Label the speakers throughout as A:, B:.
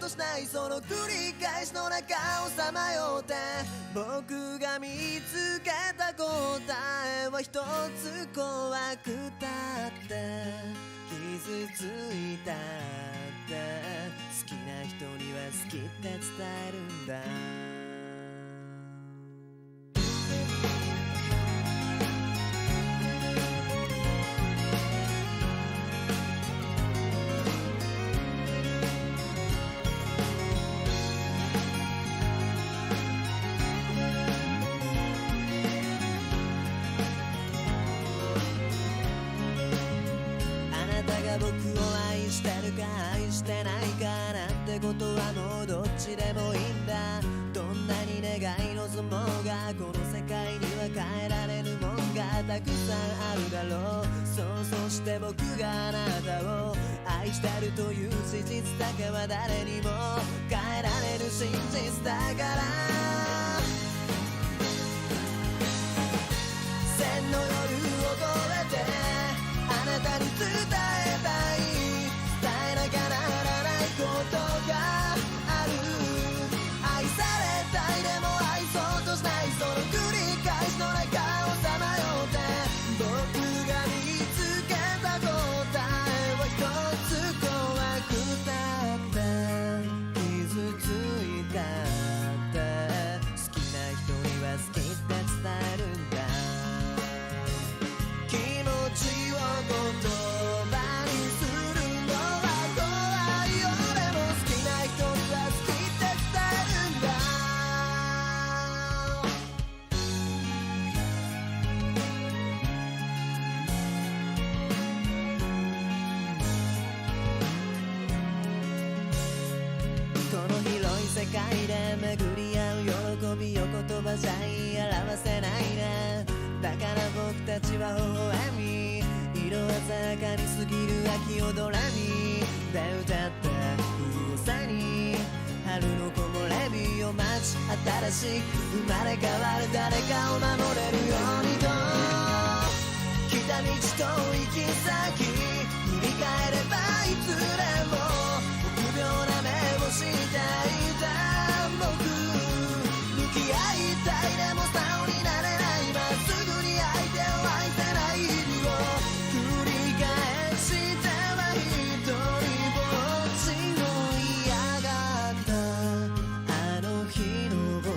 A: としないその繰り返しの中をさまよって僕が見つけた答えは一つ怖くたって傷ついたって好きな人には好きって伝えるんだ僕を愛してるか愛してないかなんてことはもうどっちでもいいんだどんなに願い望もうがこの世界には変えられぬもんがたくさんあるだろうそして僕があなたを愛してるという事実だけは誰にも変えられる真実だから千の夜を越えてあなたに伝えたい伝えなきゃならないことがある愛されたいでも愛そうとしないその繰り返しの中をさまよって僕が見つけた答えは一つ怖くたって傷ついたって好きな人には好きって伝えるんだ気持ちを言葉にするのは怖いよでも好きな人には好きって伝えるんだこの広い世界で巡り合う喜びを言葉じゃ言い表せないねだから僕たちは微笑み色鮮やかに過ぎる秋をドレミで歌って風さに春の木漏れ日を待ち新しく生まれ変わる誰かを守れるようにと来た道と行き先振り返ればいつでも臆病な目をしていた僕向き合いたいでも素直になれないまっすぐに相手を愛せない日々を繰り返しては一人ぼっちの嫌がったあの日の僕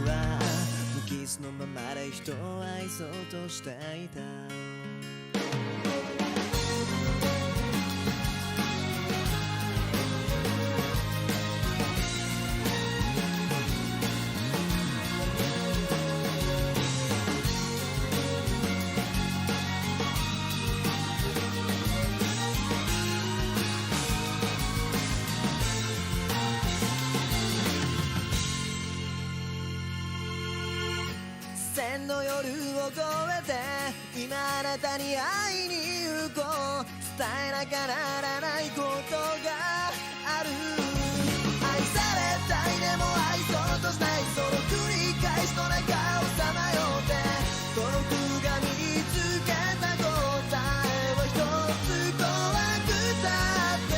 A: は無傷のままで人を愛そうとしていた千の夜を越えて今あなたに会いに行こう伝えなきゃならないことがある愛されたいでも愛そうとしないその繰り返しの中をさまよって僕が見つけた答えは一つ怖くたって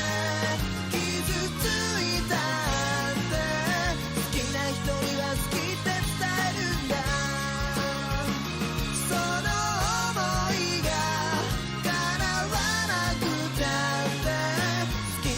A: 傷ついたって好きな人には好きって伝えるんだ好き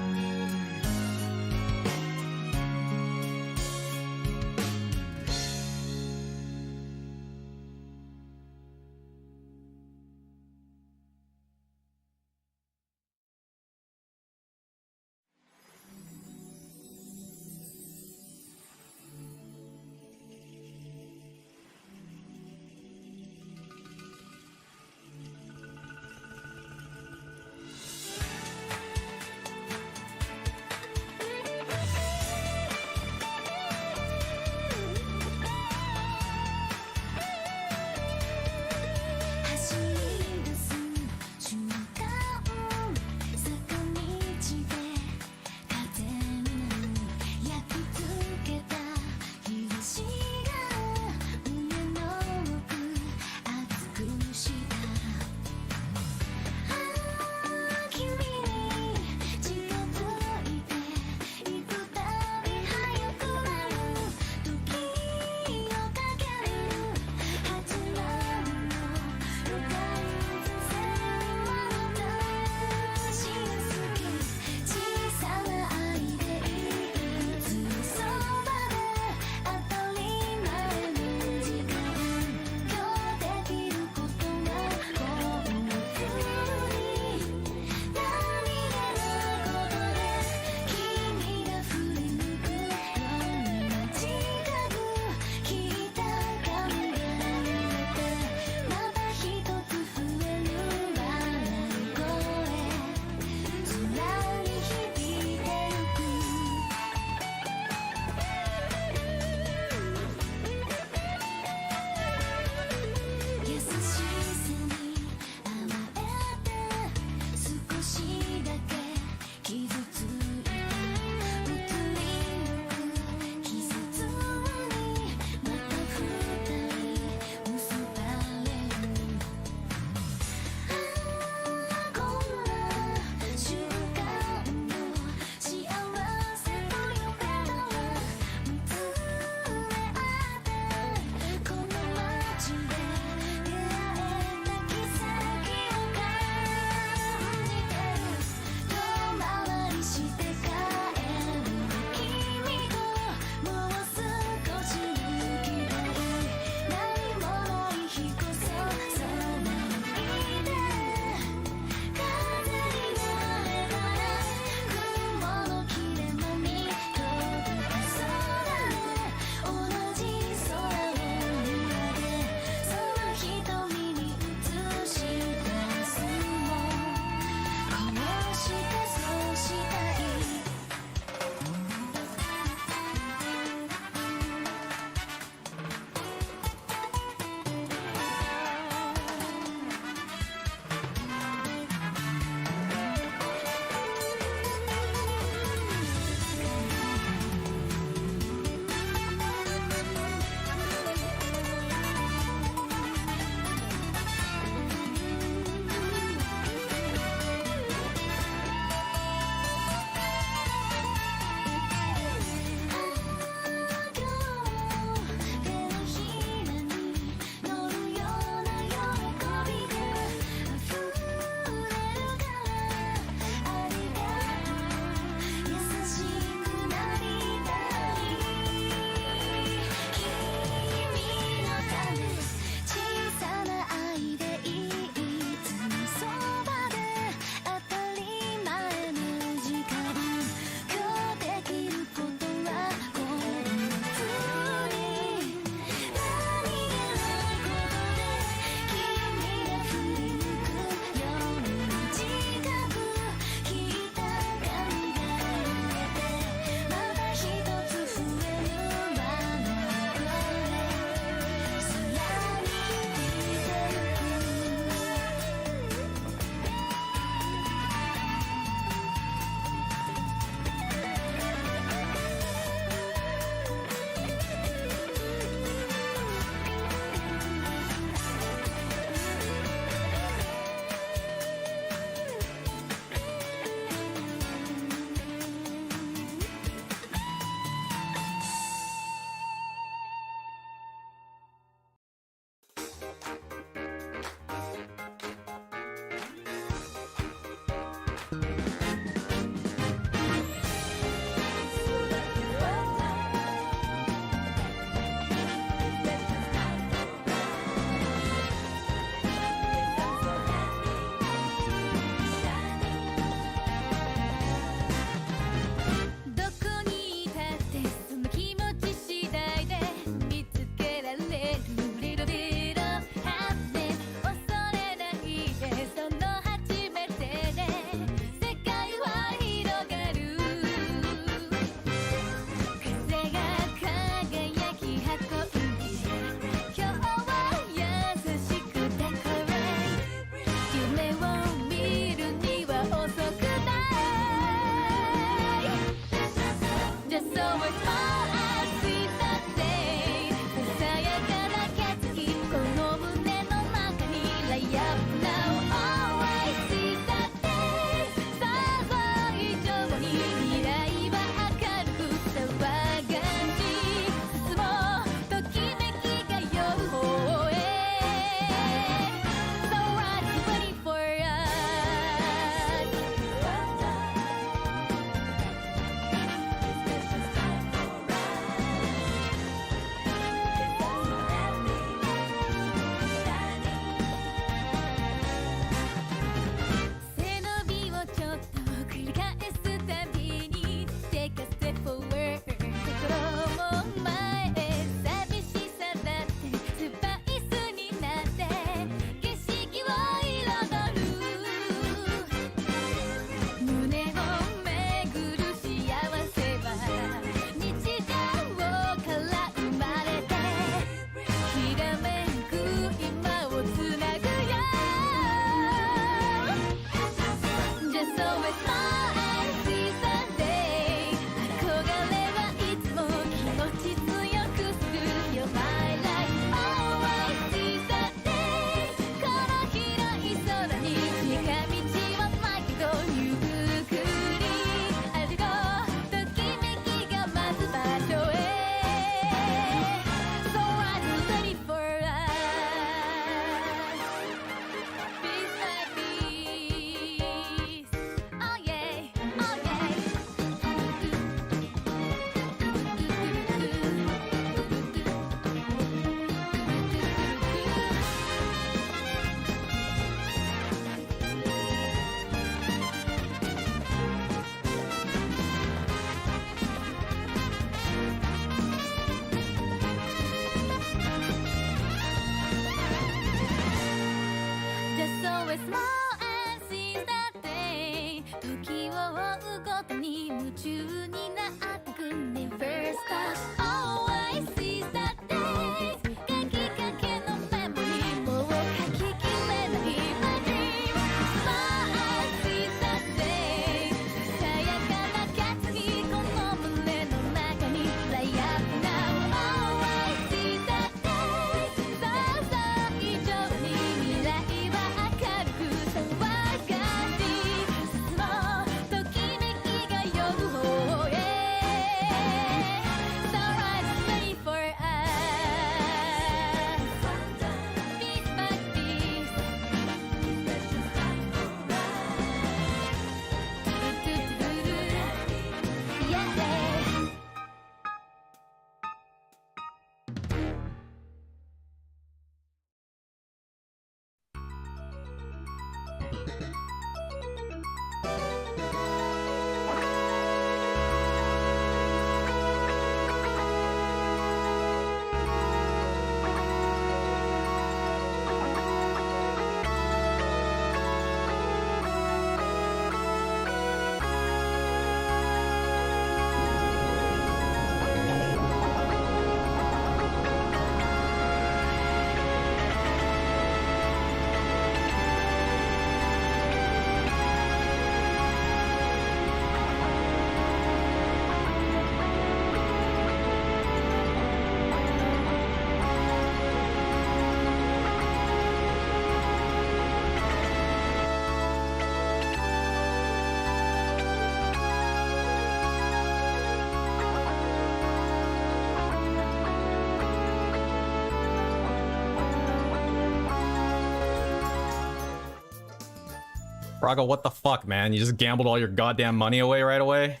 B: Braga, what the fuck, man? You just gambled all your goddamn money away right away?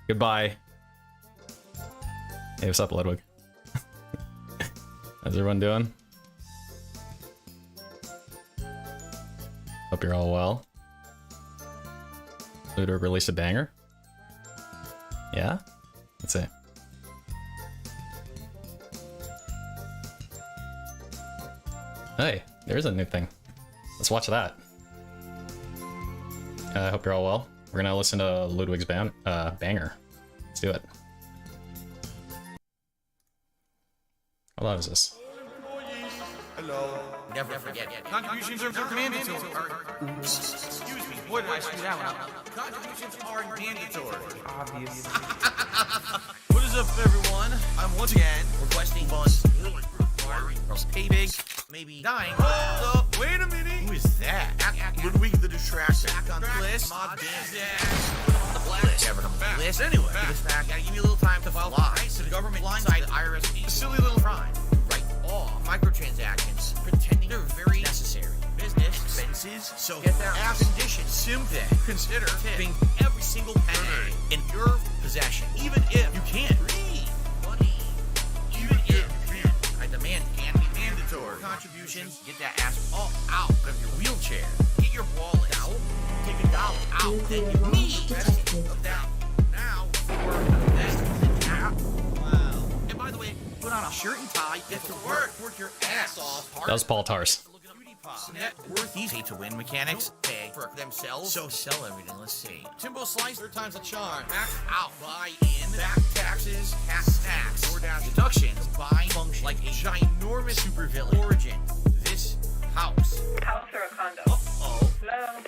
B: Goodbye. Hey, what's up, Ludwig? How's everyone doing? Hope you're all well. Ludwig released a banger? Yeah? Let's see. Hey, there's a new thing. Let's watch that. I hope you're all well. We're gonna listen to Ludwig's banger. Let's do it. How loud is this?
C: Hello. Never forget. Contributions are mandatory. Excuse me. What did I screw that one up? Contributions are mandatory. Obvious. What is up, everyone? I'm once again requesting funds. Pay big, maybe dying. Hold up, wait a minute. Who is that? Ludwig the Distraction. Back on the list. Mod on the blacklist. Never on the list. Anyway, this back. Gotta give me a little time to file lies to the government blindside the IRS. A silly little crime. Right off microtransactions, pretending they're very necessary. Business expenses. So get that ass condition. Simply consider tipping every single penny in your possession, even if you can't read money. Even if you can't. I demand can be mandatory. Contributions. Get that ass all out of your wheelchair. Get your wallet out. Take $1 out. Then give me the rest of that. Now for the best of the app. Wow. And by the way, put on a shirt and tie. Get to work. Work your ass off.
B: That was Paul Tars.
C: Net worth easy to win mechanics pay for themselves, so sell everything. Let's see. Timbo Slice, 3 times a charm. Max out, buy in, back taxes, half snacks, DoorDash deductions, buy function like a ginormous supervillain. Origin. This house.
D: House or a condo?
C: Uh-oh.
D: Hello?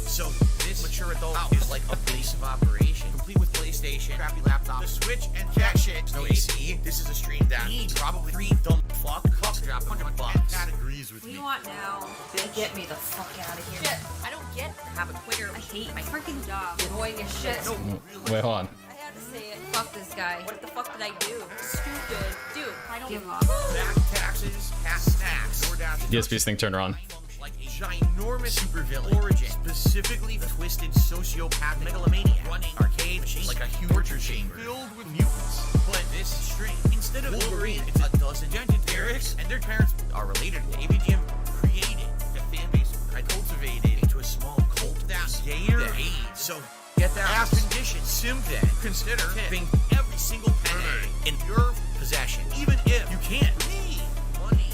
C: So this mature adult house is like a base of operation, complete with PlayStation, crappy laptop, the Switch, and cat shit. No AC. This is a stream that needs probably 3 dumb fuck drop $100 and agrees with
D: What do
C: me.
D: you want now? Get me the fuck out of here. Shit, I don't get to have a Twitter. I hate my freaking job. Annoying as shit.
C: No,
B: Wait, hold on.
D: I had to say it. Fuck this guy. What the fuck did I do? Stupid. Dude, I don't give up.
C: back taxes, half snacks, DoorDash
B: DSP's thing turned on.
C: like a ginormous supervillain. Origin, specifically the twisted sociopath megalomaniac running arcade machines like a huge torture chamber filled with mutants. But this stream, instead of Wolverine, it's a dozen dented Derek's, and their parents are related. ABGM created the fan base I cultivated into a small cult that's gayer than AIDS. So get that ass condition. Simply consider tipping every single penny in your possession, even if you can't read money.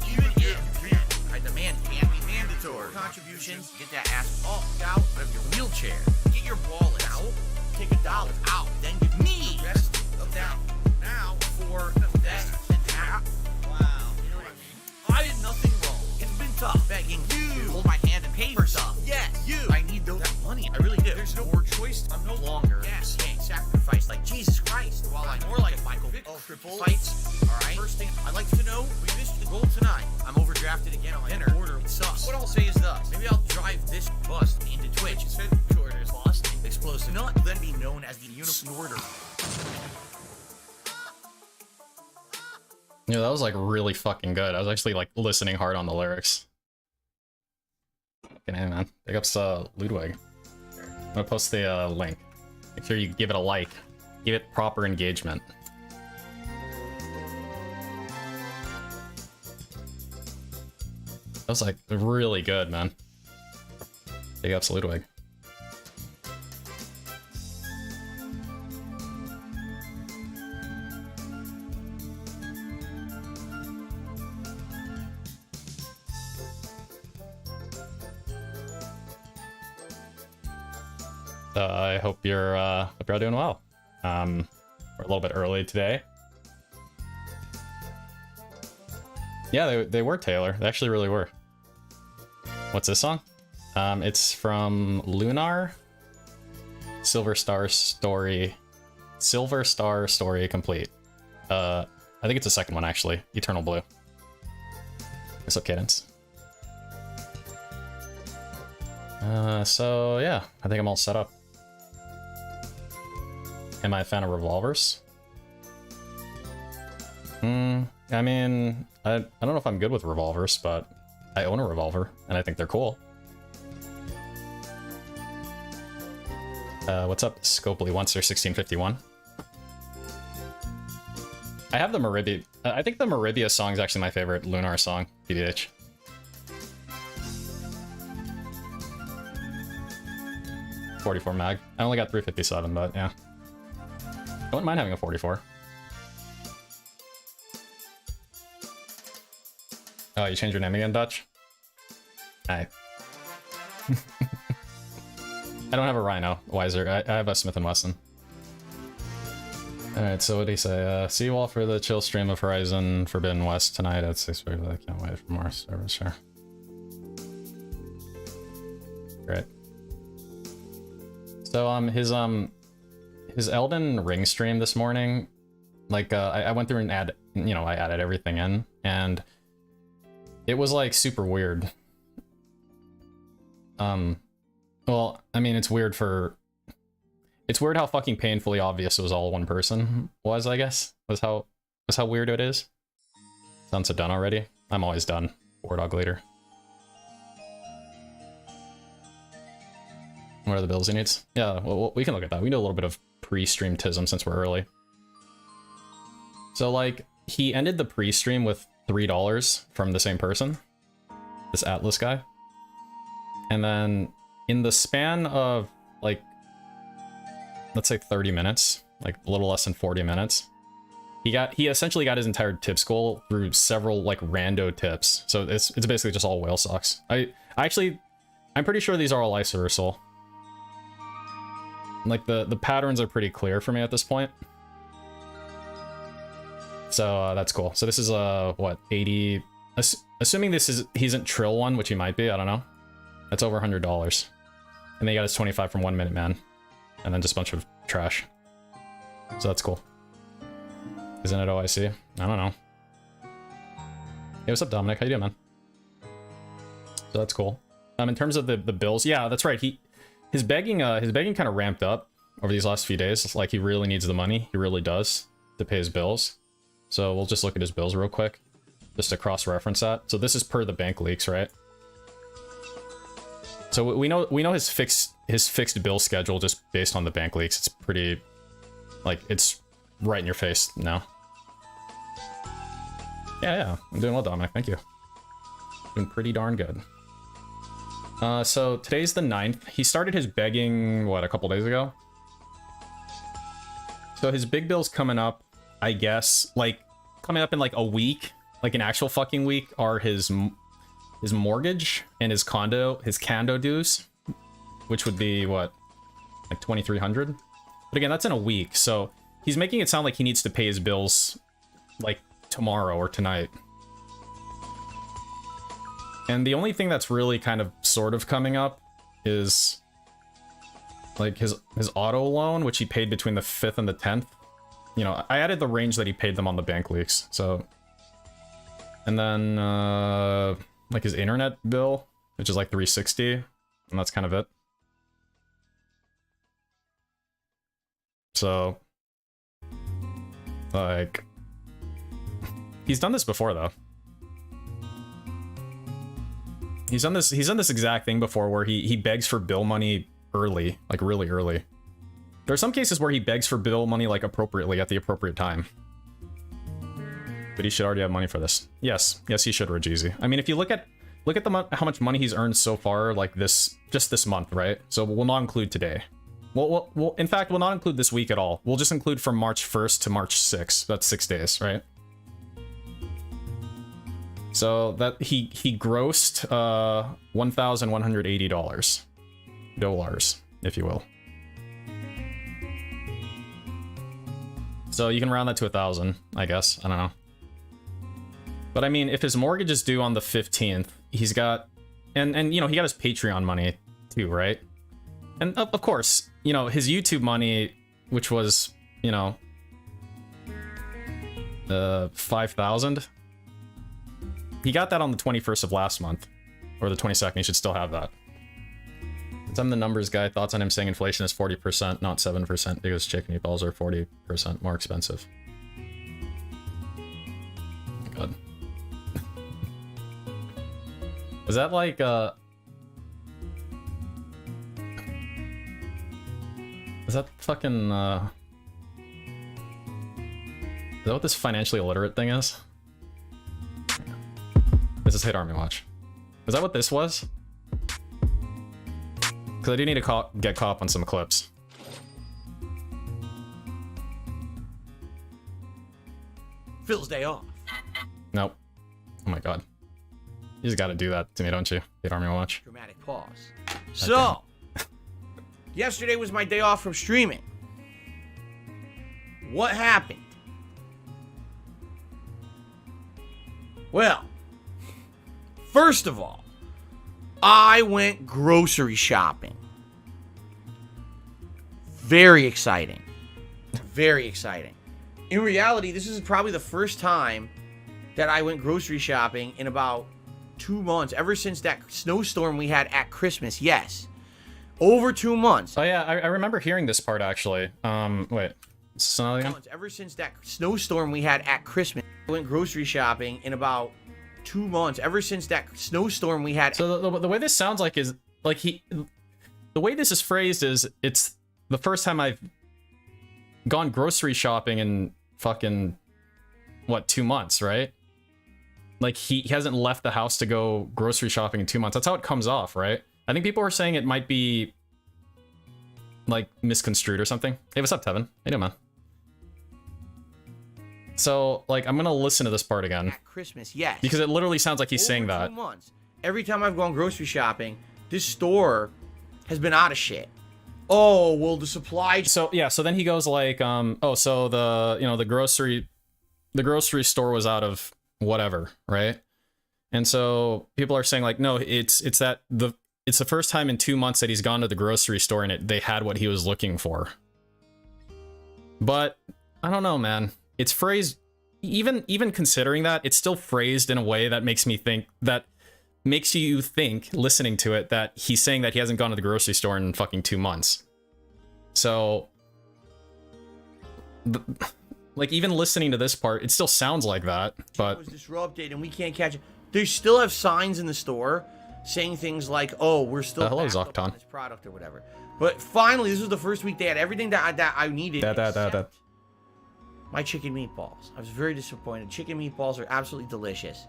C: Even if you can't. I demand can be mandatory. Contributions. Get that ass all out of your wheelchair. Get your wallet out. take $1 out, then give me the rest of that. Now for the best and that. Wow. You know what I mean? I did nothing wrong. It's been tough begging you to hold my hand and pay for stuff. Yes, you. I need that money. I really do. There's no more choice. I'm no longer being sacrificed like Jesus Christ. While I'm more like Michael Vick fights. All right. First thing I'd like to know, we missed the goal tonight. I'm overdrafted again on my dinner order. It sucks. What I'll say is this: maybe I'll drive this bust into Twitch. Headquarters lost explosive. Not then be known as the Unicorn Order.
B: Yeah, that was like really fucking good. I was actually like listening hard on the lyrics. Fucking hey, man. Big ups Ludwig. I'm gonna post the link. Make sure you give it a like. Give it proper engagement. That was like really good, man. Big ups Ludwig. I hope you're all doing well. We're a little bit early today. Yeah, they were Taylor. They actually really were. What's this song? It's from Lunar. Silver Star Story Complete. I think it's the second one actually. Eternal Blue. What's up, Cadence? So yeah, I think I'm all set up. Am I a fan of revolvers? I mean, I don't know if I'm good with revolvers, but I own a revolver, and I think they're cool. What's up, Scopely Once or 1651? I have the Maribia. I think the Maribia song is actually my favorite Lunar song, PDH. .44 mag. I only got 357, but yeah. I wouldn't mind having a 44. Oh, you changed your name again, Dutch? Hi. I don't have a Rhino, Wiser. I have a Smith & Wesson. Alright, so what do you say? See you all for the chill stream of Horizon Forbidden West tonight at 6 p.m. I can't wait for more service, sure. Great. So, his Elden Ring stream this morning, like, I went through and I added everything in, and it was, like, super weird. Well, I mean, it's weird how fucking painfully obvious it was all one person was, I guess, was how weird it is. Sounds so done already. I'm always done. War Dog Leader. What are the bills he needs? Yeah, well, we can look at that. We do a little bit of pre-stream tism since we're early. So, like, he ended the pre-stream with $3 from the same person. This Atlas guy. And then, in the span of, like, let's say 30 minutes, like, a little less than 40 minutes, he essentially got his entire tips goal through several, like, rando tips. So it's basically just all whale socks. I'm pretty sure these are all isoversal. Like, the patterns are pretty clear for me at this point. So, that's cool. So this is, what, 80... Assuming this isn't Trill one, which he might be, I don't know. That's over $100. And then he got his 25 from 1 Minute Man. And then just a bunch of trash. So that's cool. Isn't it OIC? I don't know. Hey, what's up, Dominic? How you doing, man? So that's cool. In terms of the bills, yeah, that's right. His begging kind of ramped up over these last few days. It's like he really needs the money. He really does to pay his bills. So we'll just look at his bills real quick, just to cross-reference that. So this is per the bank leaks, right? So we know his fixed bill schedule just based on the bank leaks. It's pretty, like, it's right in your face now. Yeah, I'm doing well, Dominic. Thank you. Doing pretty darn good. So today's the 9th. He started his begging, what, a couple days ago? So his big bill's coming up, I guess, like, coming up in, like, a week, like an actual fucking week, are his mortgage and his condo dues, which would be, what, like $2,300? But again, that's in a week, so he's making it sound like he needs to pay his bills, like, tomorrow or tonight. And the only thing that's really kind of sort of coming up is, like, his auto loan, which he paid between the 5th and the 10th. You know, I added the range that he paid them on the bank leaks, so... And then, like, his internet bill, which is like $360, and that's kind of it. So... Like... He's done this before, though. He's done this exact thing before where he begs for bill money early, like really early. There are some cases where he begs for bill money like appropriately at the appropriate time. But he should already have money for this. Yes, he should, Rajeezy. I mean, if you look at how much money he's earned so far, like just this month, right? So we'll not include today. We'll in fact, we'll not include this week at all. We'll just include from March 1st to March 6th. That's 6 days, right? So that he grossed $1,180. Dollars, if you will. So you can round that to 1,000, I guess. I don't know. But I mean, if his mortgage is due on the 15th, he's got... And you know, he got his Patreon money, too, right? And of course, you know, his YouTube money, which was, you know... 5,000? He got that on the 21st of last month. Or the 22nd, he should still have that. Since I'm the numbers guy, thoughts on him saying inflation is 40%, not 7%, because chicken meatballs are 40% more expensive. God. Was that like, is that fucking, is that what this financially illiterate thing is? This is Hate Army Watch. Is that what this was? Because I do need to get caught up on some clips.
C: Phil's day off.
B: Nope. Oh my god. You just gotta do that to me, don't you? Hate Army Watch.
C: Dramatic pause. So, yesterday was my day off from streaming. What happened? Well, first of all, I went grocery shopping. Very exciting. Very exciting. In reality, this is probably the first time that I went grocery shopping in about 2 months. Ever since that snowstorm we had at Christmas. Yes. Over 2 months.
B: Oh yeah, I remember hearing this part actually. Wait. So again?
C: Ever since that snowstorm we had at Christmas, I went grocery shopping in about 2 months. Ever since that snowstorm we had.
B: So the way this sounds like is like the way this is phrased is it's the first time I've gone grocery shopping in fucking what, 2 months, right? Like he hasn't left the house to go grocery shopping in 2 months. That's how it comes off, right? I think people are saying it might be like misconstrued or something. Hey, what's up, Tevin? How you doing, man? So, like, I'm gonna listen to this part again.
C: At Christmas, yes.
B: Because it literally sounds like he's saying
C: Over
B: that.
C: 2 months. Every time I've gone grocery shopping, this store has been out of shit. Oh, well, the supply...
B: So, yeah, so then he goes like, oh, so the grocery store was out of whatever, right? And so people are saying like, no, it's the first time in 2 months that he's gone to the grocery store and they had what he was looking for. But I don't know, man. It's phrased, even considering that, it's still phrased in a way that makes you think, listening to it, that he's saying that he hasn't gone to the grocery store in fucking 2 months. So, like, even listening to this part, it still sounds like that, but...
C: It was disrupted and we can't catch it. They still have signs in the store saying things like, oh, we're still
B: hello,
C: backed up on
B: Zocton.
C: this product or whatever. But finally, this was the first week they had everything that I needed. Except my chicken meatballs. I was very disappointed. Chicken meatballs are absolutely delicious.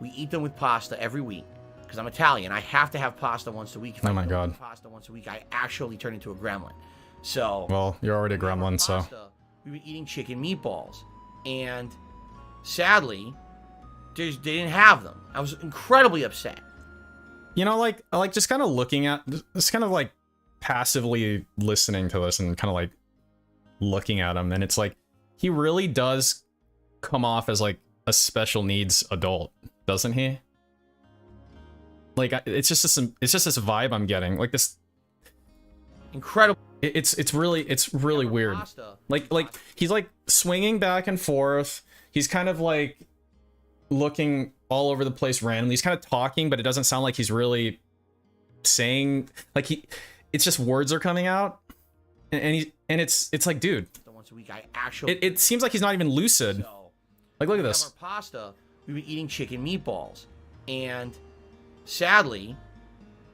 C: We eat them with pasta every week. Because I'm Italian. I have to have pasta once a week. If
B: oh
C: I
B: my
C: don't
B: god.
C: eat pasta once a week, I actually turn into a gremlin. So...
B: Well, you're already a gremlin, so...
C: We were eating chicken meatballs. And sadly, they didn't have them. I was incredibly upset.
B: You know, like just kind of looking at... Just kind of like passively listening to this and kind of like looking at him, and it's like he really does come off as like a special needs adult, doesn't he? Like it's just this vibe I'm getting, like this
C: Incredible.
B: it's really weird. Like he's like swinging back and forth. He's kind of like looking all over the place randomly. He's kind of talking, but it doesn't sound like he's really saying, like it's just words are coming out, and it's like, dude,
C: Once a week, I actually.
B: it seems like he's not even lucid.
C: So,
B: Like, look at
C: we
B: this.
C: have our pasta. We've been eating chicken meatballs, and sadly,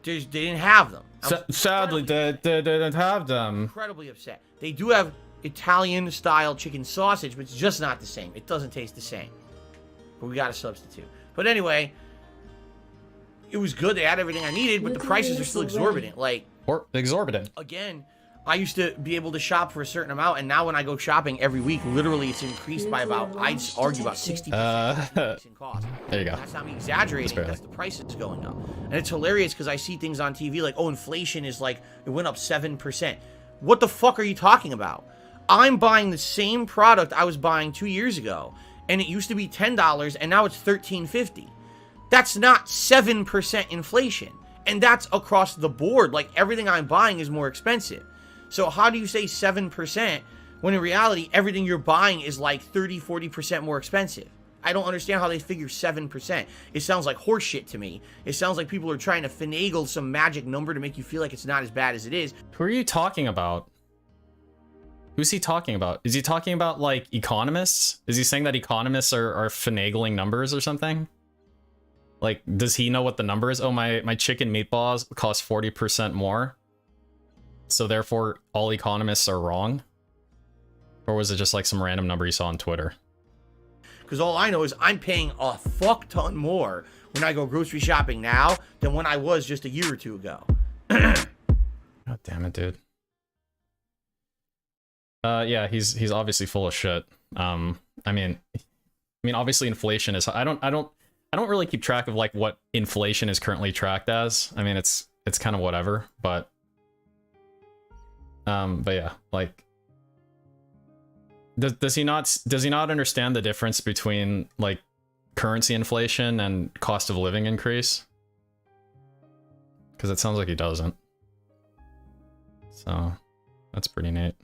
C: they didn't have them.
B: Sadly, they didn't have them.
C: Incredibly upset. They do have Italian-style chicken sausage, but it's just not the same. It doesn't taste the same. But we got a substitute. But anyway, it was good. They had everything I needed, but the prices are still exorbitant. Like,
B: Or exorbitant.
C: again, I used to be able to shop for a certain amount, and now when I go shopping every week, literally it's increased by about, I'd argue about 60% in cost.
B: There you go.
C: That's not me exaggerating. That's the price is going up. And it's hilarious because I see things on TV like, oh, inflation is like, it went up 7%. What the fuck are you talking about? I'm buying the same product I was buying 2 years ago, and it used to be $10, and now it's $13.50. That's not 7% inflation. And that's across the board. Like, everything I'm buying is more expensive. So how do you say 7% when in reality, everything you're buying is like 30, 40% more expensive? I don't understand how they figure 7%. It sounds like horseshit to me. It sounds like people are trying to finagle some magic number to make you feel like it's not as bad as it is.
B: Who are you talking about? Who's he talking about? Is he talking about, like, economists? Is he saying that economists are finagling numbers or something? Like, does he know what the number is? Oh, my chicken meatballs cost 40% more, so therefore all economists are wrong? Or was it just like some random number you saw on Twitter?
C: Because all I know is I'm paying a fuck ton more when I go grocery shopping now than when I was just a year or two ago.
B: God damn it, dude. Yeah, he's obviously full of shit. I mean, obviously inflation is. I don't really keep track of like what inflation is currently tracked as. I mean, it's kind of whatever, but yeah, like, does he not understand the difference between like currency inflation and cost of living increase? Because it sounds like he doesn't. So that's pretty neat.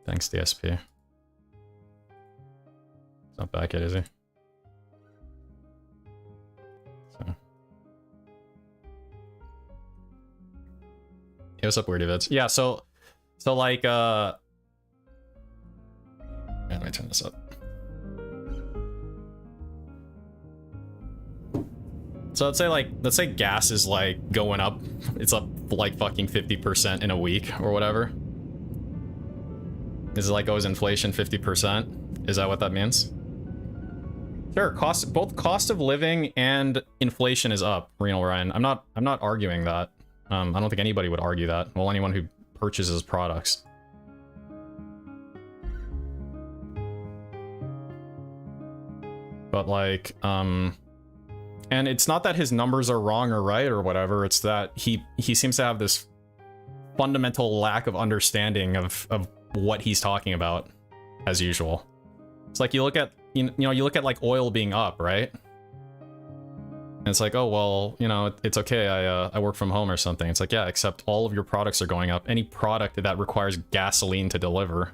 B: Thanks, DSP. It's not back yet, is he? So. Hey, what's up, Weirdy Vids? Yeah, so like, yeah, let me turn this up. So let's say gas is like going up. It's up like fucking 50% in a week or whatever. Is it like, oh, is inflation 50%? Is that what that means? Sure, both cost of living and inflation is up, Renal Ryan. I'm not arguing that. I don't think anybody would argue that. Well, anyone who purchases products. But like, and it's not that his numbers are wrong or right or whatever, it's that he seems to have this fundamental lack of understanding of what he's talking about, as usual. It's like you look at you look at like oil being up, right? And it's like, oh well, it's okay, I work from home or something. It's like, yeah, except all of your products are going up. Any product that requires gasoline to deliver,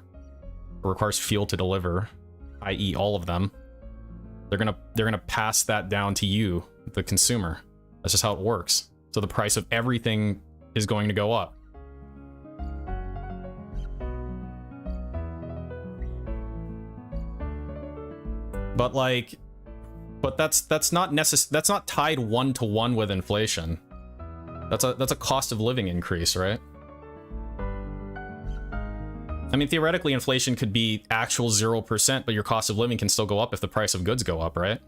B: or requires fuel to deliver, i.e. all of them, they're gonna pass that down to you, the consumer. That's just how it works. So the price of everything is going to go up. But like, that's not tied one-to-one with inflation. That's a cost of living increase, right? I mean, theoretically, inflation could be actual 0%, but your cost of living can still go up if the price of goods go up, right?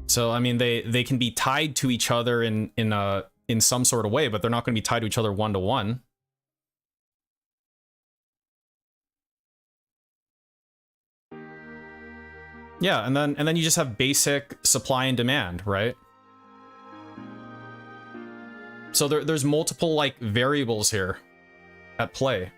B: So, I mean, they can be tied to each other in some sort of way, but they're not going to be tied to each other one-to-one. Yeah, and then you just have basic supply and demand, right? So there's multiple like variables here at play.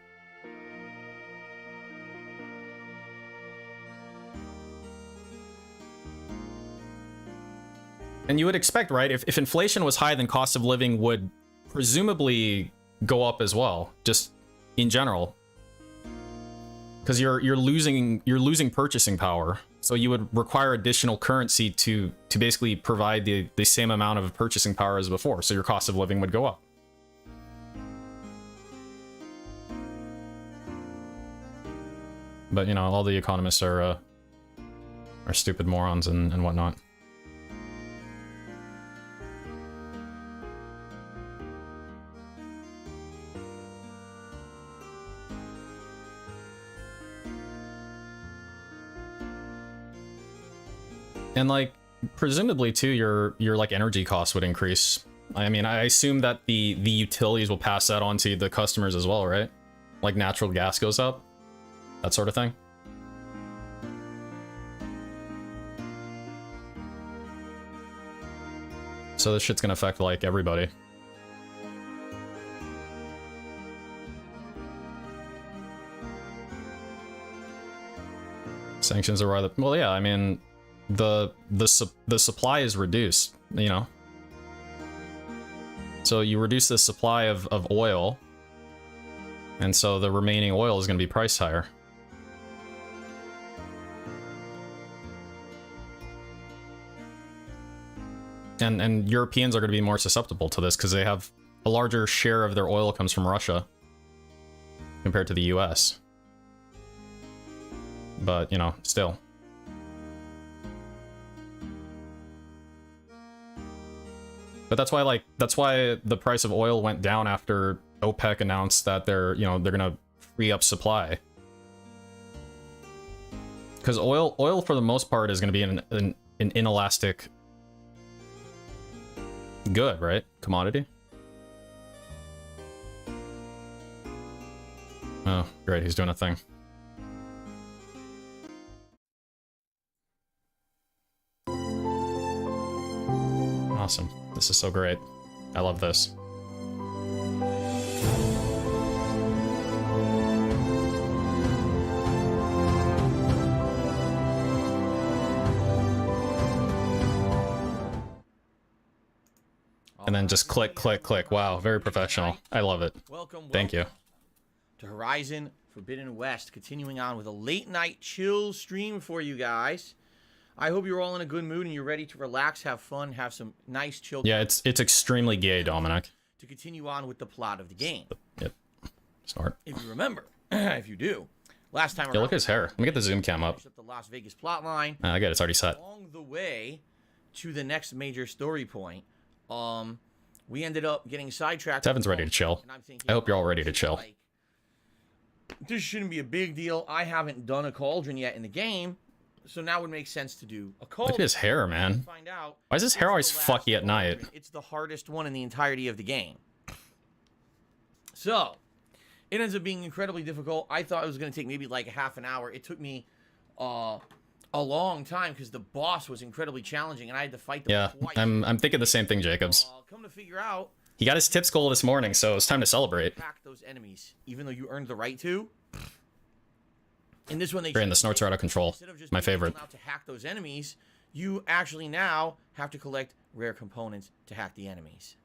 B: And you would expect, right? If inflation was high, then cost of living would presumably go up as well, just in general. Because you're losing purchasing power. So you would require additional currency to basically provide the same amount of purchasing power as before. So your cost of living would go up. But you know, all the economists are stupid morons and whatnot. And like, presumably too, your like energy costs would increase. I mean, I assume that the utilities will pass that on to the customers as well, right? Like natural gas goes up, that sort of thing. So this shit's gonna affect like everybody. Sanctions are rather, well, yeah, I mean, the supply is reduced, you know. So you reduce the supply of oil, and so the remaining oil is going to be priced higher. And Europeans are going to be more susceptible to this because they have a larger share of their oil comes from Russia compared to the US. But, you know, still. But that's why the price of oil went down after OPEC announced that they're gonna free up supply. Because oil for the most part is gonna be an inelastic good, right? Commodity. Oh, great, he's doing a thing. Awesome. This is so great. I love this. And then just click, click, click. Wow, very professional. I love it. Thank you.
C: To Horizon Forbidden West, continuing on with a late night chill stream for you guys. I hope you're all in a good mood and you're ready to relax, have fun, have some nice chill.
B: Yeah, it's extremely gay, Dominic.
C: To continue on with the plot of the game.
B: Yep. Smart.
C: If you remember, if you do, last time.
B: Yeah, look at his hair. Let me get the zoom cam up.
C: The Las Vegas plot line.
B: I get it. It's already set.
C: Along the way to the next major story point, we ended up getting sidetracked.
B: Tevin's ready to chill. I hope you're all ready to chill.
C: Like, this shouldn't be a big deal. I haven't done a cauldron yet in the game. So now it would make sense to do a cauldron.
B: Look at his hair, man.
C: Find out
B: why is his hair always fucky at night?
C: It's the hardest one in the entirety of the game. So, it ends up being incredibly difficult. I thought it was going to take maybe like a half an hour. It took me a long time because the boss was incredibly challenging and I had to fight them twice.
B: I'm thinking the same thing, Jacobs.
C: Come to figure out,
B: he got his tips goal this morning, so it's time to celebrate.
C: Attack those enemies, even though you earned the right to. In this one, the
B: snorts are out of control. My favorite.
C: To hack those enemies, you actually now have to collect rare components to hack the enemies.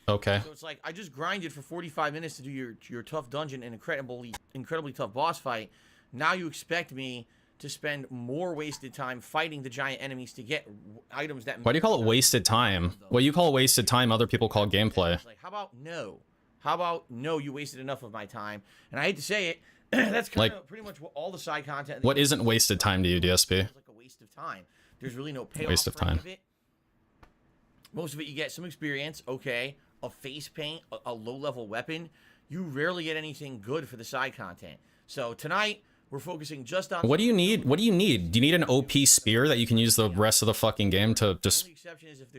B: Okay.
C: So it's like I just grinded for 45 minutes to do your tough dungeon and incredibly tough boss fight. Now you expect me to spend more wasted time fighting the giant enemies to get items that.
B: Why do you call it wasted time? What you call wasted time, other people call gameplay.
C: Like, how about no? How about no? You wasted enough of my time, and I hate to say it. That's kind of pretty much what all the side content.
B: What isn't wasted time to you, DSP?
C: It's like a waste of time. There's really no payoff.
B: Waste of time.
C: Most of it, you get some experience. Okay, a face paint, a low-level weapon. You rarely get anything good for the side content. So tonight we're focusing just on.
B: What do you need? What do you need? Do you need an OP spear that you can use the rest of the fucking game to just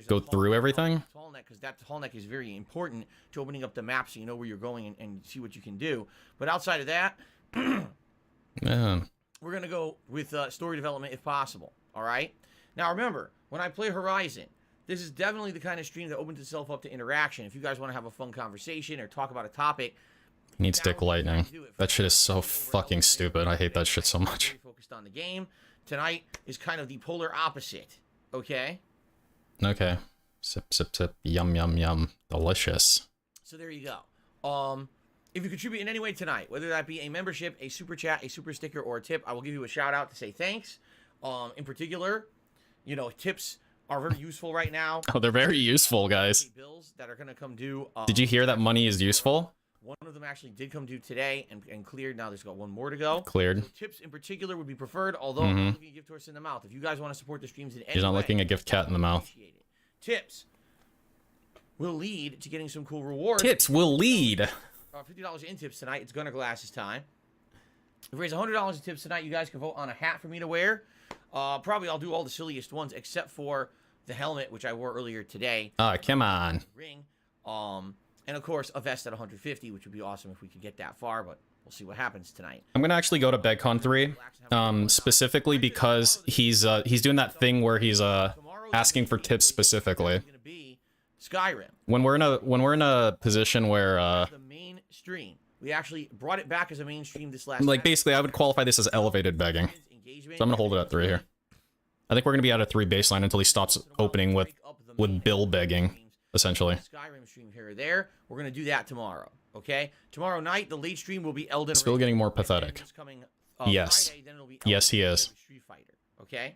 B: go through everything?
C: Because that tall neck is very important to opening up the map, so you know where you're going and see what you can do. But outside of that.
B: Man.
C: We're going to go with story development if possible, all right? Now, remember, when I play Horizon, this is definitely the kind of stream that opens itself up to interaction. If you guys want to have a fun conversation or talk about a topic,
B: He needs dick lightning. That shit is so fucking stupid. I hate that shit so much.
C: Focused on the game. Tonight is kind of the polar opposite. Okay.
B: Okay. Sip, sip, sip. Yum, yum, yum. Delicious.
C: So there you go. If you contribute in any way tonight, whether that be a membership, a super chat, a super sticker, or a tip, I will give you a shout out to say thanks. In particular, you know, tips are very useful right now.
B: Oh, they're very useful, guys.
C: Bills that are going to come due.
B: Did you hear that money is useful?
C: One of them actually did come due today and cleared. Now there's got one more to go.
B: Cleared.
C: So tips in particular would be preferred, although I'm not looking at gift horse in the mouth. If you guys want to support the streams in any way,
B: He's not looking at gift cat in the mouth.
C: Tips will lead to getting some cool rewards.
B: Tips will lead.
C: $50 in tips tonight. It's Gunner Glass's time. If we raise $100 in tips tonight, you guys can vote on a hat for me to wear. Probably I'll do all the silliest ones except for the helmet, which I wore earlier today.
B: Come on.
C: Ring. And of course, a vest at 150, which would be awesome if we could get that far, but we'll see what happens tonight.
B: I'm gonna actually go to BegCon 3, specifically because he's doing that thing where he's asking for tips specifically.
C: Skyrim.
B: When we're in a position where
C: The main stream. We actually brought it back as a mainstream this last
B: like basically I would qualify this as elevated begging. So I'm gonna hold it at 3 here. I think we're gonna be at a 3 baseline until he stops opening with bill begging, essentially.
C: Skyrim stream here or there. We're gonna do that tomorrow. Okay. Tomorrow night, the late stream will be Elden Ring.
B: Still getting more pathetic.
C: Coming,
B: yes.
C: Friday, then it'll be
B: Yes, he is.
C: Street Fighter. Okay.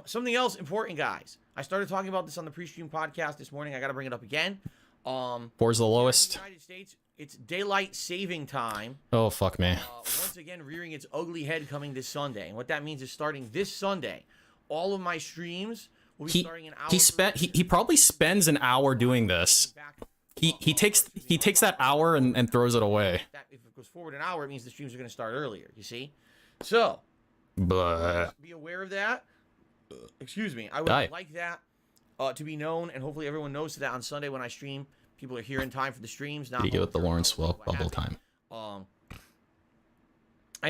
C: Something else important, guys. I started talking about this on the pre-stream podcast this morning. I got to bring it up again.
B: 4's the lowest.
C: In the United States, it's daylight saving time.
B: Oh, fuck me.
C: Once again, rearing its ugly head coming this Sunday. And what that means is starting this Sunday, all of my streams will be starting an hour.
B: He probably spends an hour doing this. He takes that hour and throws it away.
C: If it goes forward an hour, it means the streams are going to start earlier, you see? So,
B: But
C: be aware of that. Excuse me. I would like that to be known, and hopefully everyone knows that on Sunday when I stream, people are here in time for the streams. Not
B: you go with the Lawrence Welk bubble time.
C: I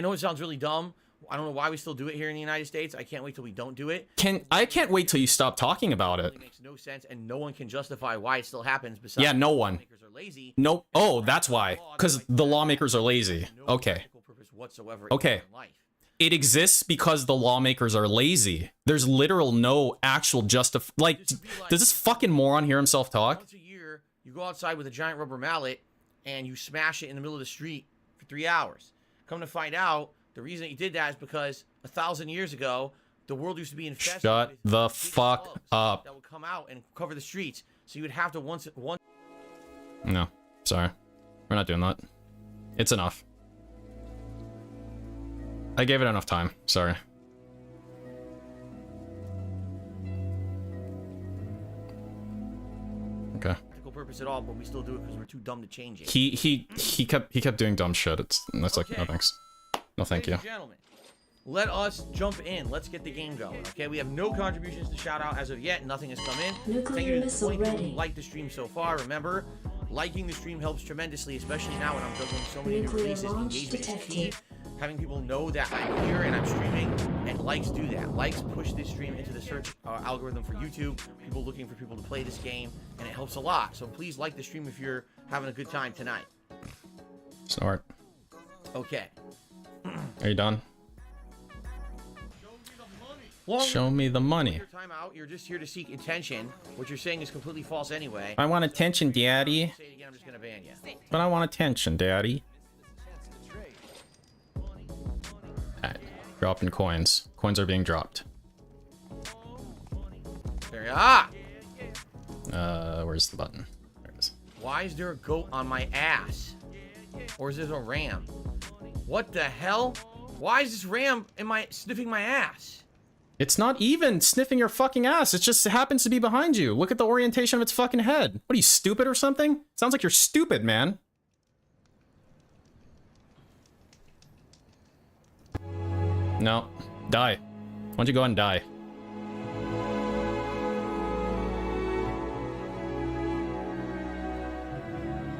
C: know it sounds really dumb. I don't know why we still do it here in the United States. I can't wait till we don't do it.
B: I can't wait till you stop talking about it.
C: It makes no sense, and no one can justify why it still happens. Besides,
B: Yeah, no one.
C: lawmakers are lazy.
B: No. Oh, that's why. Because the lawmakers are lazy.
C: No
B: Okay.
C: practical purpose whatsoever in
B: Okay.
C: life.
B: It exists because the lawmakers are lazy. There's literal no actual like, does this fucking moron hear himself talk?
C: Once a year, you go outside with a giant rubber mallet and you smash it in the middle of the street for 3 hours. Come to find out, the reason you did that is because 1,000 years ago, the world used to be infested
B: Shut
C: with
B: the
C: big
B: fuck
C: bugs
B: up.
C: that would come out and cover the streets. So you would have to once.
B: No. Sorry. We're not doing that. It's enough. I gave it enough time. Sorry. Okay.
C: Practical purpose at all, but we still do it because we're too dumb to change it.
B: He kept doing dumb shit. That's like,
C: Okay.
B: no thanks. No thank you.
C: Ladies and gentlemen, let us jump in. Let's get the game going. Okay, we have no contributions to shout out as of yet. Nothing has come in. Thank you to the 20 people who liked the stream so far. Remember, liking the stream helps tremendously, especially now when I'm juggling so many new releases. Engagement is key. Having people know that I'm here and I'm streaming, and likes do that. Likes push this stream into the search algorithm for YouTube. People looking for people to play this game, and it helps a lot. So please like the stream if you're having a good time tonight.
B: Snort.
C: Okay.
B: Are you done? Show me the money.
C: Time out. You're just here to seek attention. What you're saying is completely false anyway.
B: I want attention, daddy.
C: Say it again, I'm just gonna ban you.
B: But I want attention, daddy. Alright. Dropping coins. Coins are being dropped.
C: There you are.
B: Where's the button? There it is.
C: Why is there a goat on my ass? Or is it a ram? What the hell? Why is this ram sniffing my ass?
B: It's not even sniffing your fucking ass. It just happens to be behind you. Look at the orientation of its fucking head. What are you, stupid or something? Sounds like you're stupid, man. No. Die. Why don't you go and die?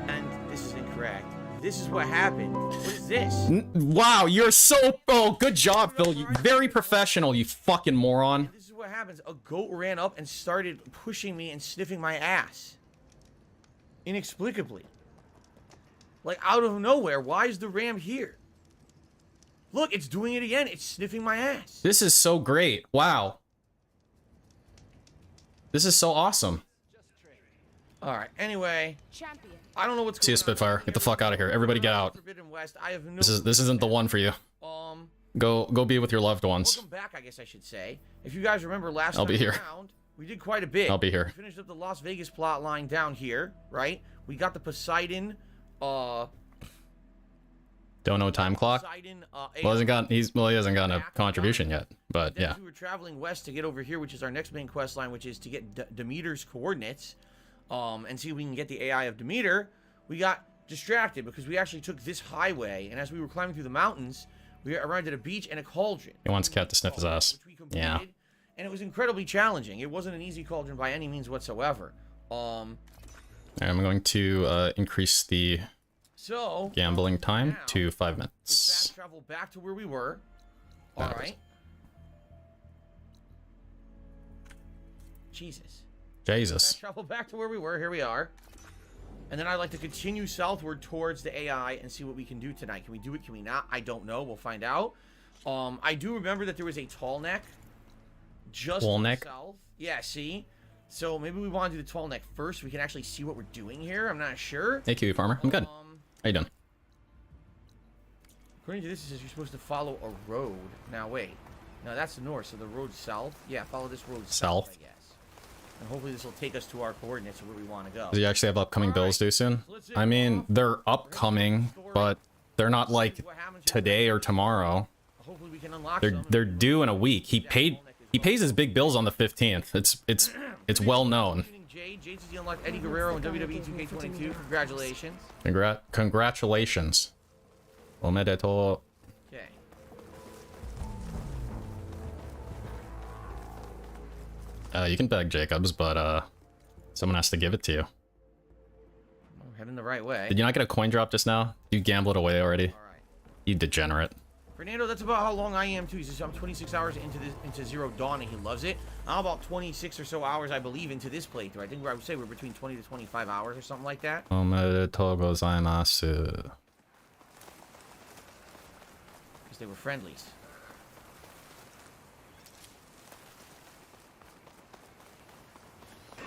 C: And this is incorrect. this is what happened. What is this?
B: Wow, you're so... Oh, good job, Phil. You, very professional, you fucking moron.
C: This is what happens. A goat ran up and started pushing me and sniffing my ass. Inexplicably. Like, out of nowhere. Why is the ram here? Look, it's doing it again. It's sniffing my ass.
B: This is so great. Wow. This is so awesome.
C: Alright, anyway. I don't know what's going on.
B: See you, Spitfire. Get the fuck out of here. Everybody get out.
C: Forbidden West. I have no
B: This isn't the one for you. Go be with your loved ones.
C: Welcome back, I guess I should say. If you guys remember last
B: I'll be here.
C: round, we did quite a bit.
B: I'll be here.
C: We finished up the Las Vegas plot line down here, right? We got the Poseidon,
B: Don't know time clock.
C: Poseidon,
B: Well, he hasn't gotten a contribution yet, but
C: then
B: yeah.
C: we were traveling west to get over here, which is our next main quest line, which is to get Demeter's coordinates, and see if we can get the AI of Demeter. We got distracted because we actually took this highway, and as we were climbing through the mountains, we arrived at a beach and a cauldron.
B: He wants Cat to sniff his ass.
C: Which we completed,
B: Yeah.
C: and it was incredibly challenging. It wasn't an easy cauldron by any means whatsoever.
B: I'm going to increase the
C: So
B: gambling time
C: now,
B: to 5
C: let's
B: minutes.
C: fast travel back to where we were.
B: That
C: All
B: is-
C: right. Jesus.
B: Jesus.
C: Fast travel back to where we were. Here we are. And then I'd like to continue southward towards the AI and see what we can do tonight. Can we do it? Can we not? I don't know. We'll find out. I do remember that there was a tall neck just
B: Tall
C: to the
B: neck?
C: south. Yeah, see? So maybe we want to do the tall neck first. So we can actually see what we're doing here. I'm not sure.
B: Hey, Kiwi Farmer. I'm good. How you doing?
C: According to this, it says you're supposed to follow a road. Now, wait. Now, that's the north, so the road's south. Yeah, follow this road south, I guess. And hopefully this will take us to our coordinates of where we want to go.
B: Do you actually have upcoming bills due soon? I mean, they're upcoming, but they're not like today or tomorrow.
C: Hopefully we can unlock
B: They're due in a week. He pays his big bills on the 15th. It's well known.
C: JTZ unlocked Eddie Guerrero in WWE 2K22. Congratulations.
B: Congratulations. Omedeto.
C: Okay.
B: You can beg Jacobs, but someone has to give it to you.
C: We're heading the right way.
B: Did you not get a coin drop just now? You gambled it away already.
C: All right.
B: You degenerate.
C: Fernando, that's about how long I am too. He says I'm 26 hours into Zero Dawn and he loves it. I'm about 26 or so hours, I believe, into this playthrough. I think I would say we're between 20 to 25 hours or something like that.
B: Omedetou gozaimasu.
C: Because they were friendlies.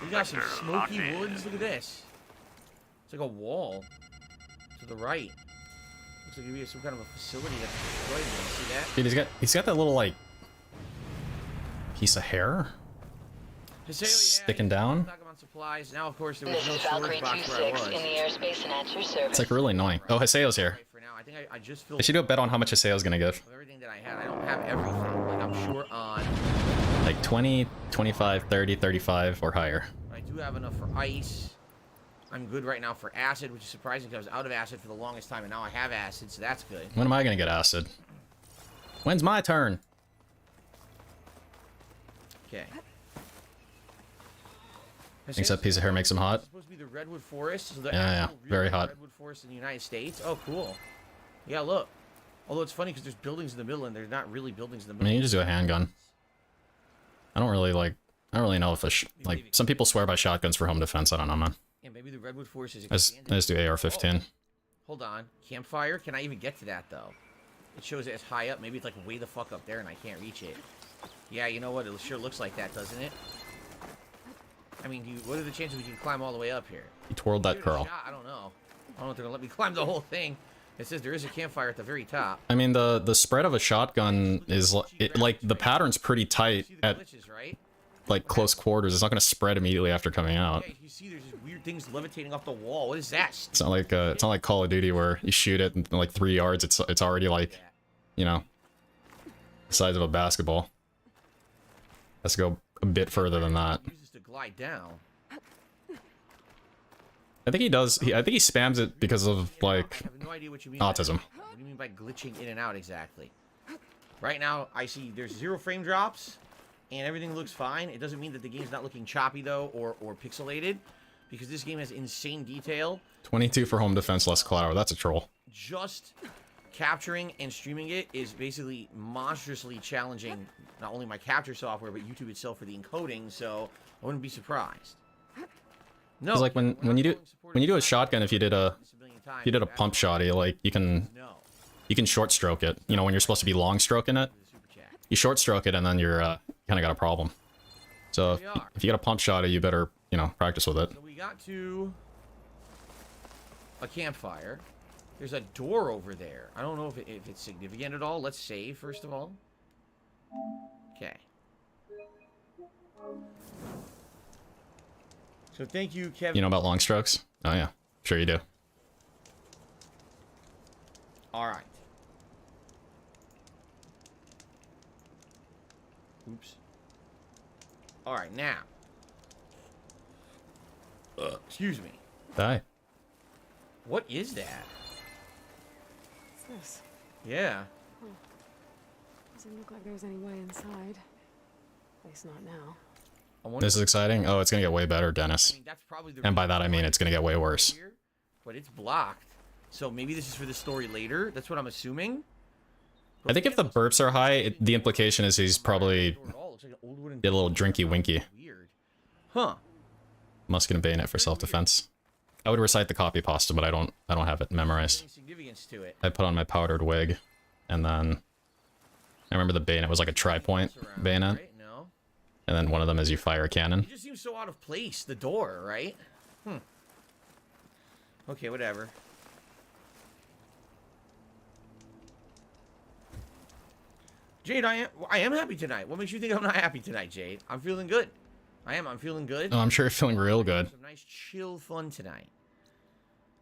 C: We got some smoky woods. Look at this. It's like a wall to the right. Looks like we have some kind of a facility that's destroyed. You see that?
B: Dude, he's got that little like piece of hair sticking down.
C: Talking about supplies. Now, of course, there was no
E: This is
C: storage
E: Valkyrie
C: box where I
E: 26
C: was.
E: in the airspace and at your service.
B: It's like really annoying. Oh, Haseo's here.
C: Right, for now, I think I just
B: I
C: filled
B: should do a bet on how much Haseo's gonna give.
C: everything that I had. I don't have everything. Like I'm short on.
B: Like 20, 25, 30, 35 or higher.
C: I do have enough for ice. I'm good right now for acid, which is surprising because I was out of acid for the longest time, and now I have acid, so that's good.
B: When am I gonna get acid? When's my turn?
C: Okay.
B: Thinks that piece of hair makes him hot.
C: It's supposed to be the redwood forest. So the
B: Yeah,
C: actual real
B: very hot.
C: Redwood forest in the United States. Oh, cool. Yeah, look. Although it's funny because there's buildings in the middle, and they're not really buildings in the
B: I
C: middle.
B: mean, you just do a handgun. I don't really know if like some people swear by shotguns for home defense. I don't know, man.
C: Yeah, maybe the redwood forest is
B: I just do AR-15.
C: Oh, hold on. Campfire? Can I even get to that, though? It shows it as high up. Maybe it's like way the fuck up there, and I can't reach it. Yeah, you know what? It sure looks like that, doesn't it? I mean, what are the chances we can climb all the way up here?
B: He twirled that
C: Give it a
B: curl.
C: shot, I don't know. I don't know if they're gonna let me climb the whole thing. It says there is a campfire at the very top.
B: I mean, the spread of a shotgun is like the pattern's pretty tight
C: See the
B: at
C: glitches, right?
B: like close quarters. It's not gonna spread immediately after coming out.
C: Yeah, you see there's just weird things levitating off the wall. What is that?
B: It's not like Call of Duty where you shoot it and like 3 yards. It's already like, you know, the size of a basketball. Has to go a bit further than that.
C: It uses to glide down.
B: I think he does. I think he spams it because of like
C: I have no idea what you mean.
B: autism.
C: What do you mean by glitching in and out exactly? Right now, I see there's 0 frame drops, and everything looks fine. It doesn't mean that the game's not looking choppy though, or pixelated. because this game has insane detail.
B: 22 for home defense, less collateral. That's a troll.
C: Just capturing and streaming it is basically monstrously challenging, not only my capture software, but YouTube itself for the encoding, so I wouldn't be surprised. No,
B: It's like when you do a shotgun, if you did a pump shotty, like you can short stroke it. You know, when you're supposed to be long stroking it, you short stroke it and then you're kind of got a problem. So if you get a pump shotty, you better, you know, practice with it.
C: So we got to a campfire. There's a door over there. I don't know if it's significant at all. Let's save first of all. Okay. So thank you, Kevin.
B: You know about long strokes? Oh yeah, sure you do.
C: All right. Oops. All right, now. Excuse me.
B: Die.
C: What is that?
E: What's this?
C: Yeah.
E: Doesn't look like there's any way inside. At least not now.
B: This is exciting. Oh, it's gonna get way better, Dennis.
C: I mean, that's probably the
B: And by that I mean it's gonna get way worse.
C: here, but it's blocked. So maybe this is for the story later. That's what I'm assuming.
B: I think if the burps are high, the implication is he's probably did a little drinky winky.
C: Weird. Huh.
B: Musket and bayonet for self-defense. I would recite the copy pasta, but I don't have it memorized.
C: Any significance to it.
B: I put on my powdered wig, and then I remember the bayonet was like a tri-point bayonet,
C: Right? No.
B: and then one of them is you fire a cannon.
C: It just seems so out of place. The door, right? Okay, whatever. Jade, I am happy tonight. What makes you think I'm not happy tonight, Jade? I'm feeling good. I'm feeling good.
B: Oh, I'm sure you're feeling real good.
C: Some nice chill fun tonight.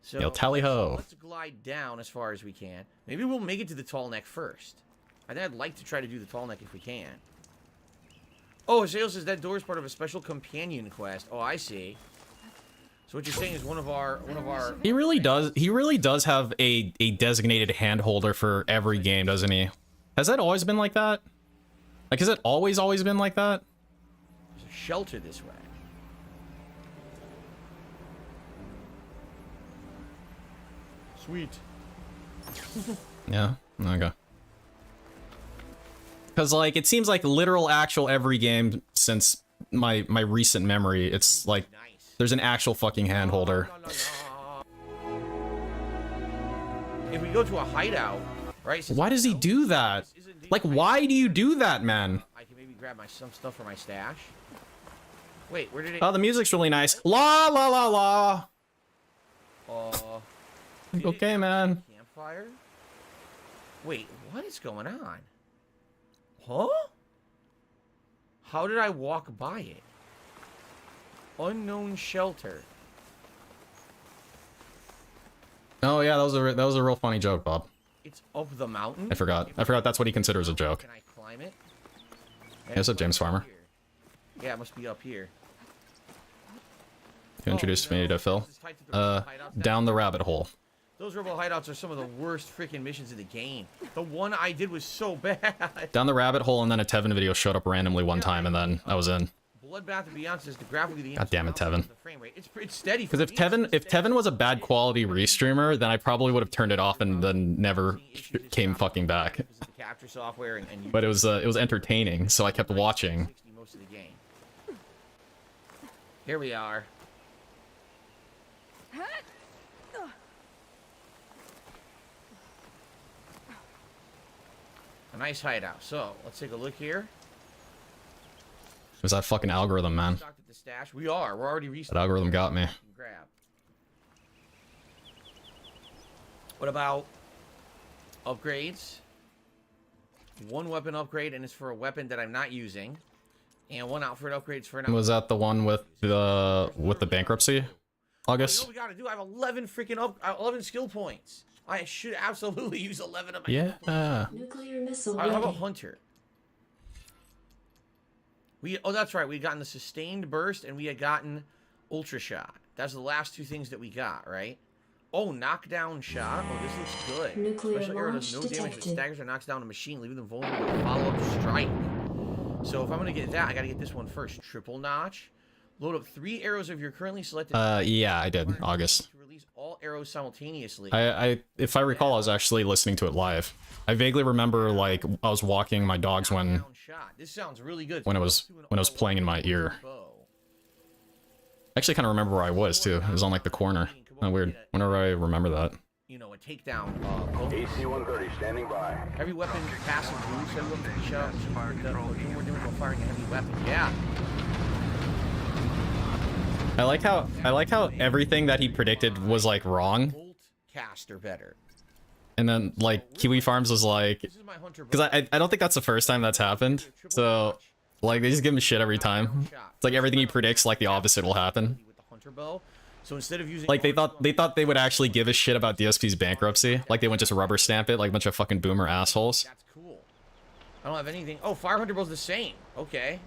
C: So
B: Yo, tally ho.
C: let's glide down as far as we can. Maybe we'll make it to the tall neck first. I think I'd like to try to do the tall neck if we can. Oh, Sales says that door is part of a special companion quest. Oh, I see. So what you're saying is one of our
B: He really does have a designated hand holder for every game, doesn't he? Has that always been like that? Like, has it always been like that?
C: there's a shelter this way. Sweet.
B: Yeah, okay. Because, like, it seems like literal actual every game since my recent memory, it's like,
C: Nice.
B: there's an actual fucking hand holder.
C: If we go to a hideout, right? since
B: Why does he do that?
C: this is indeed
B: Like,
C: a
B: why do you do that, man?
C: I can maybe grab some stuff for my stash. Wait, where did it?
B: Oh, the music's really nice. La la la la.
C: Did it
B: Okay,
C: go
B: man.
C: Campfire? Wait, what is going on? Huh? How did I walk by it? Unknown shelter.
B: Oh yeah, that was a real funny joke, Bob.
C: It's up the mountain.
B: I forgot that's what he considers a joke.
C: Can I climb it?
B: Yes, up, James Farmer.
C: Yeah, it must be up here.
B: You introduced me to Phil.
C: This is tied to the rebel hideouts.
B: Down the rabbit hole.
C: Those rebel hideouts are some of the worst freaking missions in the game. The one I did was so bad.
B: Down the rabbit hole, and then a Tevin video showed up randomly one time, and then I was in.
C: Bloodbath and Beyond says the graphically the
B: God damn it, Tevin.
C: the frame rate. It's steady.
B: Because if Tevin was a bad quality restreamer, then I probably would have turned it off and then never came fucking back.
C: The capture software and
B: But it was entertaining, so I kept watching.
C: 60 most of the game. Here we are. A nice hideout. So let's take a look here.
B: It was that fucking algorithm, man.
C: Stocked at the stash. We are. We're already
B: That
C: restocked.
B: algorithm got me.
C: Grab. What about upgrades? One weapon upgrade, and it's for a weapon that I'm not using. And one outfit upgrades for an.
B: Was that the one with the bankruptcy?
C: You know
B: August?
C: what we gotta do? I have 11 freaking 11 skill points. I should absolutely use 11 of my.
B: Yeah.
F: Nuclear missile
C: I have a
F: ready.
C: hunter. Oh, that's right. We'd gotten the sustained burst, and we had gotten ultra shot. That's the last two things that we got, right? Oh, knockdown shot. Oh, this looks good.
F: Nuclear
C: Special arrow does no
F: launch
C: damage, but
F: detected.
C: staggers or knocks down a machine, leaving them vulnerable to follow-up strike. So if I'm gonna get that, I gotta get this one first. Triple notch. Load up 3 arrows of your currently selected.
B: Yeah, I did. August.
C: To release all arrows simultaneously.
B: If I recall, I was actually listening to it live. I vaguely remember like I was walking my dogs when
C: This sounds really good.
B: it was playing in my ear. I actually kind of remember where I was too. It was on like the corner. Oh, weird. Whenever I remember that.
C: You know, a takedown.
F: AC-130 standing by.
C: Heavy weapon passive boost. Heavy weapon shot. We're doing while firing a heavy weapon. Yeah.
B: I like how everything that he predicted was like wrong.
C: Bolt caster better.
B: And then like Kiwi Farms was like, because I don't think that's the first time that's happened. So like they just give him shit every time. It's like everything he predicts, like the opposite will happen.
C: With the hunter bow. So instead of using
B: like they thought they would actually give a shit about DSP's bankruptcy. Like they wouldn't just rubber stamp it like a bunch of fucking boomer assholes.
C: That's cool. I don't have anything. Oh, fire hunter bow's the same. Okay.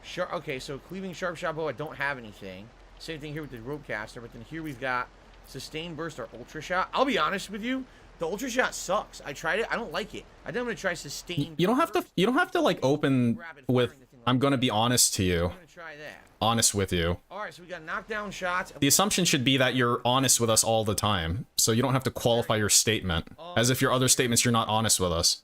C: Sure. Okay, so cleaving sharp shot bow. I don't have anything. Same thing here with the rope caster. But then here we've got sustained burst or ultra shot. I'll be honest with you. The ultra shot sucks. I tried it. I don't like it. I think I'm gonna try sustained.
B: You don't have to like open with. I'm gonna be honest to you.
C: I'm gonna try that.
B: Honest with you.
C: All right, so we got knockdown shots.
B: The assumption should be that you're honest with us all the time, so you don't have to qualify your statement as if your other statements you're not honest with us.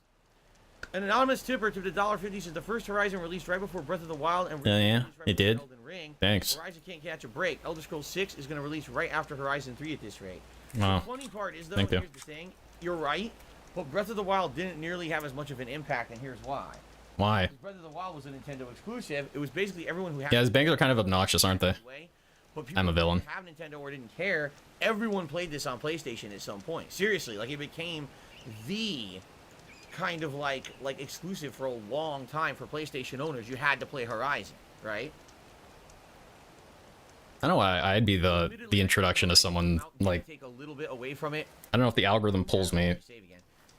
C: An anonymous tipper to the $1.50 is the first Horizon released right before Breath of the Wild and
B: yeah, it did.
C: Elden Ring.
B: Thanks.
C: Horizon can't catch a break. Elder Scrolls 6 is going to release right after Horizon 3 at this rate.
B: Wow.
C: The funny part is though,
B: Thank you.
C: here's the thing. You're right, but Breath of the Wild didn't nearly have as much of an impact, and here's why.
B: Why?
C: Breath of the Wild was a Nintendo exclusive. It was basically everyone who had.
B: Yeah, his bangers are kind of obnoxious, aren't they?
C: But people
B: I'm a villain.
C: who didn't have Nintendo or didn't care. Everyone played this on PlayStation at some point. Seriously, like it became the kind of like exclusive for a long time for PlayStation owners. You had to play Horizon, right?
B: I know I'd be the introduction to someone like.
C: Take a little bit away from it.
B: I don't know if the algorithm pulls me.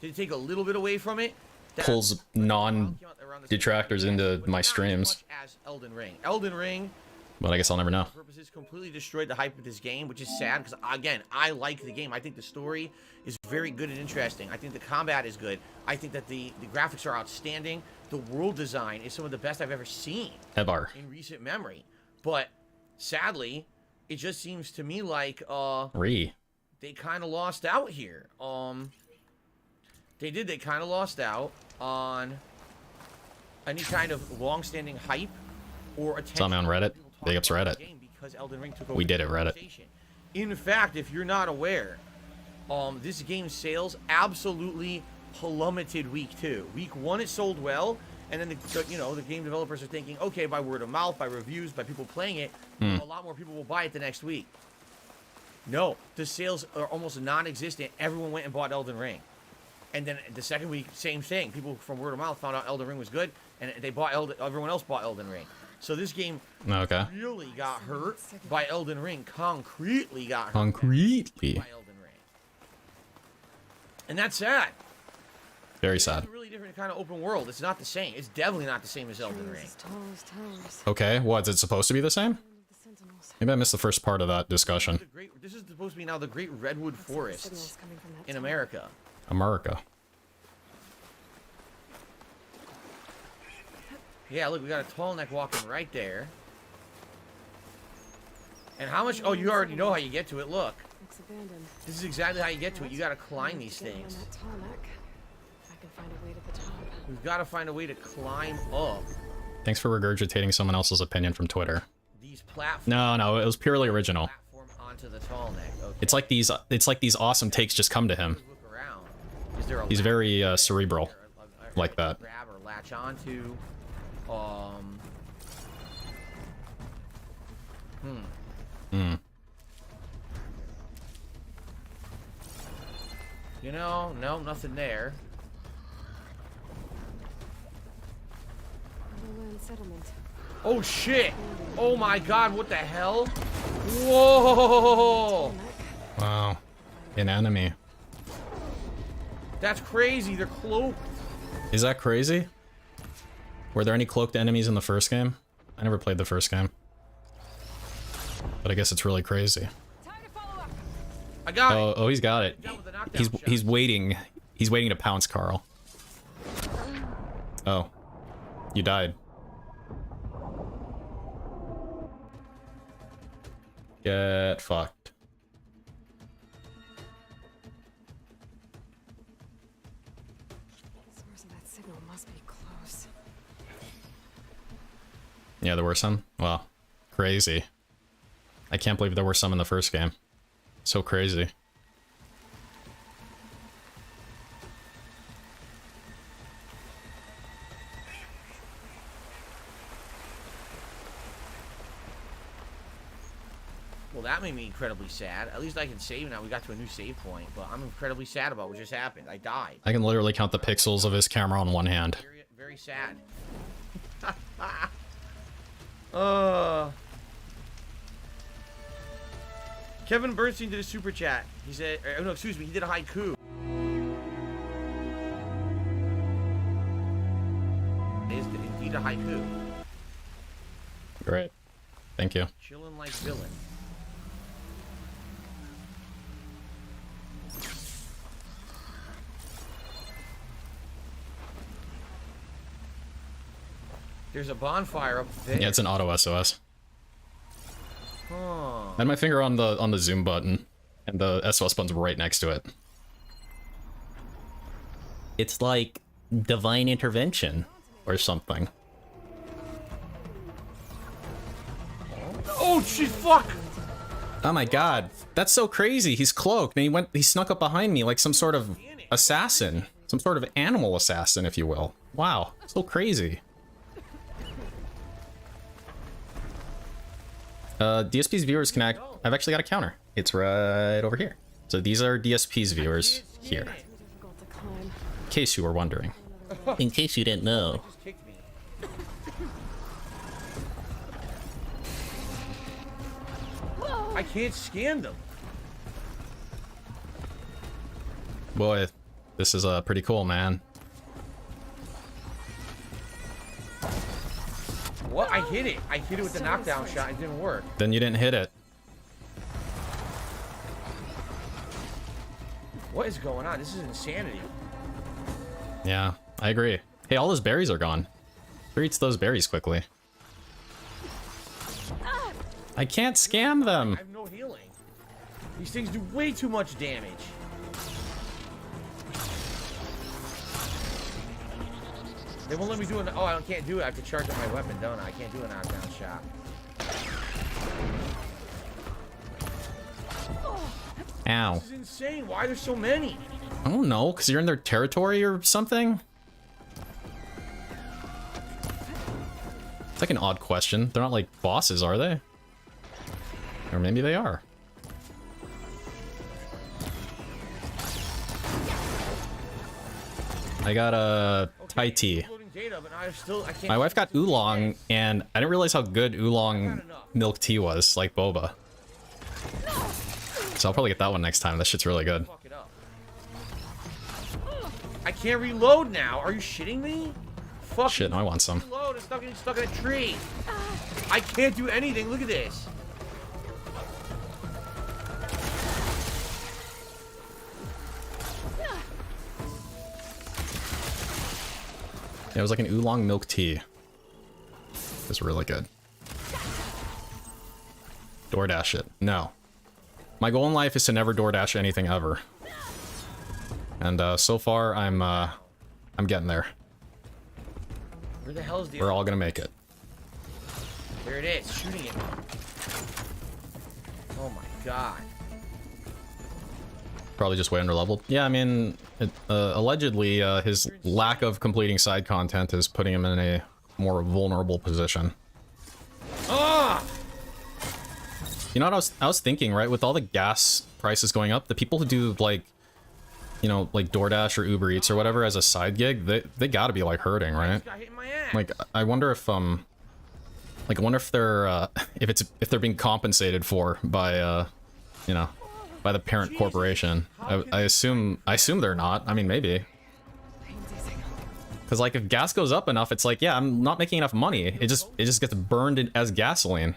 C: Did it take a little bit away from it?
B: Pulls non-detractors into my streams.
C: As Elden Ring. Elden Ring.
B: But I guess I'll never know.
C: Purposes completely destroyed the hype of this game, which is sad because again, I like the game. I think the story is very good and interesting. I think the combat is good. I think that the graphics are outstanding. The world design is some of the best I've ever seen in recent memory. But sadly, it just seems to me like they kind of lost out here. They kind of lost out on any kind of long-standing hype or attention.
B: Saw me on Reddit. Big ups Reddit.
C: Because Elden Ring took over
B: we did it, Reddit.
C: In fact, if you're not aware, this game's sales absolutely plummeted week 2. Week 1 it sold well, and then the game developers are thinking, okay, by word of mouth, by reviews, by people playing it, a lot more people will buy it the next week. No, the sales are almost non-existent. Everyone went and bought Elden Ring. And then the second week, same thing. People from word of mouth found out Elden Ring was good, and they bought everyone else bought Elden Ring. So this game really got hurt by Elden Ring. Concretely got hurt by Elden Ring. And that's sad.
B: Very sad.
C: It's a really different kind of open world. It's not the same. It's definitely not the same as Elden Ring.
B: Okay, what? Is it supposed to be the same? Maybe I missed the first part of that discussion.
C: This is supposed to be now the Great Redwood Forests in America. Yeah, look, we got a tall neck walking right there. And how much? Oh, you already know how you get to it. Look. This is exactly how you get to it. You got to climb these things. We've got to find a way to climb up.
B: Thanks for regurgitating someone else's opinion from Twitter.
C: These platforms.
B: No, it was purely original.
C: Onto the tall neck. Okay.
B: It's like these awesome takes just come to him. He's very cerebral, like that.
C: Grab or latch onto. You know, no, nothing there. Oh shit! Oh my god, what the hell? Whoa!
B: Wow. An enemy.
C: That's crazy, they're cloaked.
B: Is that crazy? Were there any cloaked enemies in the first game? I never played the first game. But I guess it's really crazy.
C: I got it.
B: Oh, he's got it. He's waiting. He's waiting to pounce Carl. Oh. You died. Get fucked.
E: The source of that signal must be close.
B: Yeah, there were some. Wow. Crazy. I can't believe there were some in the first game. So crazy.
C: Well, that made me incredibly sad. At least I can save now. We got to a new save point, but I'm incredibly sad about what just happened. I died.
B: I can literally count the pixels of his camera on one hand.
C: Very, very sad. Kevin Bernstein did a super chat. He said, oh, no, excuse me, he did a haiku. It is indeed a haiku.
B: Great. Thank you.
C: Chillin' like villain. There's a bonfire up there.
B: Yeah, it's an auto SOS.
C: Huh.
B: I had my finger on the zoom button, and the SOS button's right next to it. It's like divine intervention or something.
C: Oh, shit, fuck!
B: Oh my god, that's so crazy. He's cloaked, and he snuck up behind me like some sort of assassin. Some sort of animal assassin, if you will. Wow, so crazy. DSP's viewers can act. I've actually got a counter. It's right over here. So these are DSP's viewers here.
E: Difficult to climb.
B: In case you were wondering. In case you didn't know.
C: Just kicked me. I can't scan them.
B: Boy, this is pretty cool, man.
C: What? I hit it. I hit it with the knockdown shot. It didn't work.
B: Then you didn't hit it.
C: What is going on? This is insanity.
B: Yeah, I agree. Hey, all those berries are gone. Who eats those berries quickly? I can't scam
C: I
B: them.
C: have no healing. These things do way too much damage. They won't let me do it. Oh, I can't do it. I have to charge up my weapon, don't I? I can't do a knockdown shot.
B: Ow.
C: This is insane. Why are there so many?
B: I don't know, because you're in their territory or something? It's like an odd question. They're not like bosses, are they? Or maybe they are. I got a Thai tea.
C: Data, but I can't.
B: My wife got oolong, and I didn't realize how good oolong milk tea was, like boba. So I'll probably get that one next time. That shit's really good.
C: Fuck it up. I can't reload now. Are you shitting me? Fuck.
B: Shit, no, I want some.
C: Reload. It's getting stuck in a tree. I can't do anything. Look at this.
B: Yeah, it was like an oolong milk tea. It was really good. DoorDash it. No. My goal in life is to never DoorDash anything ever. And so far, I'm getting there.
C: Where the hell is the?
B: We're all gonna make it.
C: There it is, shooting it. Oh my god.
B: Probably just way under leveled. Yeah, I mean, allegedly, his lack of completing side content is putting him in a more vulnerable position.
C: Ah!
B: You know what I was thinking, right? With all the gas prices going up, the people who do like, you know, like DoorDash or Uber Eats or whatever as a side gig, they gotta be like hurting,
C: I
B: right?
C: just got hit in my ass.
B: Like, I wonder if like I wonder if they're if they're being compensated for by you know, by the parent corporation. I assume they're not. I mean, maybe. Because like if gas goes up enough, it's like, yeah, I'm not making enough money. It just gets burned as gasoline.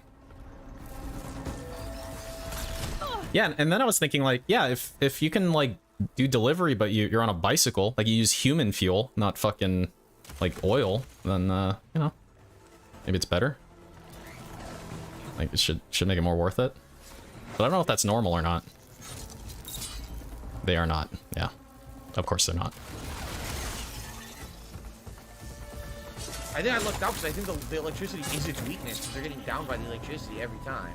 B: Yeah, and then I was thinking like, yeah, if you can like do delivery, but you're on a bicycle, like you use human fuel, not fucking like oil, then you know, maybe it's better. Like it should make it more worth it. But I don't know if that's normal or not. They are not. Yeah. Of course they're not.
C: I think I looked out because I think the electricity is its weakness because they're getting downed by the electricity every time.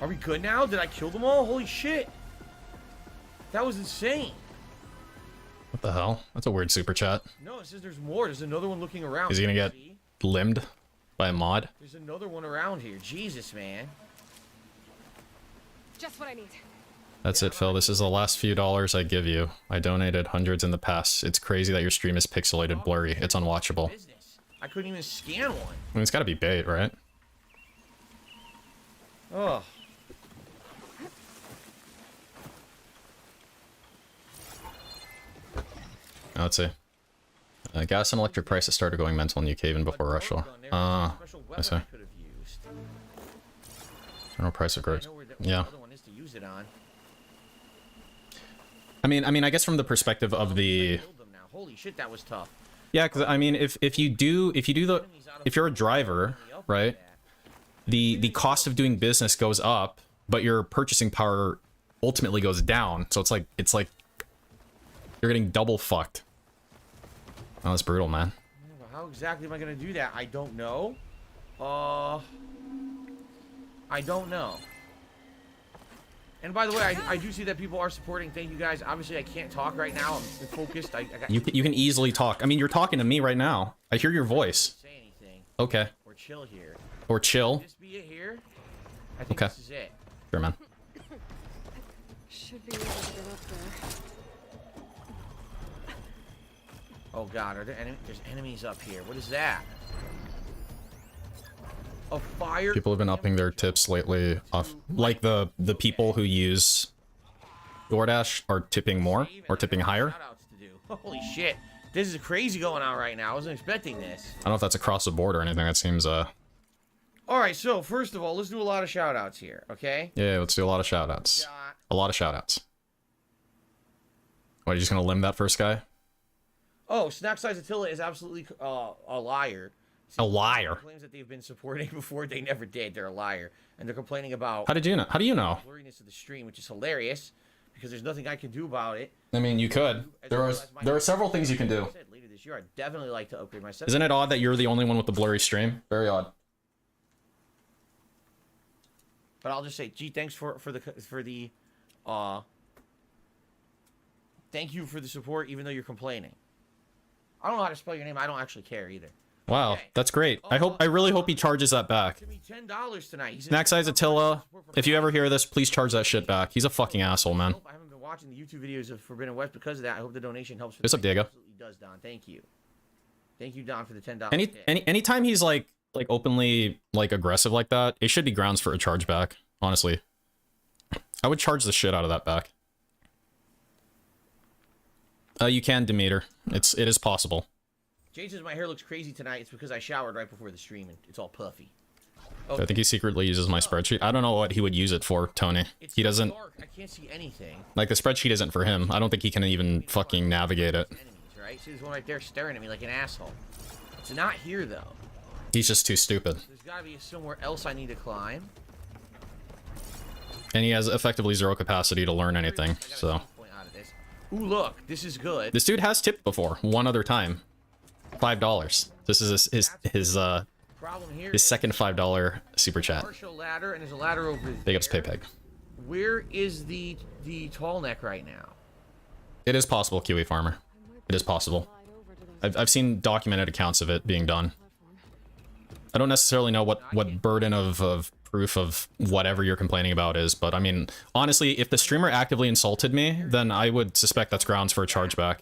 C: Are we good now? Did I kill them all? Holy shit. That was insane.
B: What the hell? That's a weird super chat.
C: No, it says there's more. There's another one looking around.
B: Is he gonna get limbed by a mod?
C: There's another one around here. Jesus, man.
E: Just what I need.
B: That's it, Phil. This is the last few dollars I give you. I donated hundreds in the past. It's crazy that your stream is pixelated blurry. It's unwatchable.
C: I couldn't even scan one.
B: I mean, it's gotta be bait, right?
C: Oh.
B: Now, let's see. Gas and electric prices started going mental in UK even before Russia. I see. General price of growth. Yeah. I mean, I guess from the perspective of the.
C: Holy shit, that was tough.
B: Yeah, because I mean, if you're a driver, right? The cost of doing business goes up, but your purchasing power ultimately goes down. So it's like you're getting double fucked. Oh, that's brutal, man.
C: How exactly am I gonna do that? I don't know. I don't know. And by the way, I do see that people are supporting. Thank you guys. Obviously, I can't talk right now. I'm focused.
B: You can easily talk. I mean, you're talking to me right now. I hear your voice.
C: Say anything.
B: Okay.
C: Or chill here.
B: Or chill.
C: This be it here. I think
B: Okay.
C: this is it.
B: Sure, man.
E: Should be able to get up there.
C: Oh God, are there there's enemies up here? What is that? A fire.
B: People have been upping their tips lately. Off like the people who use DoorDash are tipping more or tipping higher.
C: Holy shit, this is crazy going on right now. I wasn't expecting this.
B: I don't know if that's across the board or anything. That seems
C: All right, so first of all, let's do a lot of shout outs here, okay?
B: Yeah, let's do a lot of shout outs. A lot of shout outs. What, are you just gonna limb that first guy?
C: Oh, Snack Size Attila is absolutely a liar.
B: A liar.
C: Claims that they've been supporting before, they never did. They're a liar, and they're complaining about.
B: How did you know? How do you know?
C: Blurriness of the stream, which is hilarious, because there's nothing I can do about it.
B: I mean, you could. There are several things you can do.
C: Later this year, I'd definitely like to upgrade my setup.
B: Isn't it odd that you're the only one with the blurry stream? Very odd.
C: But I'll just say, gee, thanks for the thank you for the support, even though you're complaining. I don't know how to spell your name. I don't actually care either.
B: Wow, okay. That's great. I really hope he charges that back.
C: $10 tonight.
B: Snack Size Attila, if you ever hear this, please charge that shit back. He's a fucking asshole, man.
C: I haven't been watching the YouTube videos of Forbidden West because of that. I hope the donation helps.
B: What's up, Diego?
C: Absolutely does, Don. Thank you. Thank you, Don, for the $10.
B: Anytime he's like openly like aggressive like that, it should be grounds for a chargeback. Honestly, I would charge the shit out of that back. You can, Demeter. It is possible.
C: Jade says my hair looks crazy tonight. It's because I showered right before the stream and it's all puffy. Okay.
B: I think he secretly uses my spreadsheet. I don't know what he would use it for, Tony. He doesn't.
C: Dark. I can't see anything.
B: Like the spreadsheet isn't for him. I don't think he can even fucking navigate it.
C: Enemies, right? See, there's one right there staring at me like an asshole. It's not here though.
B: He's just too stupid.
C: There's got to be somewhere else I need to climb.
B: And he has effectively zero capacity to learn anything. So.
C: Ooh, look, this is good.
B: This dude has tipped before, one other time. $5. This is his second $5 super chat.
C: Ladder, and there's a ladder over
B: Big ups, PayPeg.
C: Where is the tall neck right now?
B: It is possible, Kiwi Farmer. It is possible. I've seen documented accounts of it being done. I don't necessarily know what burden of proof of whatever you're complaining about is, but I mean, honestly, if the streamer actively insulted me, then I would suspect that's grounds for a chargeback,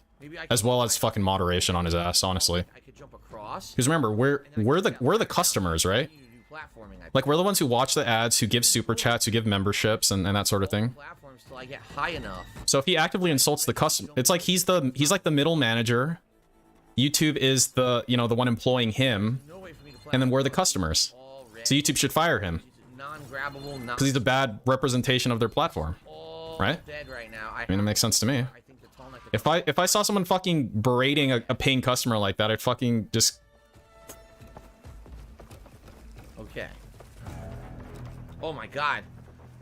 B: as well as fucking moderation on his ass, honestly. Because remember, we're the customers, right? Like, we're the ones who watch the ads, who give super chats, who give memberships, and that sort of thing. So if he actively insults the customer, it's like he's like the middle manager. YouTube is the the one employing him, and then we're the customers. So YouTube should fire him because he's a bad representation of their platform, right? I mean, it makes sense to me. If I saw someone fucking berating a paying customer like that, I'd fucking just.
C: Okay. Oh my God.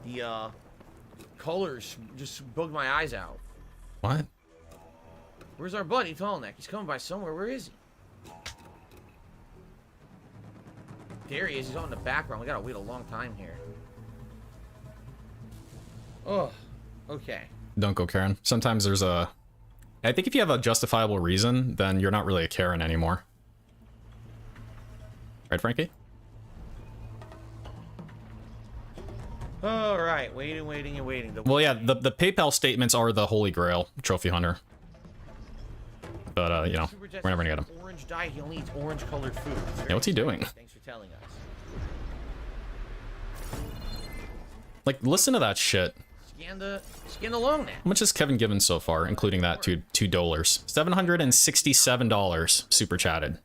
C: The colors just bugged my eyes out.
B: What?
C: Where's our buddy Tallneck? He's coming by somewhere. Where is he? There he is. He's on the background. We gotta wait a long time here. Oh, okay.
B: Don't go Karen. Sometimes there's a... I think if you have a justifiable reason, then you're not really a Karen anymore. Right, Frankie?
C: All right, waiting.
B: Well, yeah, the PayPal statements are the holy grail, Trophy Hunter. But, you know, we're never gonna get him.
C: Orange dye. He only eats orange-colored food.
B: Yeah, what's he doing?
C: Thanks for telling us.
B: Like, listen to that shit.
C: Scan the loan net.
B: How much has Kevin given so far, including that $2? $767 super chatted.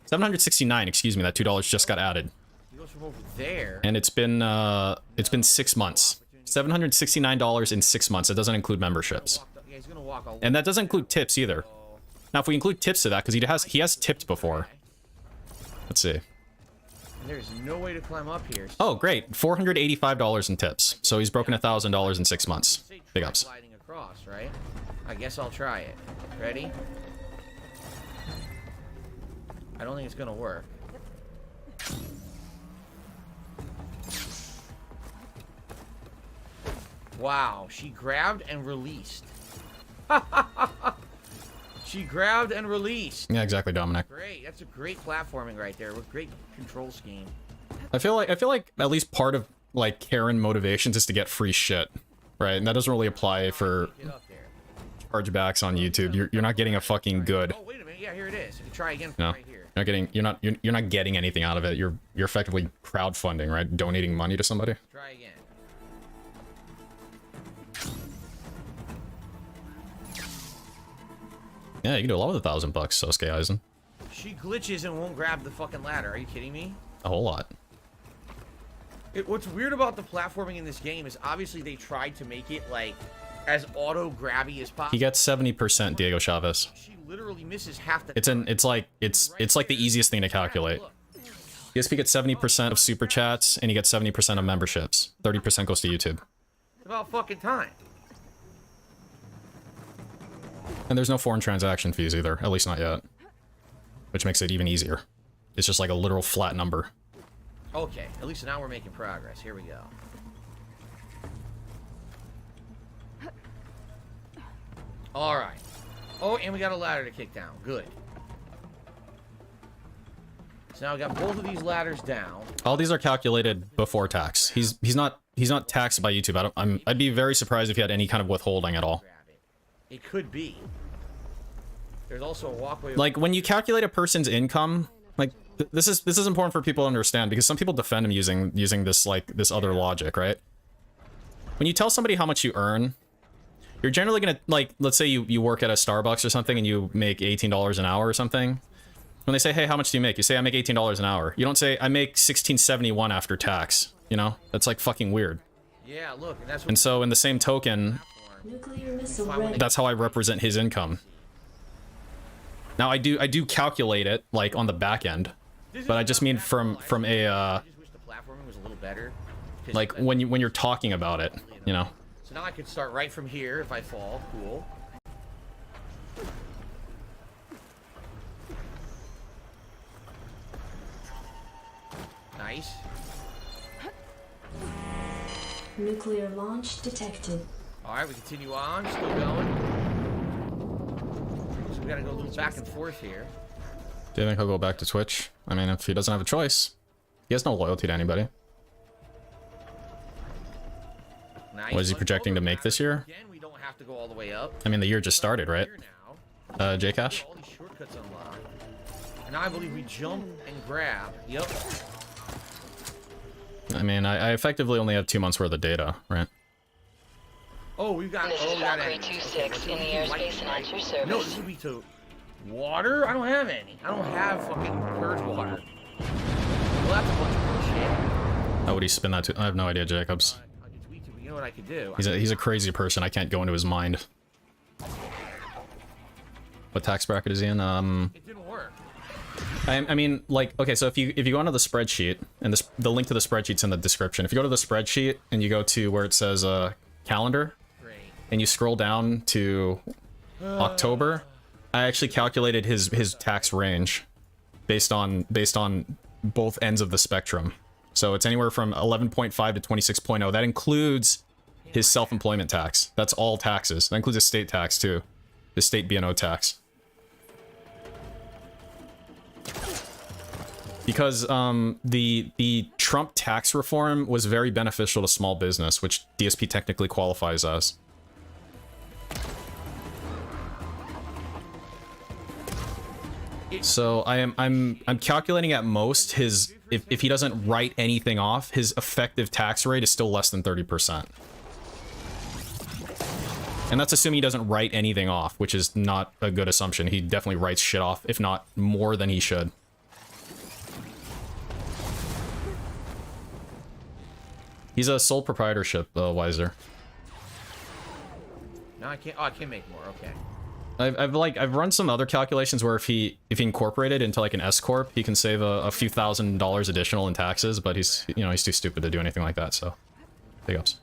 B: 769, excuse me, that $2 just got added.
C: He goes from over there.
B: And it's been 6 months. $769 in 6 months. It doesn't include memberships.
C: Yeah, he's gonna walk a
B: And that doesn't include tips either. Now, if we include tips to that, because he has tipped before. Let's see.
C: There's no way to climb up here.
B: Oh, great. $485 in tips. So he's broken $1,000 in 6 months. Big ups.
C: Sliding across, right? I guess I'll try it. Ready? I don't think it's gonna work. Wow, she grabbed and released. She grabbed and released.
B: Yeah, exactly, Dominic.
C: Great, that's a great platforming right there with great control scheme.
B: I feel like at least part of like Karen motivations is to get free shit, right? And that doesn't really apply for
C: Get up there.
B: chargebacks on YouTube. You're not getting a fucking good.
C: Oh wait a minute, yeah, here it is. You can try again from
B: No,
C: right here.
B: you're not getting anything out of it. You're effectively crowdfunding, right? Donating money to somebody.
C: Try again.
B: Yeah, you can do a lot with $1,000, Sosuke Eisen.
C: She glitches and won't grab the fucking ladder. Are you kidding me?
B: A whole lot.
C: What's weird about the platforming in this game is obviously they tried to make it like as auto grabby as possible.
B: He gets 70%, Diego Chavez.
C: She literally misses half the.
B: It's like the easiest thing to calculate. ESP gets 70% of super chats, and he gets 70% of memberships. 30% goes to YouTube.
C: It's about fucking time.
B: And there's no foreign transaction fees either, at least not yet. Which makes it even easier. It's just like a literal flat number.
C: Okay, at least now we're making progress. Here we go. All right. Oh, and we got a ladder to kick down. Good. So now we got both of these ladders down.
B: All these are calculated before tax. He's not taxed by YouTube. I'd be very surprised if he had any kind of withholding at all.
C: It could be. There's also a walkway.
B: Like when you calculate a person's income, like this is important for people to understand because some people defend him using this this other logic, right? When you tell somebody how much you earn, you're generally gonna like, let's say you work at a Starbucks or something and you make $18 an hour or something. When they say, hey, how much do you make? You say, I make $18 an hour. You don't say, I make $16.71 after tax. You know, that's like fucking weird.
C: Yeah, look, and that's what.
B: And so in the same token, that's how I represent his income. Now I do calculate it like on the back end, but I just mean from a
C: I just wish the platforming was a little better.
B: like when you're talking about it, you know.
C: So now I could start right from here if I fall. Cool. Nice.
G: Nuclear launch detected.
C: Alright, we continue on. Still going. So we gotta go a little back and forth here.
B: Do you think he'll go back to Twitch? I mean, if he doesn't have a choice. He has no loyalty to anybody.
C: Nice.
B: What is he projecting to make this year?
C: Again, we don't have to go all the way up.
B: I mean, the year just started, right?
C: Here now.
B: Jcash?
C: All these shortcuts unlocked. And now I believe we jump and grab. Yep.
B: I mean, I effectively only have 2 months worth of data, right?
C: Oh, we've got.
H: This
C: oh,
H: is
C: we got
H: Valkyrie
C: enemies.
H: 26 in the airspace and at your service.
C: No, this would be to water. I don't have any. I don't have fucking purge water. Well, that's a bunch of bullshit.
B: How would he spin that to? I have no idea, Jacobs.
C: I could tweet it, but you know what I could do?
B: He's a crazy person. I can't go into his mind. What tax bracket is he in?
C: It didn't work.
B: I mean, like, okay, so if you go onto the spreadsheet, and the link to the spreadsheet's in the description. If you go to the spreadsheet and you go to where it says calendar, and you scroll down to October, I actually calculated his tax range based on both ends of the spectrum. So it's anywhere from 11.5 to 26.0. That includes his self-employment tax. That's all taxes. That includes his state tax too, the state B&O tax. Because the Trump tax reform was very beneficial to small business, which DSP technically qualifies as. So I'm calculating at most his, if he doesn't write anything off, his effective tax rate is still less than 30%. And that's assuming he doesn't write anything off, which is not a good assumption. He definitely writes shit off, if not more than he should. He's a sole proprietorship, Wiser.
C: No, I can't. Oh, I can make more. Okay.
B: I've run some other calculations where if he incorporated into like an S corp, he can save a few $1,000s additional in taxes, but he's he's too stupid to do anything like that. So, big ups.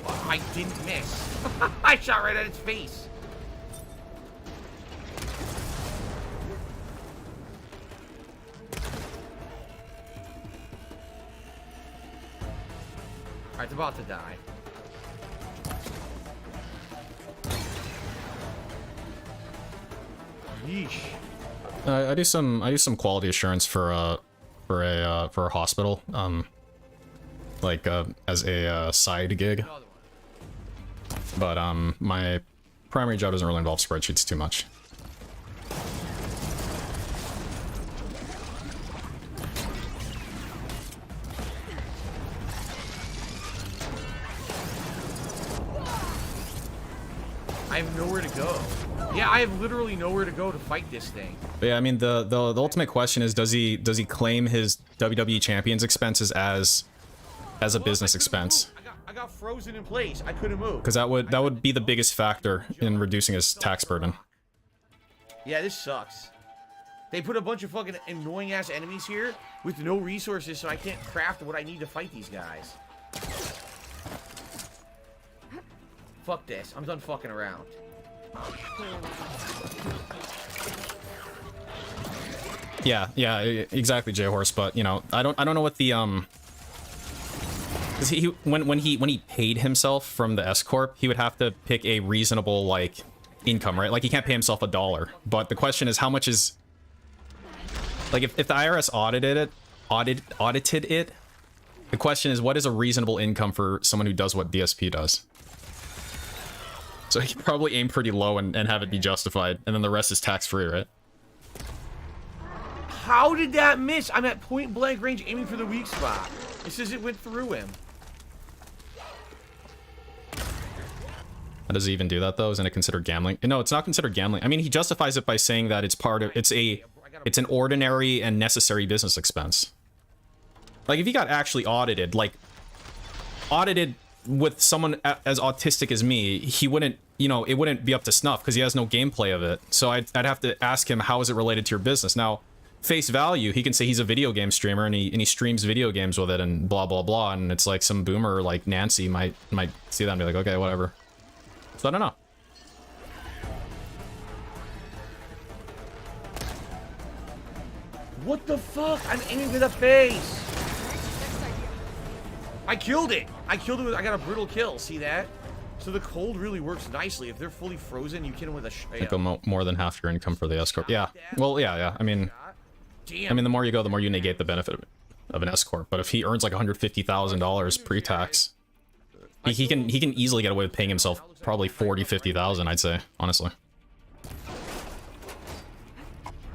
C: Oh, I didn't miss. I shot right at its face. Alright, it's about to die. Yeesh.
B: I do some quality assurance for a hospital, like as a side gig. But my primary job doesn't really involve spreadsheets too much.
C: I have nowhere to go. Yeah, I have literally nowhere to go to fight this thing.
B: But yeah, I mean the ultimate question is, does he claim his WWE Champions expenses as a business expense?
C: I got frozen in place. I couldn't move.
B: Because that would be the biggest factor in reducing his tax burden.
C: Yeah, this sucks. They put a bunch of fucking annoying ass enemies here with no resources, so I can't craft what I need to fight these guys. Fuck this. I'm done fucking around.
B: Yeah, exactly, J-Horse. But I don't know what the because when he paid himself from the S corp, he would have to pick a reasonable like income, right? Like he can't pay himself $1. But the question is, how much is like if the IRS audited it, the question is, what is a reasonable income for someone who does what DSP does? So he could probably aim pretty low and have it be justified, and then the rest is tax-free, right?
C: How did that miss? I'm at point blank range aiming for the weak spot. It says it went through him.
B: How does he even do that though? Isn't it considered gambling? No, it's not considered gambling. I mean, he justifies it by saying that it's part of, it's an ordinary and necessary business expense. Like if he got actually audited, with someone as autistic as me, he wouldn't, it wouldn't be up to snuff because he has no gameplay of it. So I'd have to ask him, how is it related to your business? Now, face value, he can say he's a video game streamer and he streams video games with it and blah, blah, blah. And it's like some boomer like Nancy might see that and be like, okay, whatever. So I don't know.
C: What the fuck? I'm aiming for the face. I killed it. I got a brutal kill. See that? So the cold really works nicely. If they're fully frozen, you kill them with a
B: go more than half your income for the S corp. Yeah. Well, yeah. I mean, the more you go, the more you negate the benefit of an S corp. But if he earns like $150,000 pre-tax, he can easily get away with paying himself probably $40,000-$50,000, I'd say, honestly.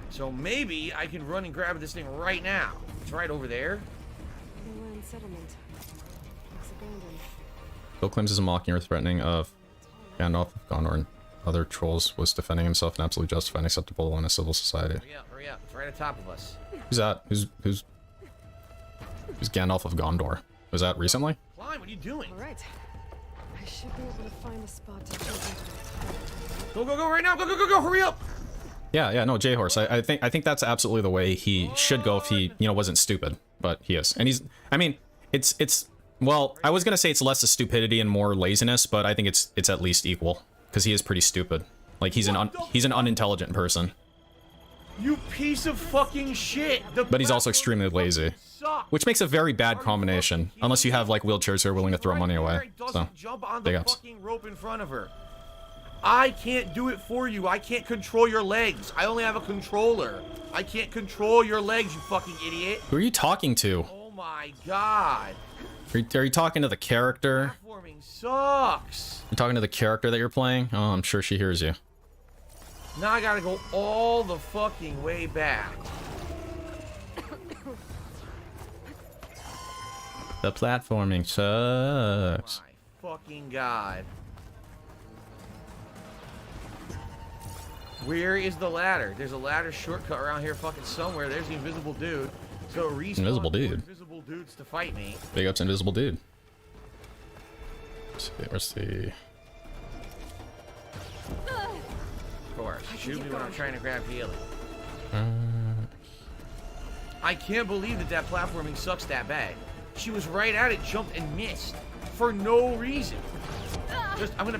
C: So maybe I can run and grab this thing right now. It's right over there.
E: Settlement. Looks abandoned.
B: Bill claims as a mocking or threatening of Gandalf of Gondor and other trolls was defending himself and absolutely justified and acceptable in a civil society.
C: Hurry up. It's right on top of us.
B: Who's that? Who's Gandalf of Gondor? Was that recently?
C: Climb fine. What are you doing?
E: All right. I should be able to find a spot to jump into the
C: Go, go, go right now. Go, go, go, go. Hurry up.
B: Yeah, no, J-Horse. I think that's absolutely the way he should go if he, you know, wasn't stupid, but he is. And he's, I mean, it's well, I was gonna say it's less of stupidity and more laziness, but I think it's at least equal because he is pretty stupid. Like he's an unintelligent person.
C: You piece of fucking shit.
B: But he's also extremely lazy, which makes a very bad combination. Unless you have like wheelchairs who are willing to throw money away. So,
C: jump on
B: big
C: the
B: ups.
C: fucking rope in front of her. I can't do it for you. I can't control your legs. I only have a controller. I can't control your legs, you fucking idiot.
B: Who are you talking to?
C: Oh my god.
B: Are you talking to the character?
C: Platforming sucks.
B: You're talking to the character that you're playing? Oh, I'm sure she hears you.
C: Now I gotta go all the fucking way back.
B: The platforming sucks.
C: My fucking god. Where is the ladder? There's a ladder shortcut around here fucking somewhere. There's the invisible dude. So respawn
B: Invisible dude.
C: invisible dudes to fight me.
B: Big ups, invisible dude. Let's see, where's the...
C: Of course. Shoot me when I'm trying to grab healing. I can't believe that platforming sucks that bad. She was right at it, jumped and missed. For no reason. Just, I'm gonna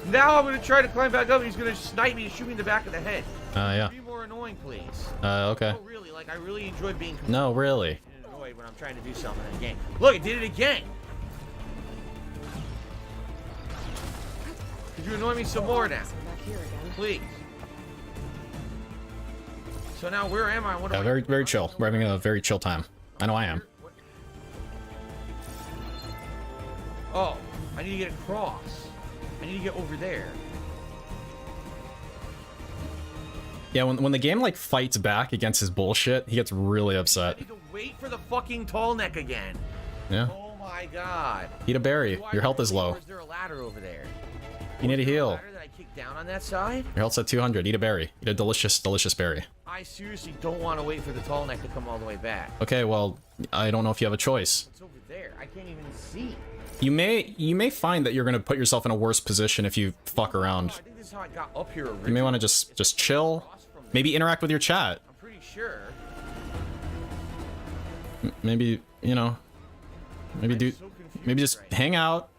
C: Now I'm gonna try to climb back up and he's gonna snipe me and shoot me in the back of the head.
B: Yeah.
C: Be more annoying, please.
B: Okay.
C: Oh, really? Like, I really enjoy being
B: No, really.
C: annoyed when I'm trying to do something in the game. Look, it did it again! Could you annoy me some more now?
E: back here again.
C: Please. So now where am I? What
B: Yeah,
C: am
B: very, very chill. We're having a very chill time. I know I am.
C: Oh, I need to get across. I need to get over there.
B: Yeah, when the game like fights back against his bullshit, he gets really
C: I
B: upset.
C: need to wait for the fucking tall neck again.
B: Yeah.
C: Oh my god.
B: Eat a berry.
C: Do I
B: Your health is low.
C: Or is there a ladder over there?
B: You need to
C: Is there a
B: heal.
C: ladder that I kicked down on that side?
B: Your health's at 200. Eat a berry. Eat a delicious, delicious berry.
C: I seriously don't want to wait for the tall neck to come all the way back.
B: Okay, well, I don't know if you have a choice.
C: It's over there. I can't even see.
B: You may find that you're gonna put yourself in a worse position if you fuck around.
C: I think this is how I got up here originally.
B: You may want to just chill. Maybe interact with your chat.
C: I'm pretty sure.
B: Maybe, you know, maybe just hang out.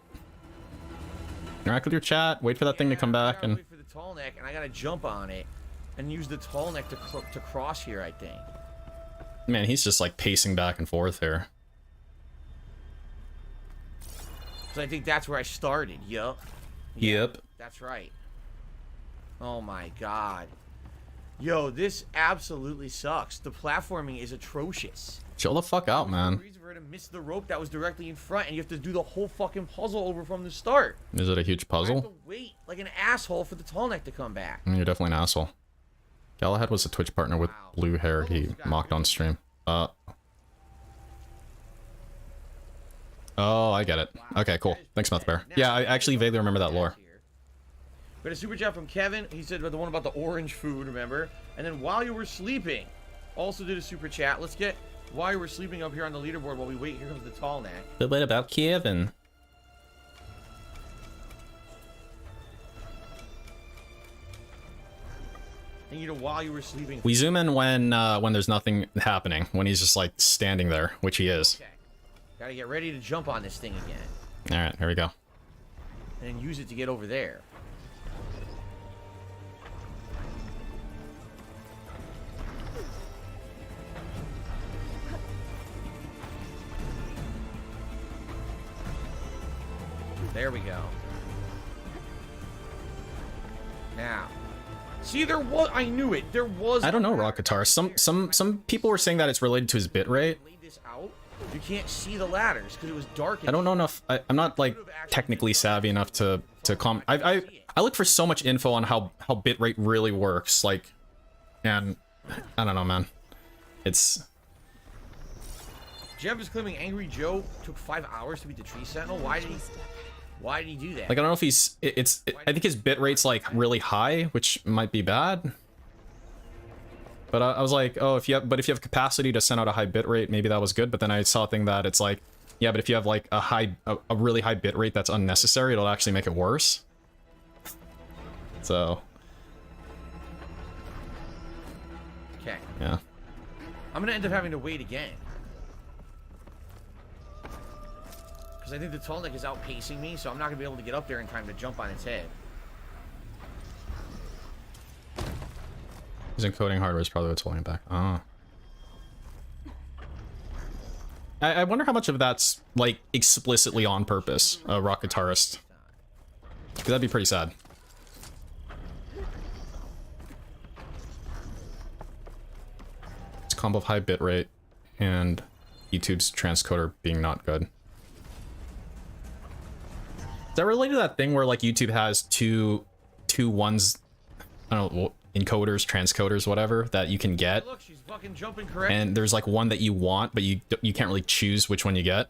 B: Interact with your chat. Wait for that thing to come back and
C: wait for the tall neck, and I gotta jump on it and use the tall neck to cross here. I think.
B: man, he's just like pacing back and forth here.
C: So I think that's where I started. Yup.
B: Yep.
C: That's right. Oh my god. Yo, this absolutely sucks. The platforming is atrocious.
B: Chill the fuck out, man.
C: The reason for her to miss the rope that was directly in front, and you have to do the whole fucking puzzle over from the start.
B: Is it a huge
C: I have to
B: puzzle?
C: wait like an asshole for the tall neck to come back.
B: You're definitely an asshole. Galahad was a Twitch partner with
C: Wow.
B: blue hair he
C: Almost got
B: mocked
C: me.
B: on stream. Oh, I get it. Okay, cool. Thanks, Mouth Bear. Yeah, I actually vaguely remember that lore.
C: We got a super chat from Kevin. He said the one about the orange food, remember? And then while you were sleeping, also did a super chat. Let's get while you were sleeping up here on the leaderboard while we wait. Here comes the tall neck.
B: But what about Kevin?
C: And you know, while you were sleeping.
B: We zoom in when there's nothing happening, when he's just like standing there, which he is.
C: Okay. Gotta get ready to jump on this thing again.
B: All right, here we go.
C: And then use it to get over there. There we go. Now, see, there was. I knew it. There was.
B: I don't know, Rock Guitar. Some people were saying that it's related to his bitrate.
C: Laid this out. You can't see the ladders because it was dark.
B: I don't know enough. I'm not like technically savvy enough to I look for so much info on how bitrate really works. Like, and I don't know, man. It's.
C: Jeff is claiming Angry Joe took 5 hours to beat the Tree Sentinel. Why did he do that?
B: Like, I don't know if he's, I think his bit rate's like really high, which might be bad. But I was like, oh, if you have capacity to send out a high bit rate, maybe that was good. But then I saw a thing that it's like, Yeah, but if you have like a really high bit rate that's unnecessary, it'll actually make it worse. So.
C: Okay.
B: Yeah.
C: I'm gonna end up having to wait again. Because I think the Tallneck is outpacing me, so I'm not gonna be able to get up there in time to jump on its head.
B: His encoding hardware is probably what's holding it back. Oh. I wonder how much of that's, like, explicitly on purpose, a rock guitarist. Because that'd be pretty sad. It's a combo of high bitrate and YouTube's transcoder being not good. Is that related to that thing where, like, YouTube has two ones, I don't know, encoders, transcoders, whatever, that you can get?
C: Look, she's fucking jumping correct.
B: And there's like one that you want, but you can't really choose which one you get.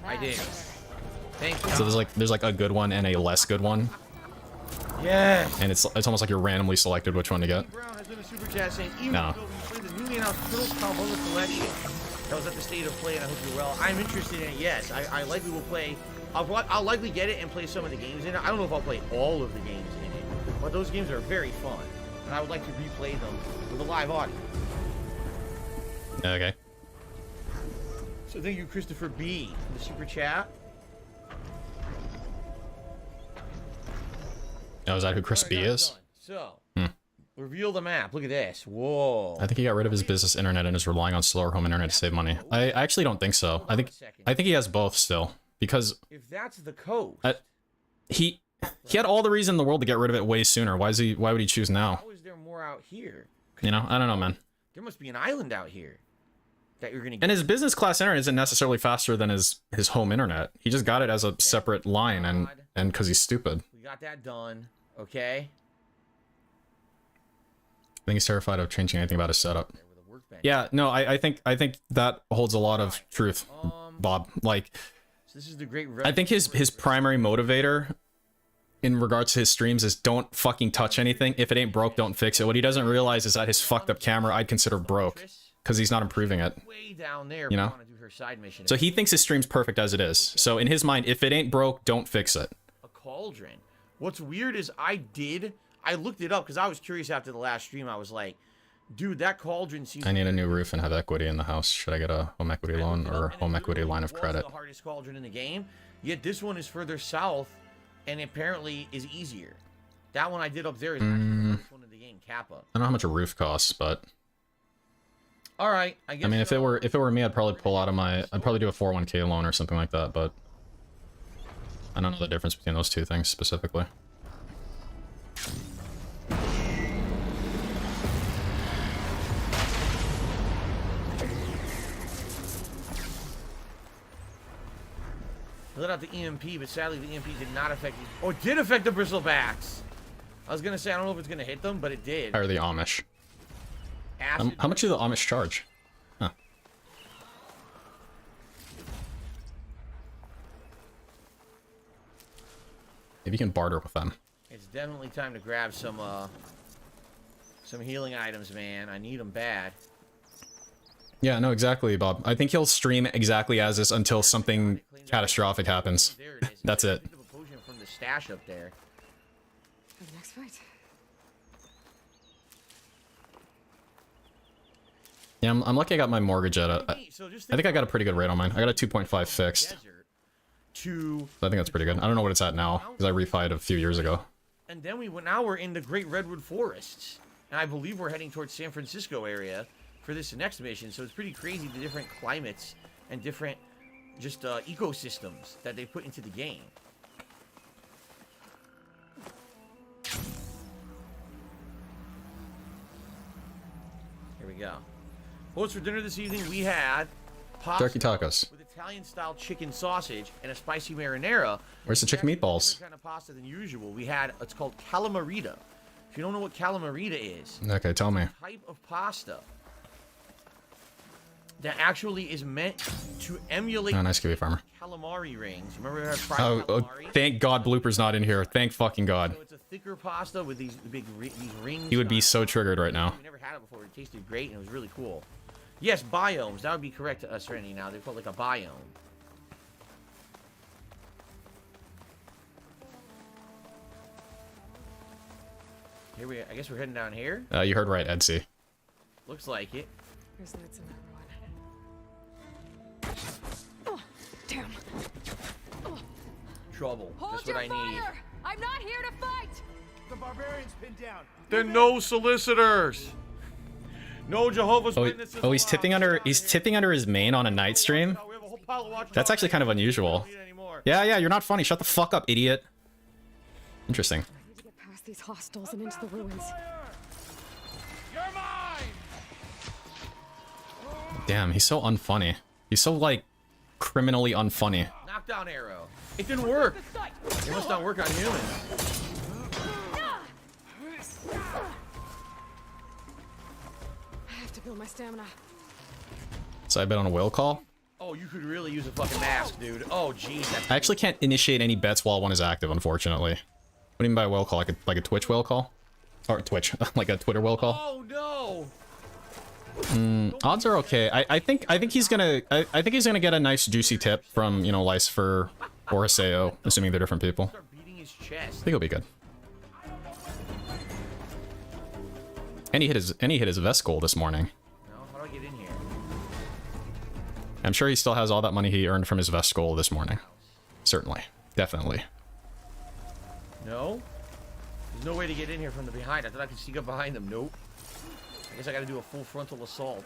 C: I did. Thank you.
B: So there's like a good one and a less good one.
C: Yes.
B: And it's almost like you're randomly selected which one to get.
C: Brown has been a super chat saying, even
B: No.
C: though we played the newly announced Turtles combo collection that was at the State of Play, and I hope you're well. I'm interested in it. Yes, I likely will play. I'll likely get it and play some of the games in it. I don't know if I'll play all of the games in it, but those games are very fun, and I would like to replay them with a live audience.
B: Okay.
C: So thank you, Christopher B, for the super chat.
B: Oh, is that who Chris B is?
C: So, reveal the map. Look at this. Whoa.
B: I think he got rid of his business internet and is relying on slower home internet to save money. I actually don't think so. I think he has both still, because
C: if that's the coast,
B: he had all the reason in the world to get rid of it way sooner. Why would he choose now?
C: how is there more out here?
B: You know, I don't know, man.
C: There must be an island out here that you're gonna get.
B: And his business class internet isn't necessarily faster than his home internet. He just got it as a separate line, and because he's stupid.
C: We got that done. Okay.
B: I think he's terrified of changing anything about his setup. Yeah, no, I think that holds a lot of truth, Bob. Like,
C: so this is the great.
B: I think his primary motivator in regards to his streams is don't fucking touch anything. If it ain't broke, don't fix it. What he doesn't realize is that his fucked up camera I'd consider broke because he's not improving it.
C: Way down there,
B: you know.
C: do her side mission.
B: So he thinks his stream's perfect as it is. So in his mind, if it ain't broke, don't fix it.
C: A cauldron. What's weird is I looked it up because I was curious after the last stream. I was like, dude, that cauldron seems.
B: I need a new roof and have equity in the house. Should I get a home equity loan or a home equity line of credit?
C: The hardest cauldron in the game. Yet this one is further south, and apparently is easier. That one I did up there is actually the hardest one in the game, Kappa.
B: I don't know how much a roof costs, but.
C: All right, I guess.
B: I mean, if it were me, I'd probably pull out of I'd probably do a 401k loan or something like that, but I don't know the difference between those two things specifically.
C: Let out the EMP, but sadly the EMP did not affect you. Oh, it did affect the bristlebacks. I was gonna say I don't know if it's gonna hit them, but it did.
B: Or the Amish. How much do the Amish charge? Huh. Maybe you can barter with them.
C: It's definitely time to grab some healing items, man. I need them bad.
B: Yeah, no, exactly, Bob. I think he'll stream exactly as is until something catastrophic happens. That's it.
C: A potion from the stash up there.
E: For the next fight.
B: Yeah, I'm lucky I got my mortgage at I think I got a pretty good rate on mine. I got a 2.5 fixed. So I think that's pretty good. I don't know what it's at now, because I refied a few years ago.
C: And then now we're in the Great Redwood Forests. And I believe we're heading towards San Francisco area for this next mission. So it's pretty crazy the different climates and different just ecosystems that they put into the game. Here we go. What's for dinner this evening? We had pasta
B: Turkey tacos.
C: with Italian-style chicken sausage and a spicy marinara.
B: Where's the chicken meatballs?
C: Different kind of pasta than usual. We had it's called calamarita. If you don't know what calamarita is,
B: Okay, tell me.
C: type of pasta that actually is meant to emulate
B: Oh, nice kiwi farmer.
C: calamari rings. Remember how fried
B: Oh,
C: calamari?
B: thank God Blooper's not in here. Thank fucking God.
C: So it's a thicker pasta with these big these rings.
B: He would be so triggered right now.
C: We never had it before. It tasted great and it was really cool. Yes, biomes. That would be correct, Serenity. Now they call it like a biome. Here we. I guess we're heading down here.
B: You heard right, Edsy.
C: Looks like it.
E: There's lights in that one. Oh, damn.
C: Trouble.
E: Hold
C: That's
E: your
C: what I need.
E: fire! I'm not here to fight!
I: The barbarian's pinned down.
C: Then no solicitors. No Jehovah's Witnesses.
B: Oh, he's tipping under. He's tipping under his main on a night stream. That's actually kind of unusual. Yeah, you're not funny. Shut the fuck up, idiot. Interesting.
E: I need to get past these hostiles and into the ruins.
C: You're mine.
B: Damn, he's so unfunny. He's so like criminally unfunny.
C: Knockdown arrow. It didn't work. It must not work on humans.
E: I have to build my stamina.
B: So I bet on a will call.
C: Oh, you could really use a fucking mask, dude. Oh, jeez.
B: I actually can't initiate any bets while one is active, unfortunately. What do you mean by will call? Like a Twitch will call? Or Twitch, like a Twitter will call?
C: Oh no.
B: Odds are okay. I think he's gonna get a nice juicy tip from, you know, Lycifer or Haseo, assuming they're different people.
C: Start beating his
B: I
C: chest.
B: think he'll be good. And he hit his vest goal this morning.
C: No, how do I get in here?
B: I'm sure he still has all that money he earned from his vest goal this morning. Certainly. Definitely.
C: No? There's no way to get in here from the behind. I thought I could sneak up behind them. Nope. I guess I gotta do a full frontal assault.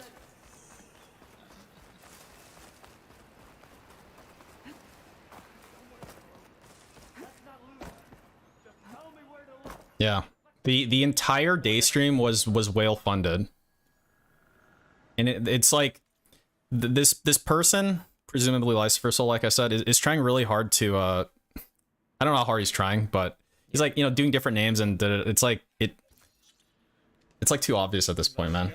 B: Yeah. The entire day stream was whale funded. And it's like this person, presumably Lycifer Soul, like I said, is trying really hard to I don't know how hard he's trying, but he's like, you know, doing different names, and it's like it's like too obvious at this point, man.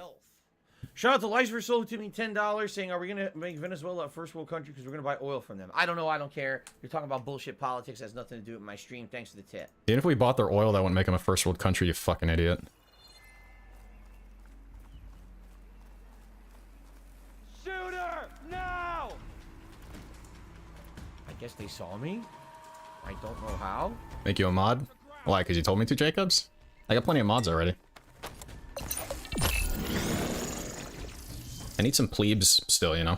C: Shout out to Lycifer Soul who tipped me $10 saying, are we going to make Venezuela a first world country because we're going to buy oil from them? I don't know. I don't care. You're talking about bullshit politics. Has nothing to do with my stream. Thanks for the tip.
B: Even if we bought their oil, that wouldn't make them a first world country, you fucking idiot.
I: Shooter! Now!
C: I guess they saw me. I don't know how.
B: Make you a mod? Why? Because you told me to, Jacobs? I got plenty of mods already. I need some plebes still, you know?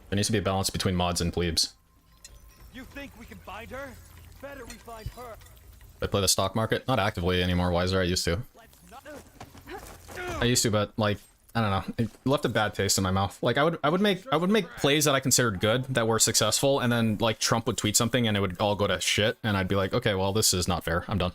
B: There needs to be a balance between mods and plebes.
I: You think we can find her? Better we find her.
B: I play the stock market? Not actively anymore, Wiser. I used to. But like, I don't know. It left a bad taste in my mouth. Like I would make plays that I considered good, that were successful, and then like Trump would tweet something and it would all go to shit, and I'd be like, okay, well, this is not fair. I'm done.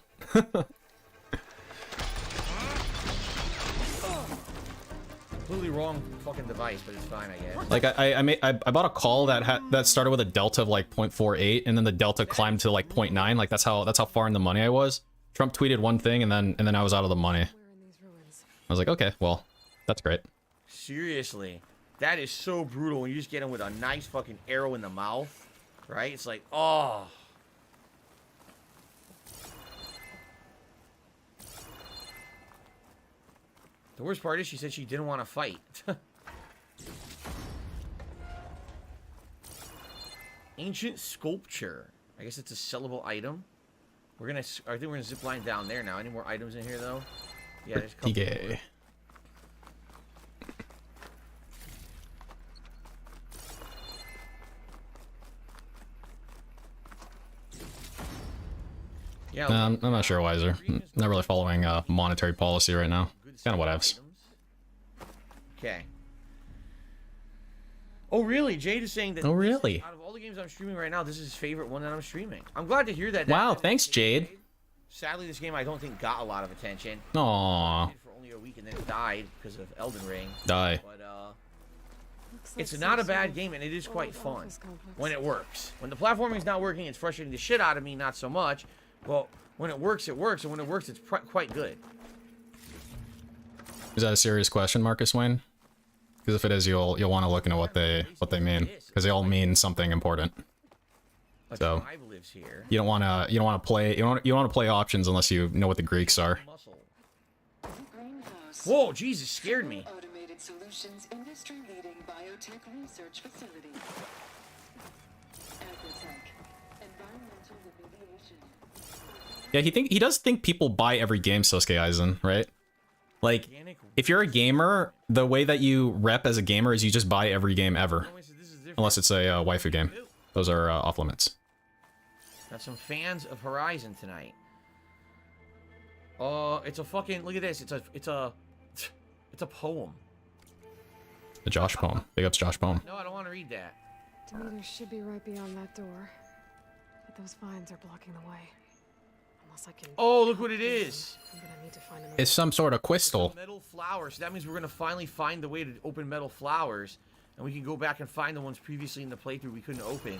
C: Completely wrong fucking device, but it's fine, I guess.
B: Like I bought a call that started with a delta of like 0.48, and then the delta climbed to like 0.9. Like that's how far in the money I was. Trump tweeted one thing, and then I was out of the money. I was like, okay, well, that's great.
C: Seriously, that is so brutal when you just get him with a nice fucking arrow in the mouth, right? It's like, oh. The worst part is she said she didn't want to fight. Ancient sculpture. I guess it's a sellable item. I think we're gonna zip line down there now. Any more items in here though? Yeah, there's a couple more. Yeah,
B: I'm not sure, Wiser. Not really following monetary policy right now. Kind of whatevs.
C: Okay. Oh, really? Jade is saying that.
B: Oh, really?
C: Out of all the games I'm streaming right now, this is his favorite one that I'm streaming. I'm glad to hear that.
B: Wow, thanks, Jade.
C: Sadly, this game I don't think got a lot of attention.
B: Aww.
C: For only a week and then it died because of Elden Ring.
B: Die.
C: But it's not a bad game, and it is quite fun when it works. When the platforming is not working, it's frustrating the shit out of me. Not so much. Well, when it works, and when it works, it's quite good.
B: Is that a serious question, Marcus Wayne? Because if it is, you'll want to look into what they mean, because they all mean something important. So you don't want to play options unless you know what the Greeks are.
C: Whoa, Jesus, scared me.
J: Solutions industry-leading biotech research facility. Agrotech. Environmental remediation.
B: Yeah, he does think people buy every game, Sosuke Aizen, right? Like, if you're a gamer, the way that you rep as a gamer is you just buy every game ever. Unless it's a waifu game. Those are off limits.
C: Got some fans of Horizon tonight. It's a fucking, look at this. It's a poem.
B: The Josh poem. Big ups Josh poem.
C: No, I don't want to read that.
E: Demeter should be right beyond that door. But those vines are blocking the way. Unless I can...
C: Oh, look what it is.
E: I'm gonna need to find another...
B: It's some sort of crystal.
C: Metal flowers. So that means we're gonna finally find the way to open metal flowers, and we can go back and find the ones previously in the playthrough we couldn't open,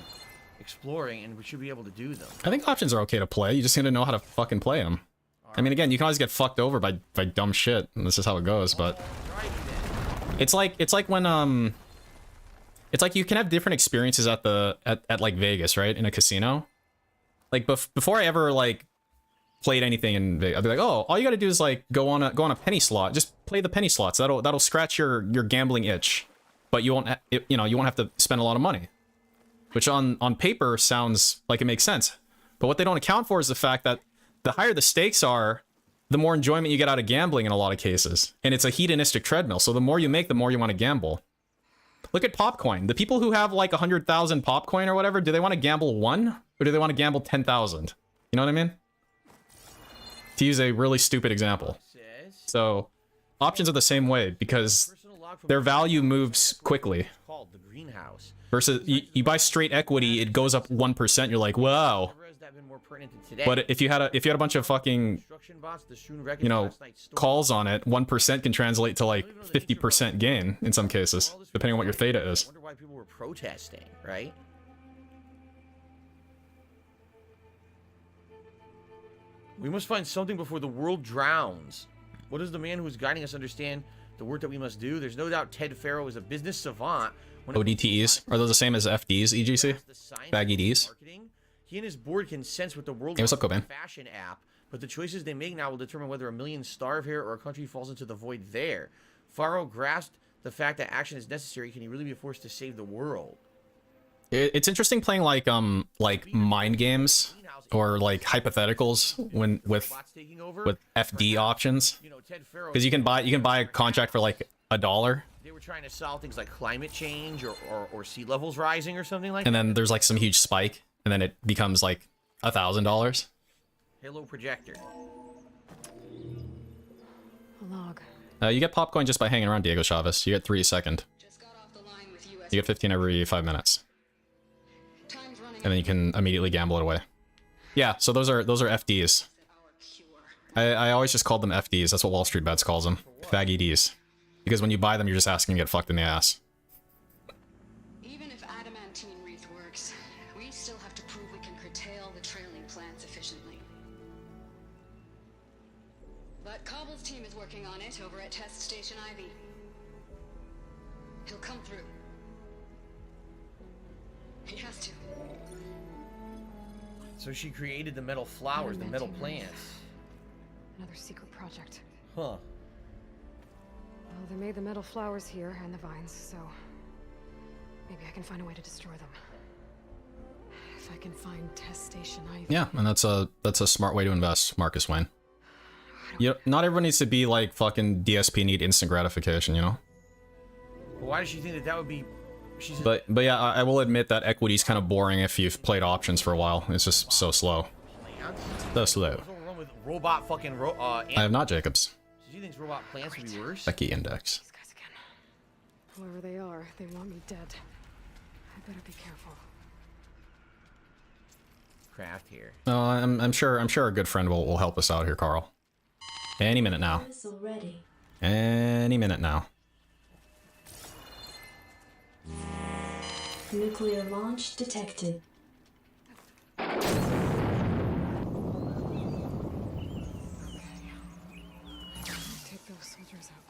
C: exploring, and we should be able to do them.
B: I think options are okay to play. You just need to know how to fucking play them. I mean, again, you can always get fucked over by dumb shit, and this is how it goes. But it's like when it's like you can have different experiences at like Vegas, right? In a casino. Like before I ever like played anything in Vegas, I'd be like, oh, all you gotta do is like go on a penny slot. Just play the penny slots. That'll scratch your gambling itch, but you won't you won't have to spend a lot of money. Which on paper sounds like it makes sense, but what they don't account for is the fact that the higher the stakes are, the more enjoyment you get out of gambling in a lot of cases. And it's a hedonistic treadmill, so the more you make, the more you want to gamble. Look at Popcoin. The people who have like 100,000 Popcoin or whatever, do they want to gamble 1? Or do they want to gamble 10,000? You know what I mean? To use a really stupid example. So, options are the same way, because their value moves quickly.
C: Called the greenhouse.
B: Versus, you buy straight equity, it goes up 1%, you're like, wow. But if you had a bunch of fucking, you know, calls on it, 1% can translate to like 50% gain in some cases, depending on what your theta is.
C: I wonder why people were protesting, right? We must find something before the world drowns. What does the man who is guiding us understand the work that we must do? There's no doubt Ted Farrow is a business savant.
B: ODTEs? Are those the same as FDs, EGC? Bag EDs?
C: He and his board can sense what the world
B: what's up, Cobain?
C: fashion app, but the choices they make now will determine whether a million starve here or a country falls into the void there. Farrow grasped the fact that action is necessary. Can he really be forced to save the world?
B: It's interesting playing like mind games or like hypotheticals with FD options, because you can buy a contract for like $1.
C: They were trying to solve things like climate change or sea levels rising or something like that.
B: And then there's like some huge spike, and then it becomes like $1,000.
C: Hello, projector.
E: A log.
B: You get Popcoin just by hanging around, Diego Chavez. You get 3 a second. You get 15 every 5 minutes. And then you can immediately gamble it away. Yeah, so those are FDs. I always just called them FDs. That's what Wall Street Bets calls them. Fag EDs. Because when you buy them, you're just asking to get fucked in the ass.
J: Even if adamantine wreath works, we still have to prove we can curtail the trailing plants efficiently. But Cobble's team is working on it over at Test Station Ivy. He'll come through. He has to.
C: So she created the metal flowers, the metal plants.
E: Another secret project.
C: Huh.
E: Well, they made the metal flowers here and the vines, so maybe I can find a way to destroy them. If I can find Test Station Ivy.
B: Yeah, and that's a smart way to invest, Marcus Wayne. Not everyone needs to be like fucking DSP need instant gratification, you know?
C: Well, why does she think that would be...
B: But yeah, I will admit that equity's kind of boring if you've played options for a while. It's just so slow. So slow.
C: With robot fucking
B: I have not, Jacobs.
C: So she thinks robot plants would be worse?
B: Becky Index.
E: These guys again. Whoever they are, they want me dead. I better be careful.
C: Craft here.
B: I'm sure a good friend will help us out here, Carl. Any minute now. Any minute now.
G: Nuclear launch detected.
E: Take those soldiers out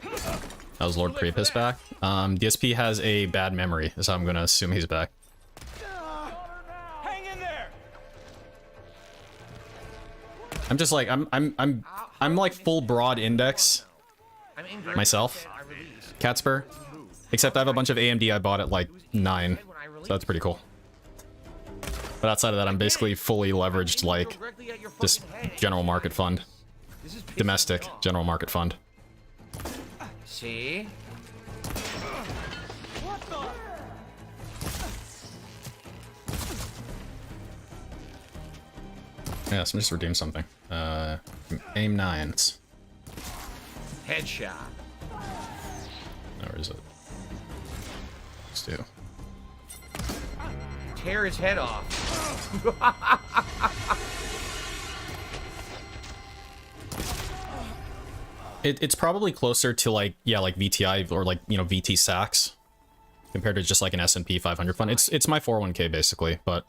E: quietly.
B: That was Lord Priepus back. DSP has a bad memory, is how I'm gonna assume he's back.
I: Hang in there.
B: I'm just like I'm I'm like full broad index myself, Catspur. Except I have a bunch of AMD I bought at like 9, so that's pretty cool. But outside of that, I'm basically fully leveraged like just general market fund. Domestic general market fund.
C: See?
B: Yeah, so just redeem something. Aim 9s.
C: Headshot.
B: Where is it? Let's do.
C: Tear his head off.
B: It's probably closer to like, yeah, like VTI or like, you know, VT Sachs compared to just like an S&P 500 fund. It's my 401k basically, but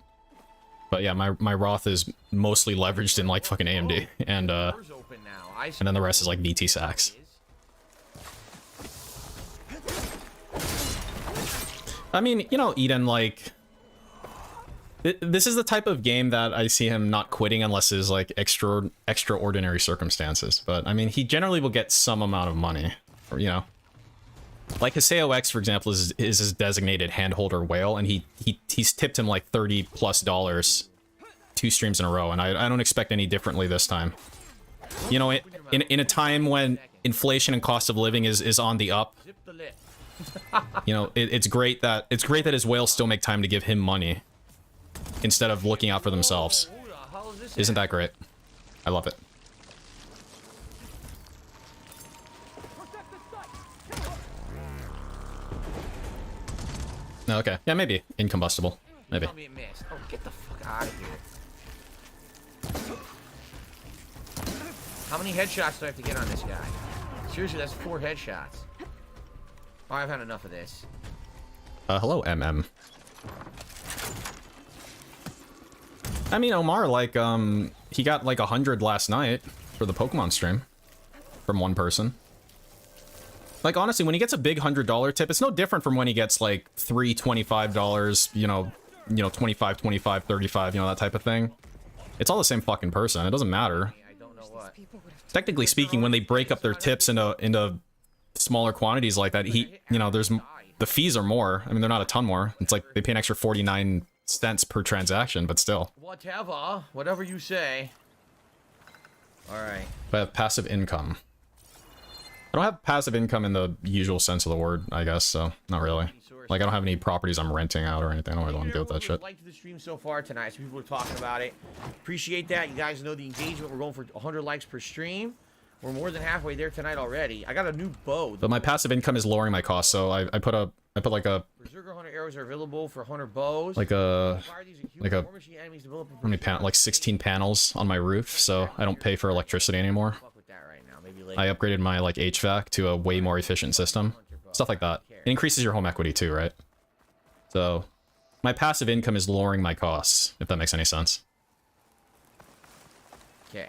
B: yeah, my Roth is mostly leveraged in like fucking AMD and then the rest is like VT Sachs. I mean, you know, Eden, like, this is the type of game that I see him not quitting unless there's like extraordinary circumstances. But I mean, he generally will get some amount of money, or, you know, like Haseo X, for example, is his designated handholder whale, and he's tipped him like $30+ 2 streams in a row, and I don't expect any differently this time. You know, in a time when inflation and cost of living is on the up. You know, it's great that his whales still make time to give him money instead of looking out for themselves. Isn't that great? I love it. No, okay. Yeah, maybe incombustible. Maybe.
C: Oh, get the fuck out of here. How many headshots do I have to get on this guy? Seriously, that's 4 headshots. Oh, I've had enough of this.
B: Hello, MM. I mean, Omar, like, he got like 100 last night for the Pokemon stream from one person. Like, honestly, when he gets a big $100 tip, it's no different from when he gets like $3 $25, you know, 25, 25, 35, you know, that type of thing. It's all the same fucking person. It doesn't matter.
C: I don't know what.
B: Technically speaking, when they break up their tips into smaller quantities like that, you know, the fees are more. I mean, they're not a ton more. It's like they pay an extra 49 cents per transaction, but still.
C: Whatever you say. Alright.
B: But I have passive income. I don't have passive income in the usual sense of the word, I guess, so not really. Like, I don't have any properties I'm renting out or anything. I don't really want to deal with that shit.
C: Liked the stream so far tonight, so people are talking about it. Appreciate that. You guys know the engagement. We're going for 100 likes per stream. We're more than halfway there tonight already. I got a new bow.
B: But my passive income is lowering my cost, so I put like a
C: Berserker Hunter arrows are available for 100 bows.
B: Like a how many like 16 panels on my roof, so I don't pay for electricity anymore. I upgraded my like HVAC to a way more efficient system. Stuff like that. It increases your home equity too, right? So my passive income is lowering my costs, if that makes any sense.
C: Okay.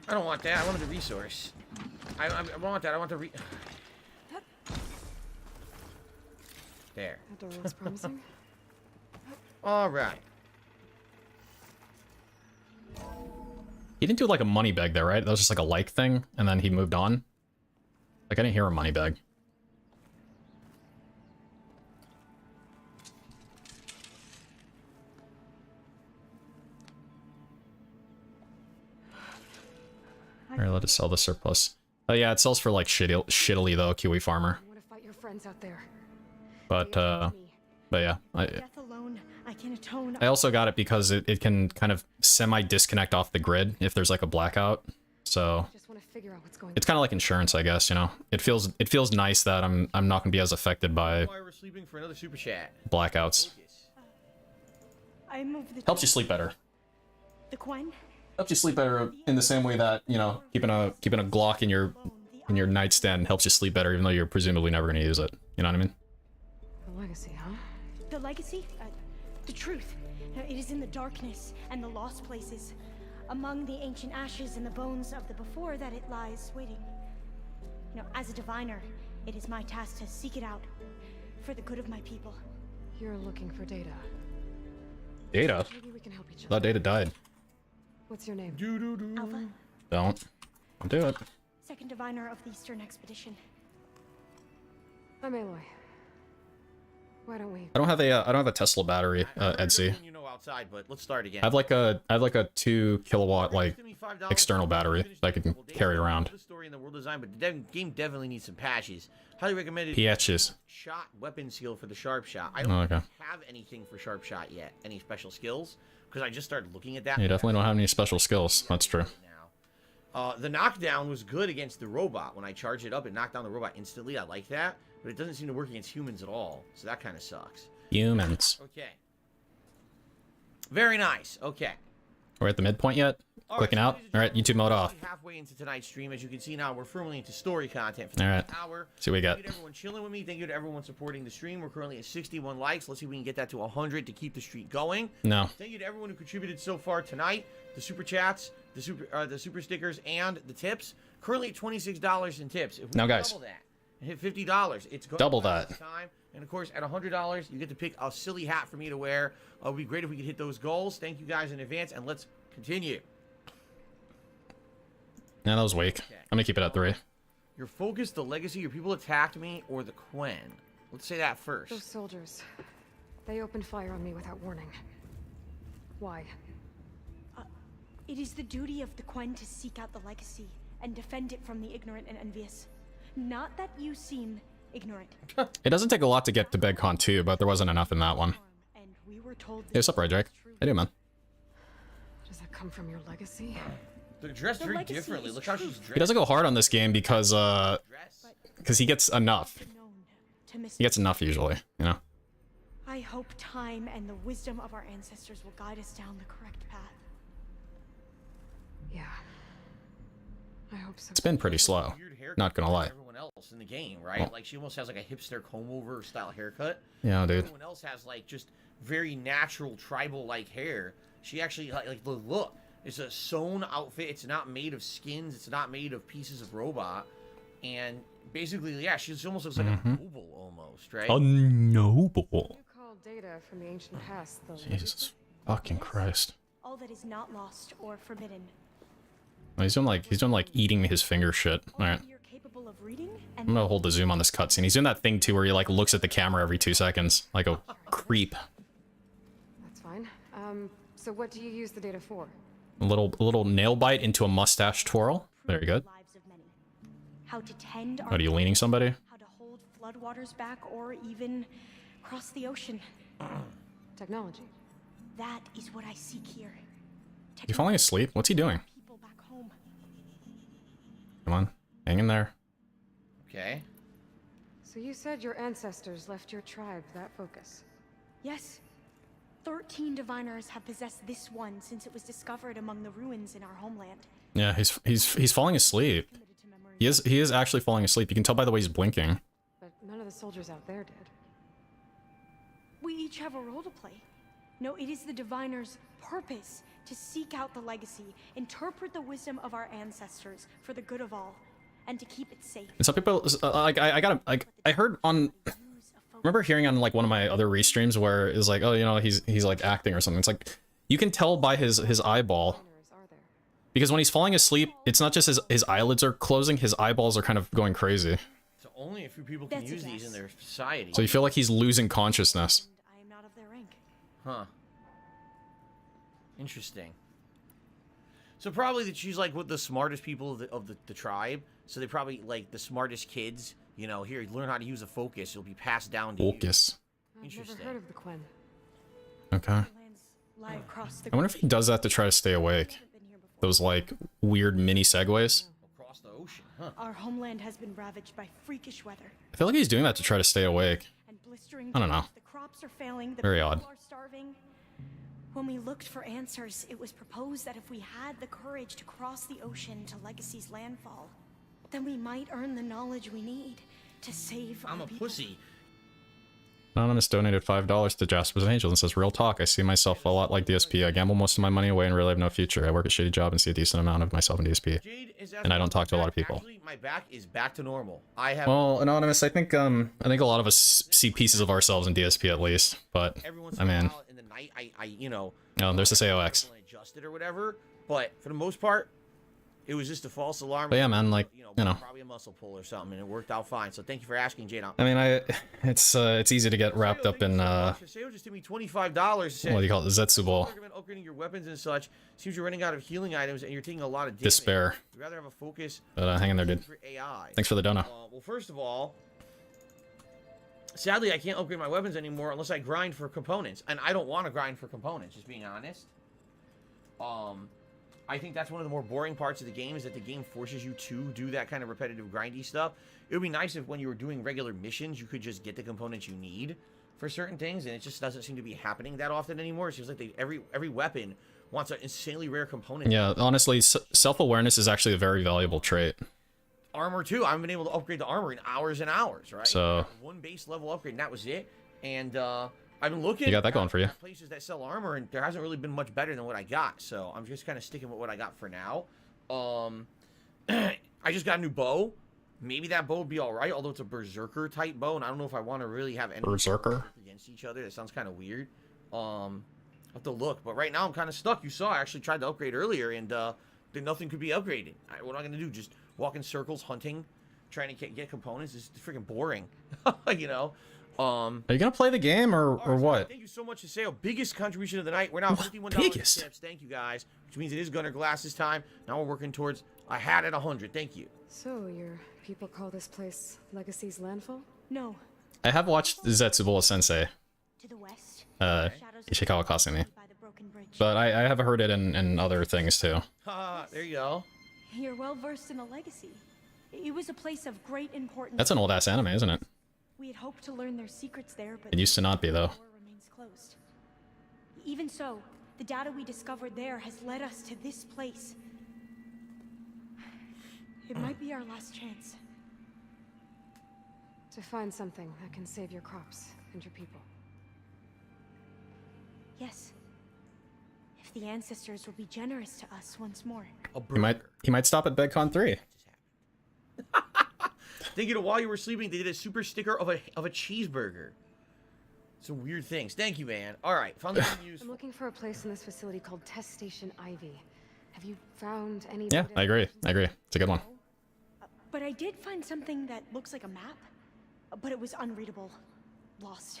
C: I don't want that. I wanted the resource. I want that. I want the There.
E: That door looks promising.
C: All right.
B: He didn't do like a money bag there, right? That was just like a like thing, and then he moved on. Like, I didn't hear a money bag. Alright, let us sell the surplus. Oh yeah, it sells for like shittily though, Kiwi Farmer.
E: I want to fight your friends out there.
B: But yeah, I also got it because it can kind of semi-disconnect off the grid if there's like a blackout. So it's kind of like insurance, I guess, you know. It feels nice that I'm not gonna be as affected by blackouts. Helps you sleep better. Helps you sleep better in the same way that, you know, keeping a Glock in your nightstand helps you sleep better, even though you're presumably never gonna use it. You know what I mean?
E: The legacy, huh?
K: The legacy? The truth. It is in the darkness and the lost places. Among the ancient ashes and the bones of the before that it lies waiting. You know, as a diviner, it is my task to seek it out for the good of my people.
E: You're looking for data.
B: Data?
E: Maybe we can help each
B: I
E: other.
B: thought Data died.
E: What's your name?
K: Alpha,
B: Don't do it.
K: second diviner of the Eastern Expedition.
E: I'm Aloy. Why don't we?
B: I don't have a Tesla battery, Edsy.
C: You know outside, but let's start again.
B: I have like a 2 kilowatt like external battery that I can carry around.
C: The story and the world design, but the game definitely needs some patches. Highly recommended.
B: Patches.
C: Shot weapon skill for the sharp shot. I don't have anything for sharp shot yet. Any special skills? Because I just started looking at that.
B: You definitely don't have any special skills. That's true.
C: The knockdown was good against the robot. When I charged it up, it knocked down the robot instantly. I like that, but it doesn't seem to work against humans at all. So that kind of sucks.
B: Humans.
C: Okay. Very nice. Okay.
B: We're at the midpoint yet? Clicking out? Alright, YouTube mode off.
C: Halfway into tonight's stream. As you can see now, we're firmly into story content for the
B: Alright.
C: hour.
B: See what we got.
C: Thank you to everyone chilling with me. Thank you to everyone supporting the stream. We're currently at 61 likes. Let's see if we can get that to 100 to keep the streak going.
B: No.
C: Thank you to everyone who contributed so far tonight. The super chats, the super stickers, and the tips. Currently at $26 in tips. If we
B: now, guys.
C: Double that and hit $50, it's going
B: double that.
C: time. And of course, at $100, you get to pick a silly hat for me to wear. It would be great if we could hit those goals. Thank you guys in advance, and let's continue.
B: Yeah, that was weak.
C: Okay.
B: I'm gonna keep it at 3.
C: Your focus, the legacy, your people attacked me, or the Quen. Let's say that first.
E: Those soldiers. They opened fire on me without warning. Why?
K: It is the duty of the Quen to seek out the legacy and defend it from the ignorant and envious. Not that you seem ignorant.
B: It doesn't take a lot to get to BegCon 2, but there wasn't enough in that one.
K: And we were told
B: Hey, what's up, Ray Drake? I do, man.
E: Does that come from your legacy?
C: They're dressed very differently. Look how she's dressed.
B: He doesn't go hard on this game because he gets enough. He gets enough usually, you know.
K: I hope time and the wisdom of our ancestors will guide us down the correct path.
E: Yeah. I hope so.
B: It's been pretty slow. Not gonna lie.
C: Everyone else in the game, right? Well, like she almost has like a hipster comb-over style haircut.
B: Yeah, dude.
C: Everyone else has like just very natural tribal-like hair. She actually like the look. It's a sewn outfit. It's not made of skins. It's not made of pieces of robot. And basically, yeah, she almost looks like a noble almost, right?
B: A noble.
E: You call data from the ancient past, though.
B: Jesus fucking Christ.
K: All that is not lost or forbidden.
B: He's doing like eating his finger shit. Alright.
K: You're capable of reading
B: I'm gonna hold the zoom on this cutscene. He's doing that thing too where he like looks at the camera every 2 seconds. Like a creep.
E: That's fine. So what do you use the data for?
B: A little nail bite into a mustache twirl. Very good.
K: How to tend
B: Are you leaning somebody?
K: How to hold floodwaters back or even cross the ocean.
E: Technology.
K: That is what I seek here.
B: Is he falling asleep? What's he doing?
K: People back home.
B: Come on. Hang in there.
C: Okay.
E: So you said your ancestors left your tribe that focus?
K: Yes. 13 diviners have possessed this one since it was discovered among the ruins in our homeland.
B: Yeah, he's falling asleep. He is actually falling asleep. You can tell by the way he's blinking.
E: But none of the soldiers out there did.
K: We each have a role to play. No, it is the diviner's purpose to seek out the legacy, interpret the wisdom of our ancestors for the good of all, and to keep it safe.
B: And some people like I heard on. Remember hearing on like one of my other restreams where it's like, oh, you know, he's like acting or something. It's like you can tell by his eyeball. Because when he's falling asleep, it's not just his eyelids are closing, his eyeballs are kind of going crazy.
C: So only a few people can use these in their society.
B: So you feel like he's losing consciousness.
K: I am not of their rank.
C: Huh. Interesting. So probably that she's like with the smartest people of the tribe. So they probably like the smartest kids. You know, here, learn how to use a focus. It'll be passed down to
B: Focus.
E: I've never heard of the Quen.
B: Okay. I wonder if he does that to try to stay awake. Those like weird mini segues.
C: Across the ocean, huh?
K: Our homeland has been ravaged by freakish weather.
B: I feel like he's doing that to try to stay awake.
K: And blistering
B: I don't know.
K: The crops are failing, the
B: Very
K: people
B: odd.
K: are starving. When we looked for answers, it was proposed that if we had the courage to cross the ocean to Legacy's landfall, then we might earn the knowledge we need to save
C: I'm
K: our
C: a
K: people.
C: pussy.
B: Anonymous donated $5 to Jasper's Angel and says, real talk, I see myself a lot like DSP. I gamble most of my money away and really have no future. I work a shitty job and see a decent amount of myself in DSP. And I don't talk to a lot of people.
C: Actually, my back is back to normal. I have.
B: Well, Anonymous, I think a lot of us see pieces of ourselves in DSP at least, but I mean,
C: in the night, I you know.
B: no, there's this AOX.
C: Adjusted or whatever. But for the most part, it was just a false alarm.
B: But yeah, man, like, you know,
C: probably a muscle pull or something, and it worked out fine. So thank you for asking, Jada.
B: I mean, it's easy to get wrapped up in
C: Seo just gave me $25.
B: what do you call it, the Zetsu Ball.
C: Upgrading your weapons and such. Seems you're running out of healing items and you're taking a lot of damage.
B: Despair.
C: You'd rather have a focus.
B: But hang in there, dude.
C: For AI.
B: Thanks for the dono.
C: Well, first of all, sadly, I can't upgrade my weapons anymore unless I grind for components, and I don't want to grind for components. Just being honest. I think that's one of the more boring parts of the game, is that the game forces you to do that kind of repetitive grindy stuff. It would be nice if when you were doing regular missions, you could just get the components you need for certain things, and it just doesn't seem to be happening that often anymore. It seems like every weapon wants an insanely rare component.
B: Yeah, honestly, self-awareness is actually a very valuable trait.
C: Armor, too. I haven't been able to upgrade the armor in hours and hours, right?
B: So...
C: one base level upgrade, and that was it. And, I've been looking.
B: You got that going for you.
C: Places that sell armor, and there hasn't really been much better than what I got. So I'm just kind of sticking with what I got for now. I just got a new bow. Maybe that bow would be all right, although it's a berserker type bow, and I don't know if I want to really have any
B: berserker
C: against each other. That sounds kind of weird. I'll have to look, but right now I'm kind of stuck. You saw I actually tried to upgrade earlier, and then nothing could be upgraded. What am I gonna do? Just walk in circles hunting, trying to get components? It's freaking boring. You know.
B: Are you gonna play the game or what?
C: Thank you so much to Seo. Biggest contribution of the night. We're now $51
B: biggest.
C: Tips. Thank you guys, which means it is Gunner Glass's time. Now we're working towards a hat at 100. Thank you.
E: So your people call this place Legacy's landfill?
K: No.
B: I have watched Zetsubola Sensei.
K: To the west.
B: Ishikawa Kasumi. But I have heard it in other things too.
C: There you go.
K: You're well versed in the Legacy. It was a place of great importance.
B: That's an old ass anime, isn't it?
K: We had hoped to learn their secrets there, but
B: it used to not be, though.
K: Remains closed. Even so, the data we discovered there has led us to this place. It might be our last chance.
E: To find something that can save your crops and your people.
K: Yes. If the ancestors will be generous to us once more.
B: He might stop at BegCon 3.
C: Thank you to while you were sleeping, they did a super sticker of a cheeseburger. Some weird things. Thank you, man. All right, found the news.
E: I'm looking for a place in this facility called Test Station Ivy. Have you found any?
B: Yeah, I agree. It's a good one.
K: But I did find something that looks like a map, but it was unreadable. Lost.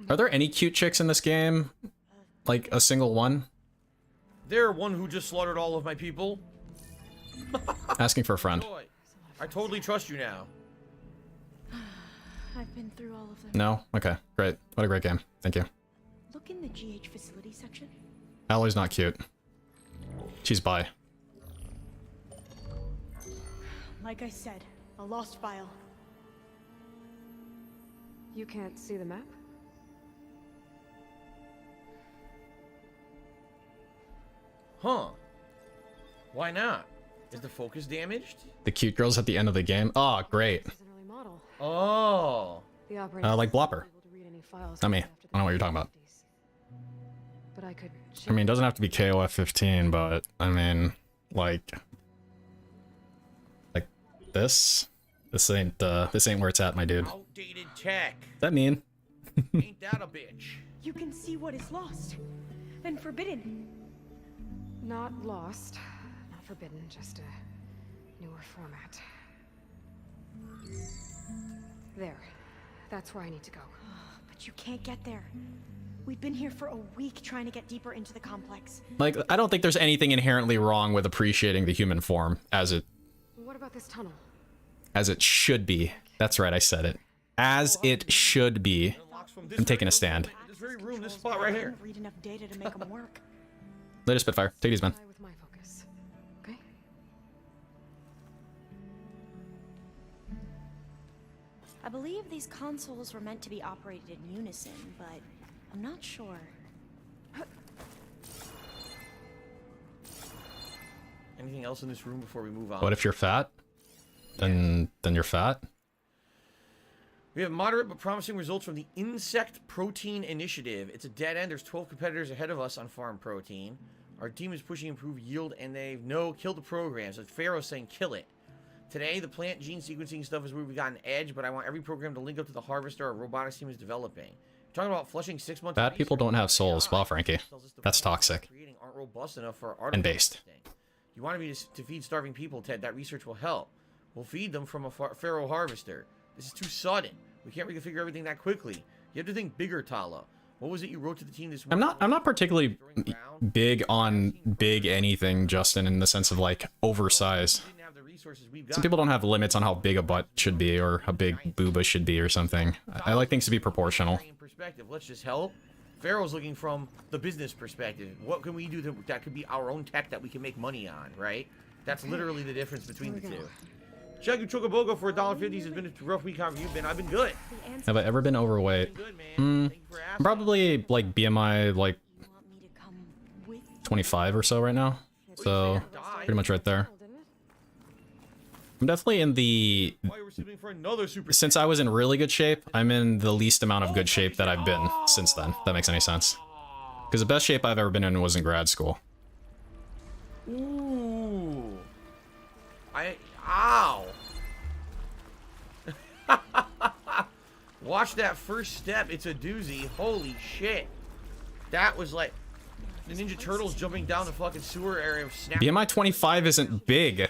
B: Are there any cute chicks in this game? Like a single one?
C: There, one who just slaughtered all of my people.
B: Asking for a friend.
C: I totally trust you now.
K: I've been through all of them.
B: No? Okay, great. What a great game. Thank you.
K: Look in the GH facility section.
B: Alloy's not cute. She's bi.
K: Like I said, a lost file.
E: You can't see the map?
C: Huh. Why not? Is the focus damaged?
B: The cute girls at the end of the game? Oh, great.
C: Oh.
B: Like Blopper. Not me. I don't know what you're talking about.
E: But I could.
B: I mean, it doesn't have to be KOF 15, but I mean, like this. This ain't where it's at, my dude.
C: Outdated tech.
B: That mean?
C: Ain't that a bitch?
K: You can see what is lost and forbidden.
E: Not lost, not forbidden, just a newer format. There. That's where I need to go.
K: But you can't get there. We've been here for a week trying to get deeper into the complex.
B: Like, I don't think there's anything inherently wrong with appreciating the human form as it
E: What about this tunnel?
B: As it should be. That's right, I said it. As it should be. I'm taking a stand.
C: This very room, this spot right here.
K: Read enough data to make them work.
B: Later, Spitfire. Take it easy, man.
E: With my focus. Okay?
K: I believe these consoles were meant to be operated in unison, but I'm not sure.
C: Anything else in this room before we move on?
B: What if you're fat? Then you're fat?
C: We have moderate but promising results from the Insect Protein Initiative. It's a dead end. There's 12 competitors ahead of us on farm protein. Our team is pushing improved yield, and they've killed the program. So Pharaoh's saying kill it. Today, the plant gene sequencing stuff is where we got an edge, but I want every program to link up to the harvester our robotics team is developing. We're talking about flushing 6 months.
B: Fat people don't have souls. Wow, Frankie. That's toxic.
C: Aren't robust enough for
B: and based.
C: You wanted me to feed starving people, Ted. That research will help. We'll feed them from a pharaoh harvester. This is too sudden. We can't reconfigure everything that quickly. You have to think bigger, Tala. What was it you wrote to the team this morning?
B: I'm not particularly big on big anything, Justin, in the sense of like oversize. Some people don't have limits on how big a butt should be or how big booba should be or something. I like things to be proportional.
C: Let's just help. Pharaoh's looking from the business perspective. What can we do that could be our own tech that we can make money on, right? That's literally the difference between the two. Chuggy Chocobogo for $1.50. It's been a rough week. How have you been? I've been good.
B: Have I ever been overweight? Probably like BMI like 25 or so right now. So pretty much right there. I'm definitely in the... Since I was in really good shape, I'm in the least amount of good shape that I've been since then, if that makes any sense. Because the best shape I've ever been in was in grad school.
C: Ooh. Ow. Watch that first step. It's a doozy. Holy shit. That was like the Ninja Turtles jumping down the fucking sewer area.
B: BMI 25 isn't big.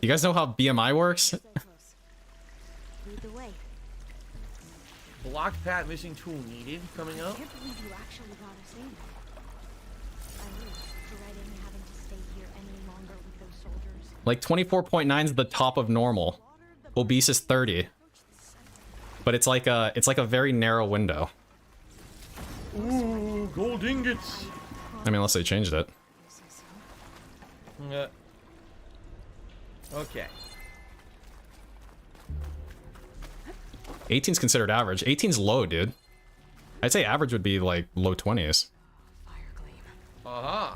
B: You guys know how BMI works?
C: Blocked pad missing tool needed coming up.
B: Like 24.9 is the top of normal. Obese is 30. But it's like a very narrow window.
C: Ooh, gold ingots.
B: I mean, unless they changed it.
C: Okay.
B: 18's considered average. 18's low, dude. I'd say average would be like low 20s.
C: Uh-huh.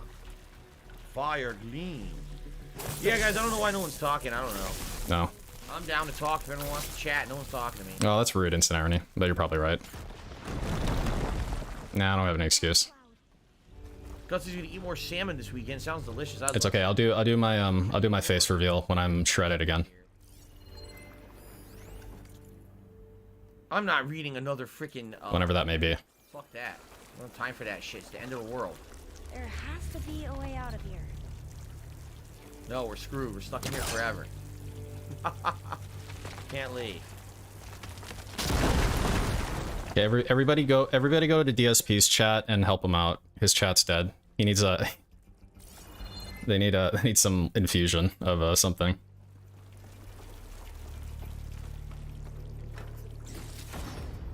C: Fire gleam. Yeah, guys, I don't know why no one's talking. I don't know.
B: No.
C: I'm down to talk if anyone wants to chat. No one's talking to me.
B: Oh, that's rude, instant irony. But you're probably right. Nah, I don't have an excuse.
C: Gutsy's gonna eat more salmon this weekend. Sounds delicious.
B: It's okay. I'll do my face reveal when I'm shredded again.
C: I'm not reading another freaking.
B: Whenever that may be.
C: Fuck that. I don't have time for that shit. It's the end of the world.
K: There has to be a way out of here.
C: No, we're screwed. We're stuck in here forever. Can't leave.
B: Okay, everybody go to DSP's chat and help him out. His chat's dead. He needs a. They need some infusion of something.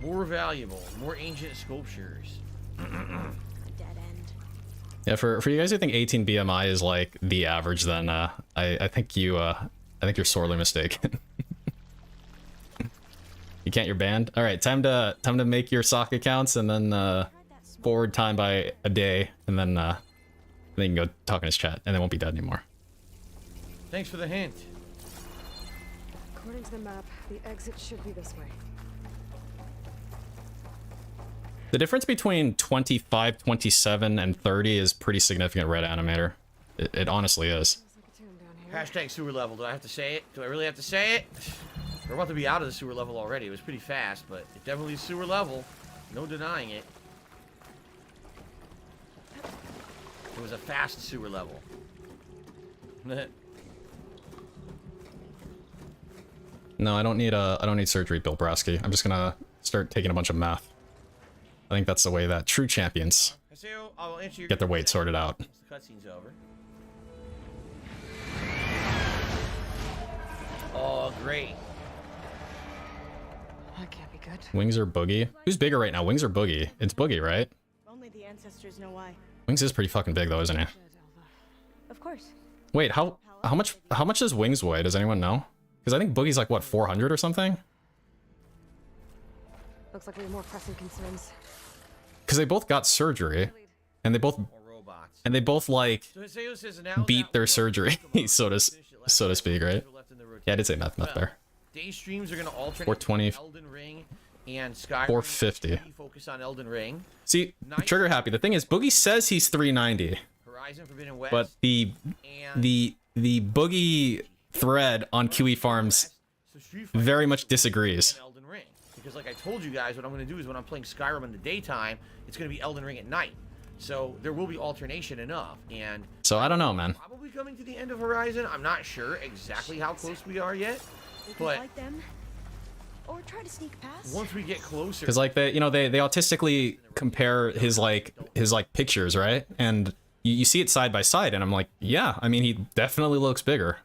C: More valuable, more ancient sculptures.
K: Dead end.
B: Yeah, for you guys who think 18 BMI is like the average, then I think you're sorely mistaken. You can't, you're banned. All right, time to make your sock accounts and then forward time by a day, and then you can go talk in his chat, and they won't be dead anymore.
C: Thanks for the hint.
E: According to the map, the exit should be this way.
B: The difference between 25, 27, and 30 is pretty significant, Red Animator. It honestly is.
C: Hashtag sewer level. Do I have to say it? Do I really have to say it? We're about to be out of the sewer level already. It was pretty fast, but it definitely is sewer level. No denying it. It was a fast sewer level.
B: No, I don't need surgery, Bill Brasky. I'm just gonna start taking a bunch of meth. I think that's the way that true champions get their weight sorted out.
C: The cutscene's over. Oh, great.
E: That can't be good.
B: Wings or Boogie? Who's bigger right now, Wings or Boogie? It's Boogie, right?
K: Only the ancestors know why.
B: Wings is pretty fucking big though, isn't he?
K: Of course.
B: Wait, how much does Wings weigh? Does anyone know? Because I think Boogie's like what, 400 or something?
E: Looks like we have more pressing concerns.
B: Because they both got surgery, and they both like beat their surgery, so to speak, right? Yeah, I did say meth there.
C: Day streams are gonna alternate
B: 420,
C: Elden Ring and Skyrim.
B: 450.
C: Focus on Elden Ring.
B: See, trigger happy. The thing is, Boogie says he's 390,
C: Horizon Forbidden West,
B: but the Boogie thread on QE Farms very much disagrees.
C: Elden Ring. Because like I told you guys, what I'm going to do is when I'm playing Skyrim in the daytime, it's going to be Elden Ring at night. So there will be alternation enough, and
B: So I don't know, man.
C: probably coming to the end of Horizon. I'm not sure exactly how close we are yet, but
K: Fight them, or try to sneak past.
C: once we get closer,
B: Because like they autistically compare his pictures, right? And you see it side by side, and I'm like, yeah, I mean, he definitely looks bigger.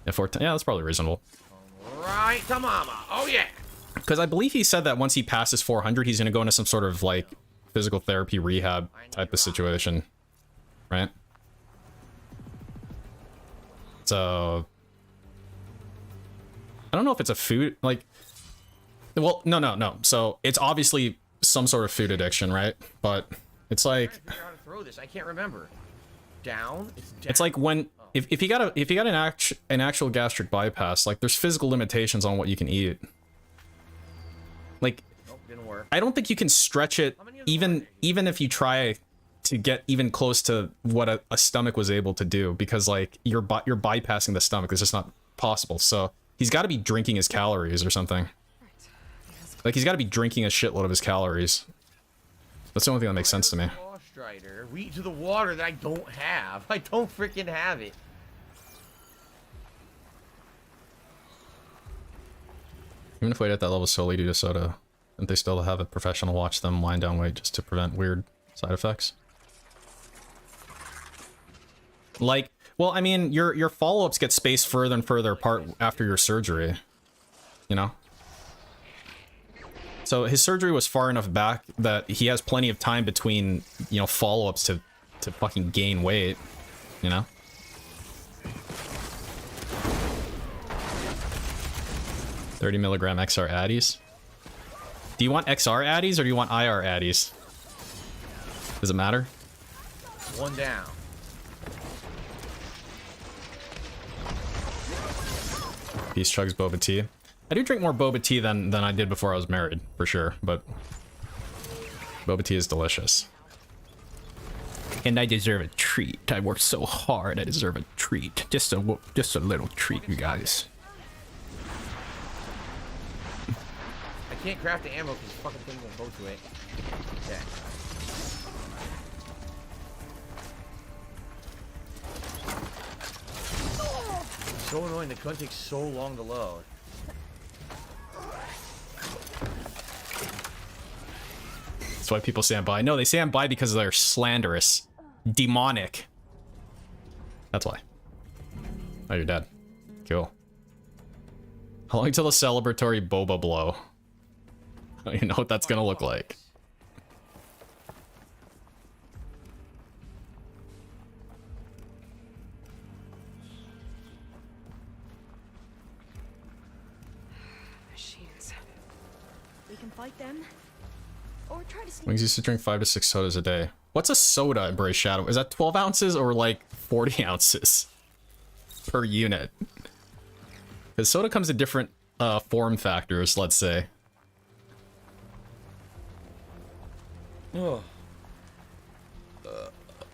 B: Yeah, that's probably reasonable.
C: right to mama. Oh yeah.
B: Because I believe he said that once he passes 400, he's going to go into some sort of, like, physical therapy rehab type of situation. Right? So... I don't know if it's a food, like... Well, no. So, it's obviously some sort of food addiction, right? But it's like...
C: I'm trying to figure out how to throw this. I can't remember. Down? It's down.
B: It's like when... If you got an actual gastric bypass, like, there's physical limitations on what you can eat. Like,
C: Nope, didn't work.
B: I don't think you can stretch it even if you try to get even close to what a stomach was able to do, because like you're bypassing the stomach. It's just not possible. So he's got to be drinking his calories or something. Like he's got to be drinking a shitload of his calories. That's the only thing that makes sense to me.
C: Strider, reach to the water that I don't have. I don't freaking have it.
B: Even if we at that level solely due to soda, don't they still have a professional watch them wind down weight just to prevent weird side effects? Like, well, I mean, your follow-ups get spaced further and further apart after your surgery, you know? So his surgery was far enough back that he has plenty of time between, you know, follow-ups to fucking gain weight, you know? 30 milligram XR addies. Do you want XR addies or do you want IR addies? Does it matter?
C: One down.
B: Peace chugs boba tea. I do drink more boba tea than I did before I was married, for sure, but boba tea is delicious. And I deserve a treat. I worked so hard, I deserve a treat. Just a little treat, you guys.
C: I can't craft the ammo because the fucking thing won't go to it. Okay. So annoying, the gun takes so long to load.
B: That's why people stand by. No, they stand by because they're slanderous. Demonic. That's why. Oh, you're dead. Cool. How long till the celebratory boba blow? I don't even know what that's gonna look like.
K: Machines. We can fight them, or try to sneak.
B: Wings used to drink 5 to 6 sodas a day. What's a soda in Brave Shadow? Is that 12 ounces or like 40 ounces per unit? Because soda comes in different form factors, let's say.
C: Oh.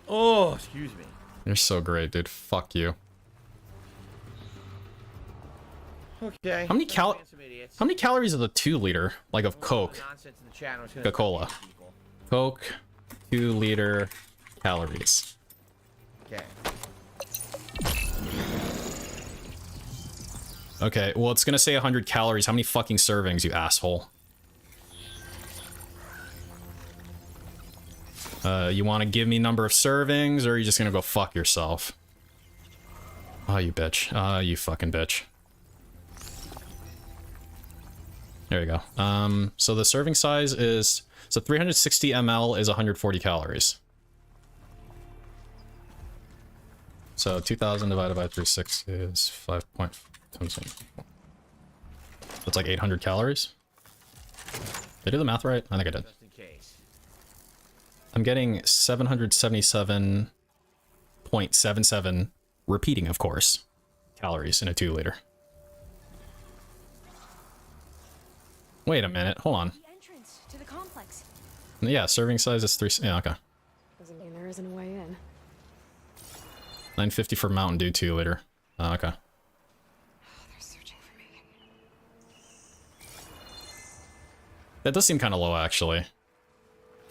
C: Oh, excuse me.
B: You're so great, dude. Fuck you.
C: Okay.
B: How many calories is a 2 liter, like, of Coke? Coca-Cola. Coke, 2 liter calories.
C: Okay.
B: Okay, well, it's gonna say 100 calories. How many fucking servings, you asshole? You want to give me number of servings, or are you just gonna go fuck yourself? Oh, you bitch. You fucking bitch. There you go. So the serving size is... So 360 ml is 140 calories. So 2,000 divided by 360 is 5 point... So it's like 800 calories? Did I do the math right? I think I did. I'm getting 777.77, repeating of course, calories in a 2 liter. Wait a minute, hold on.
K: The entrance to the complex.
B: Yeah, serving size is 3... Yeah, okay.
E: Doesn't mean there isn't a way in.
B: 950 for Mountain Dew 2 liter. Okay.
E: They're searching for me.
B: That does seem kind of low, actually.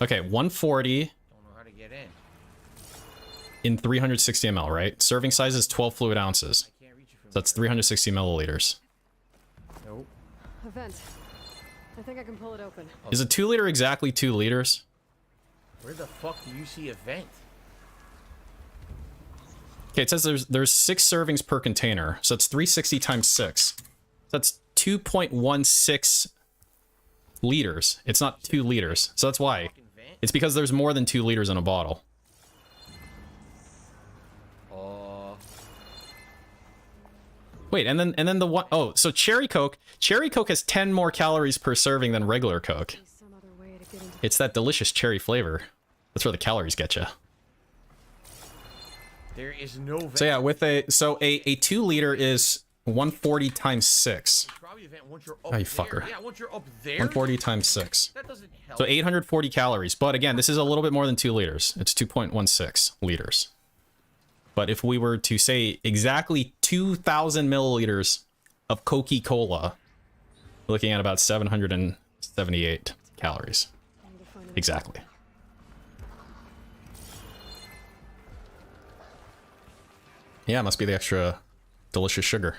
B: Okay, 140
C: Don't know how to get in.
B: in 360 ml, right? Serving size is 12 fluid ounces.
C: I can't reach it from
B: So that's 360 milliliters.
C: Nope.
E: A vent. I think I can pull it open.
B: Is a 2 liter exactly 2 liters?
C: Where the fuck do you see a vent?
B: Okay, it says there's 6 servings per container, so it's 360 times 6. So that's 2.16 liters. It's not 2 liters, so that's why. It's because there's more than 2 liters in a bottle. Wait, and then the one, oh, so Cherry Coke has 10 more calories per serving than regular Coke. It's that delicious cherry flavor. That's where the calories get you.
C: There is no vent.
B: So yeah, with a 2 liter is 140 times 6.
C: Probably a vent once you're
B: Oh,
C: up
B: you
C: there.
B: fucker.
C: Yeah, once you're up there.
B: 140 times 6.
C: That doesn't help.
B: So 840 calories. But again, this is a little bit more than 2 liters. It's 2.16 liters. But if we were to say exactly 2,000 milliliters of Coca-Cola, we're looking at about 778 calories. Exactly. Yeah, it must be the extra delicious sugar.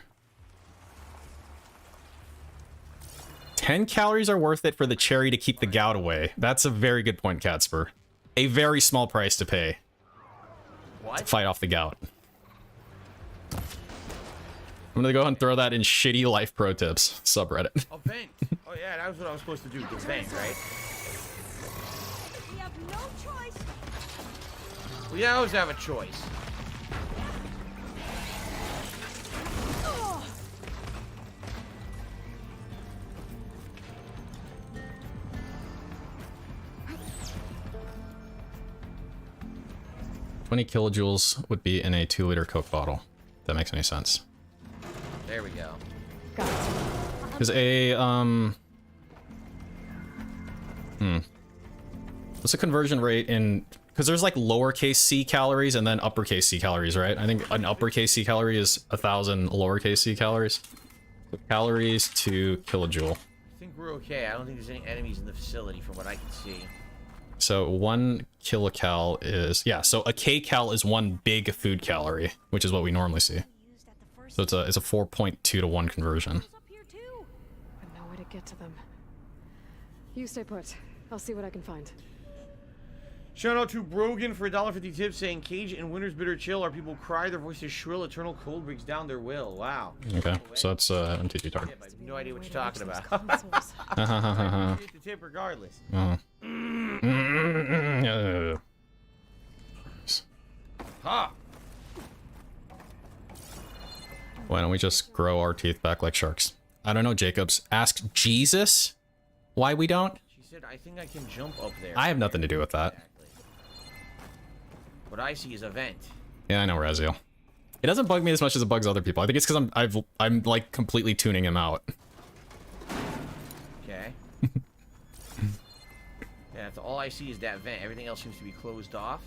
B: 10 calories are worth it for the cherry to keep the gout away. That's a very good point, Catspur. A very small price to pay. To fight off the gout. I'm gonna go ahead and throw that in shitty life pro tips subreddit.
C: A vent. Oh yeah, that was what I was supposed to do. The vent, right?
K: We have no choice.
C: We always have a choice.
K: Oh.
B: 20 kilojoules would be in a 2 liter Coke bottle. If that makes any sense.
C: There we go.
B: Is a what's the conversion rate in, because there's like lowercase c calories and then uppercase c calories, right? I think an uppercase c calorie is 1,000 lowercase c calories. So calories to kilojoule.
C: I think we're okay. I don't think there's any enemies in the facility from what I can see.
B: So 1 kilocal is, yeah, so a kcal is 1 big food calorie, which is what we normally see. So it's a 4.2 to 1 conversion.
E: I know where to get to them. You stay put. I'll see what I can find.
C: Shout out to Brogan for $1.50 tip saying Cage and Winter's Bitter Chill. Our people cry, their voices shrill, eternal cold breaks down their will. Wow.
B: Okay, so that's MTG target.
C: I have no idea what you're talking about. Get the tip regardless. Ha!
B: Why don't we just grow our teeth back like sharks? I don't know, Jacobs. Ask Jesus why we don't.
C: She said, I think I can jump up there.
B: I have nothing to do with that.
C: What I see is a vent.
B: Yeah, I know, Raziel. It doesn't bug me as much as it bugs other people. I think it's because I'm like completely tuning him out.
C: Okay. Yeah, that's all I see is that vent. Everything else seems to be closed off.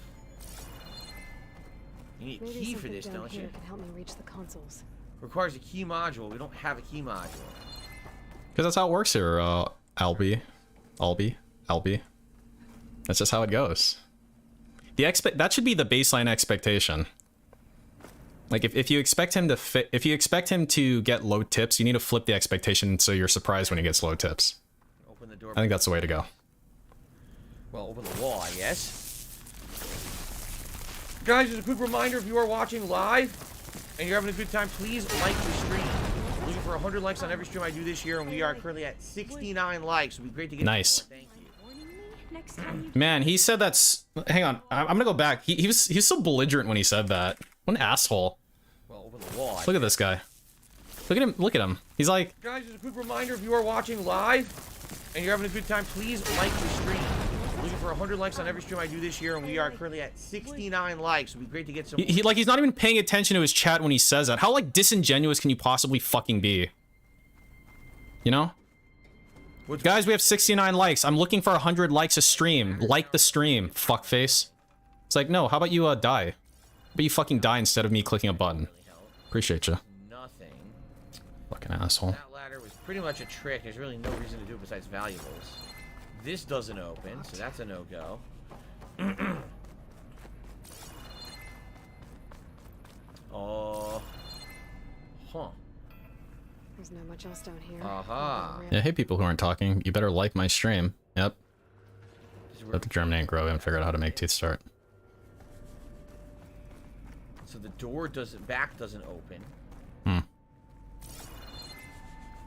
C: You need a key for this, don't you?
E: Can help me reach the consoles.
C: Requires a key module. We don't have a key module.
B: Because that's how it works here, Albie. That's just how it goes. That should be the baseline expectation. Like if you expect him to get low tips, you need to flip the expectation so you're surprised when he gets low tips.
C: Open the door.
B: I think that's the way to go.
C: Well, open the wall, I guess. Guys, just a quick reminder, if you are watching live and you're having a good time, please like the stream. We're looking for 100 likes on every stream I do this year, and we are currently at 69 likes. It would be great to get
B: nice.
C: Thank you.
B: Man, he said that's... Hang on, I'm gonna go back. He was so belligerent when he said that. What an asshole.
C: Well, open the wall.
B: Look at this guy. Look at him. He's like...
C: Guys, just a quick reminder, if you are watching live and you're having a good time, please like the stream. We're looking for 100 likes on every stream I do this year, and we are currently at 69 likes. It would be great to get some...
B: He's not even paying attention to his chat when he says that. How, like, disingenuous can you possibly fucking be? You know? Guys, we have 69 likes. I'm looking for 100 likes a stream. Like the stream, fuckface. It's like, no, how about you, die? How about you fucking die instead of me clicking a button? Appreciate you.
C: Nothing.
B: Fucking asshole.
C: That ladder was pretty much a trick. There's really no reason to do it besides valuables. This doesn't open, so that's a no-go. Oh. Huh.
E: There's not much else down here.
B: Yeah, hey people who aren't talking, you better like my stream. Yep. Let the germinate grow and figure out how to make teeth start.
C: So the door back doesn't open.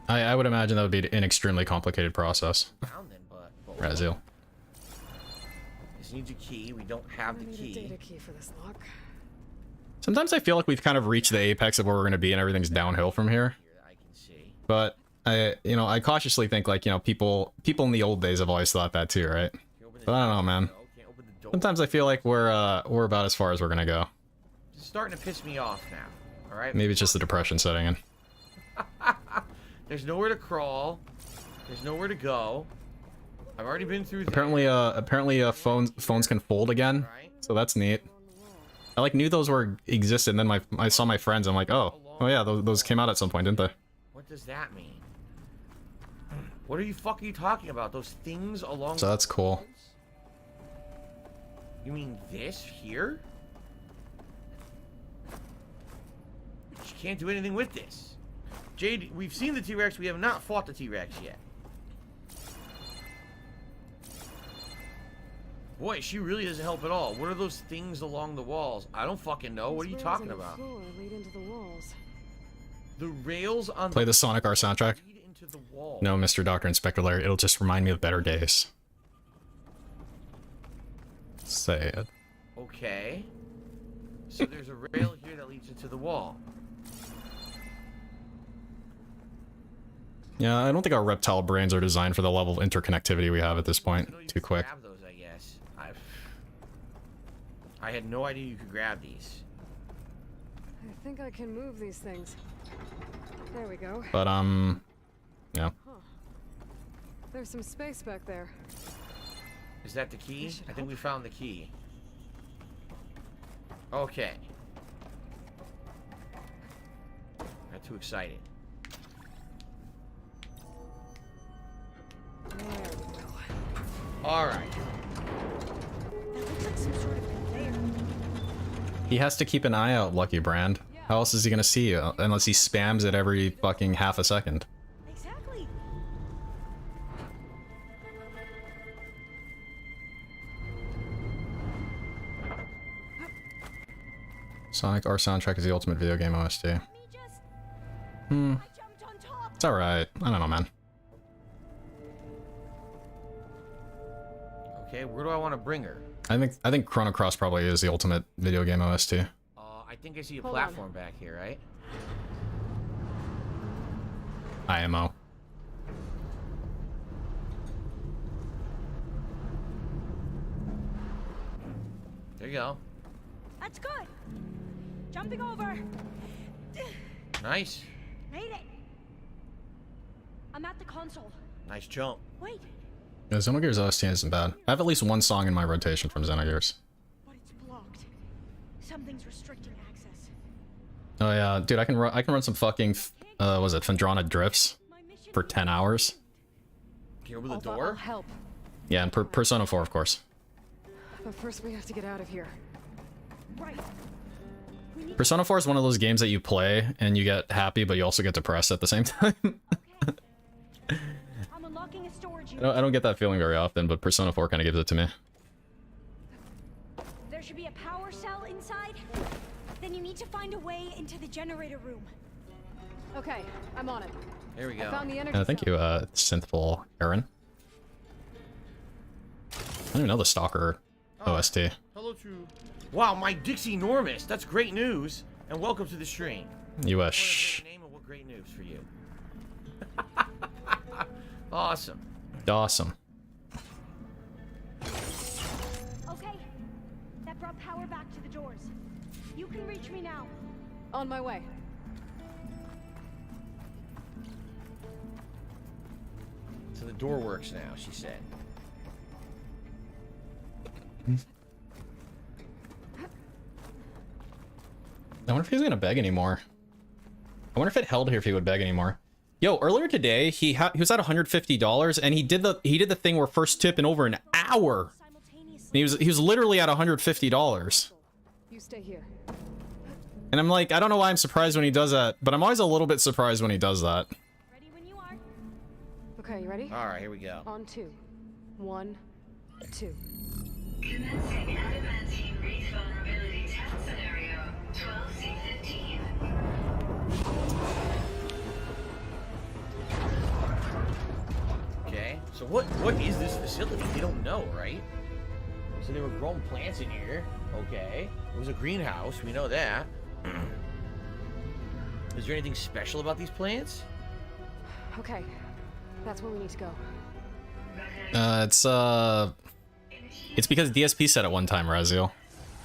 B: I would imagine that would be an extremely complicated process. Razil.
C: This needs a key. We don't have the key.
E: Data key for this lock.
B: Sometimes I feel like we've kind of reached the apex of where we're going to be and everything's downhill from here. But I cautiously think, like, people in the old days have always thought that too, right? But I don't know, man. Sometimes I feel like we're about as far as we're going to go.
C: It's starting to piss me off now. All right.
B: Maybe it's just the depression setting in.
C: There's nowhere to crawl. There's nowhere to go. I've already been through.
B: Apparently, phones can fold again, so that's neat. I knew those existed, and then I saw my friends. I'm like, oh yeah, those came out at some point, didn't they?
C: What does that mean? What are you fucking talking about? Those things along.
B: So that's cool.
C: You mean this here? She can't do anything with this. Jade, we've seen the T-Rex. We have not fought the T-Rex yet. Boy, she really doesn't help at all. What are those things along the walls? I don't fucking know. What are you talking about? The rails on
B: Play the Sonic R soundtrack. No, Mr. Dr. Inspector Larry. It'll just remind me of better days. Say it.
C: Okay. So there's a rail here that leads into the wall.
B: Yeah, I don't think our reptile brains are designed for the level of interconnectivity we have at this point. Too quick.
C: Grab those, I guess. I had no idea you could grab these.
E: I think I can move these things. There we go.
B: But yeah.
E: Huh. There's some space back there.
C: Is that the key? I think we found the key. Okay. Not too excited.
E: There we go.
C: All right.
K: That looks like some sort of conveyor.
B: He has to keep an eye out, Lucky Brand. How else is he gonna see you? Unless he spams it every fucking half a second.
K: Exactly.
B: Sonic R soundtrack is the ultimate video game OST. It's alright. I don't know, man.
C: Okay, where do I want to bring her?
B: I think Chrono Cross probably is the ultimate video game OST.
C: I think I see a platform back here, right?
B: IMO.
C: There you go.
K: That's good. Jumping over.
C: Nice.
K: Made it. I'm at the console.
C: Nice jump.
K: Wait.
B: Yeah, Xenogears OST isn't bad. I have at least one song in my rotation from Xenogears.
K: But it's blocked. Something's restricting access.
B: Oh yeah, dude, I can run some fucking was it Phendrana drifts for 10 hours.
C: Can you open the door?
E: Help.
B: Yeah, and Persona 4, of course.
E: But first we have to get out of here.
K: Right.
B: Persona 4 is one of those games that you play and you get happy, but you also get depressed at the same time.
K: I'm unlocking a storage
B: I
K: unit.
B: don't get that feeling very often, but Persona 4 kind of gives it to me.
K: There should be a power cell inside. Then you need to find a way into the generator room.
E: Okay, I'm on it.
C: There we go.
E: I found the energy
B: Thank you, Synthful Aaron. I don't even know the Stalker OST.
C: Hello to... Wow, my Dixie Normus. That's great news. And welcome to the stream.
B: US.
C: Name of what great news for you. Awesome.
B: Awesome.
K: Okay. That brought power back to the doors. You can reach me now.
E: On my way.
C: So the door works now, she said.
B: I wonder if he's gonna beg anymore. I wonder if it held here if he would beg anymore. Yo, earlier today he was at $150 and he did the thing where first tip in over an hour. And he was literally at $150.
E: You stay here.
B: And I'm like, I don't know why I'm surprised when he does that, but I'm always a little bit surprised when he does that.
E: Ready when you are. Okay, you ready?
C: All right, here we go.
E: On 2. 1, 2.
H: Commencing adamantine reef vulnerability test scenario 12C15.
C: Okay, so what is this facility? We don't know, right? So they were growing plants in here. Okay, it was a greenhouse. We know that. Is there anything special about these plants?
E: Okay, that's where we need to go.
B: It's because DSP said at one time, Razio.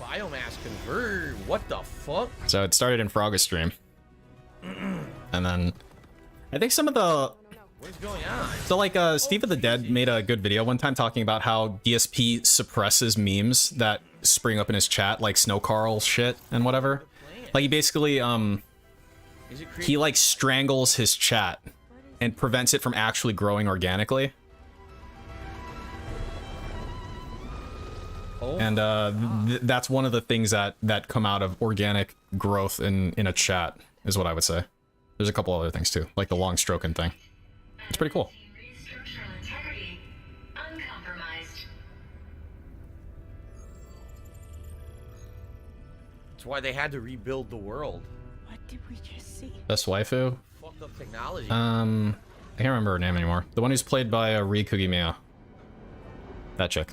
C: Biomass convert. What the fuck?
B: So it started in REEstream. And then I think some of the
C: What's going on?
B: so like Steve of the Dead made a good video one time talking about how DSP suppresses memes that spring up in his chat, like Snow Carl shit and whatever. Like he basically he like strangles his chat and prevents it from actually growing organically. And that's one of the things that come out of organic growth in a chat, is what I would say. There's a couple other things too, like the long stroking thing. It's pretty cool.
H: Structural integrity uncompromised.
C: That's why they had to rebuild the world.
K: What did we just see?
B: Best waifu?
C: Fucked up technology.
B: I can't remember her name anymore. The one who's played by Rie Kugimiya. That chick.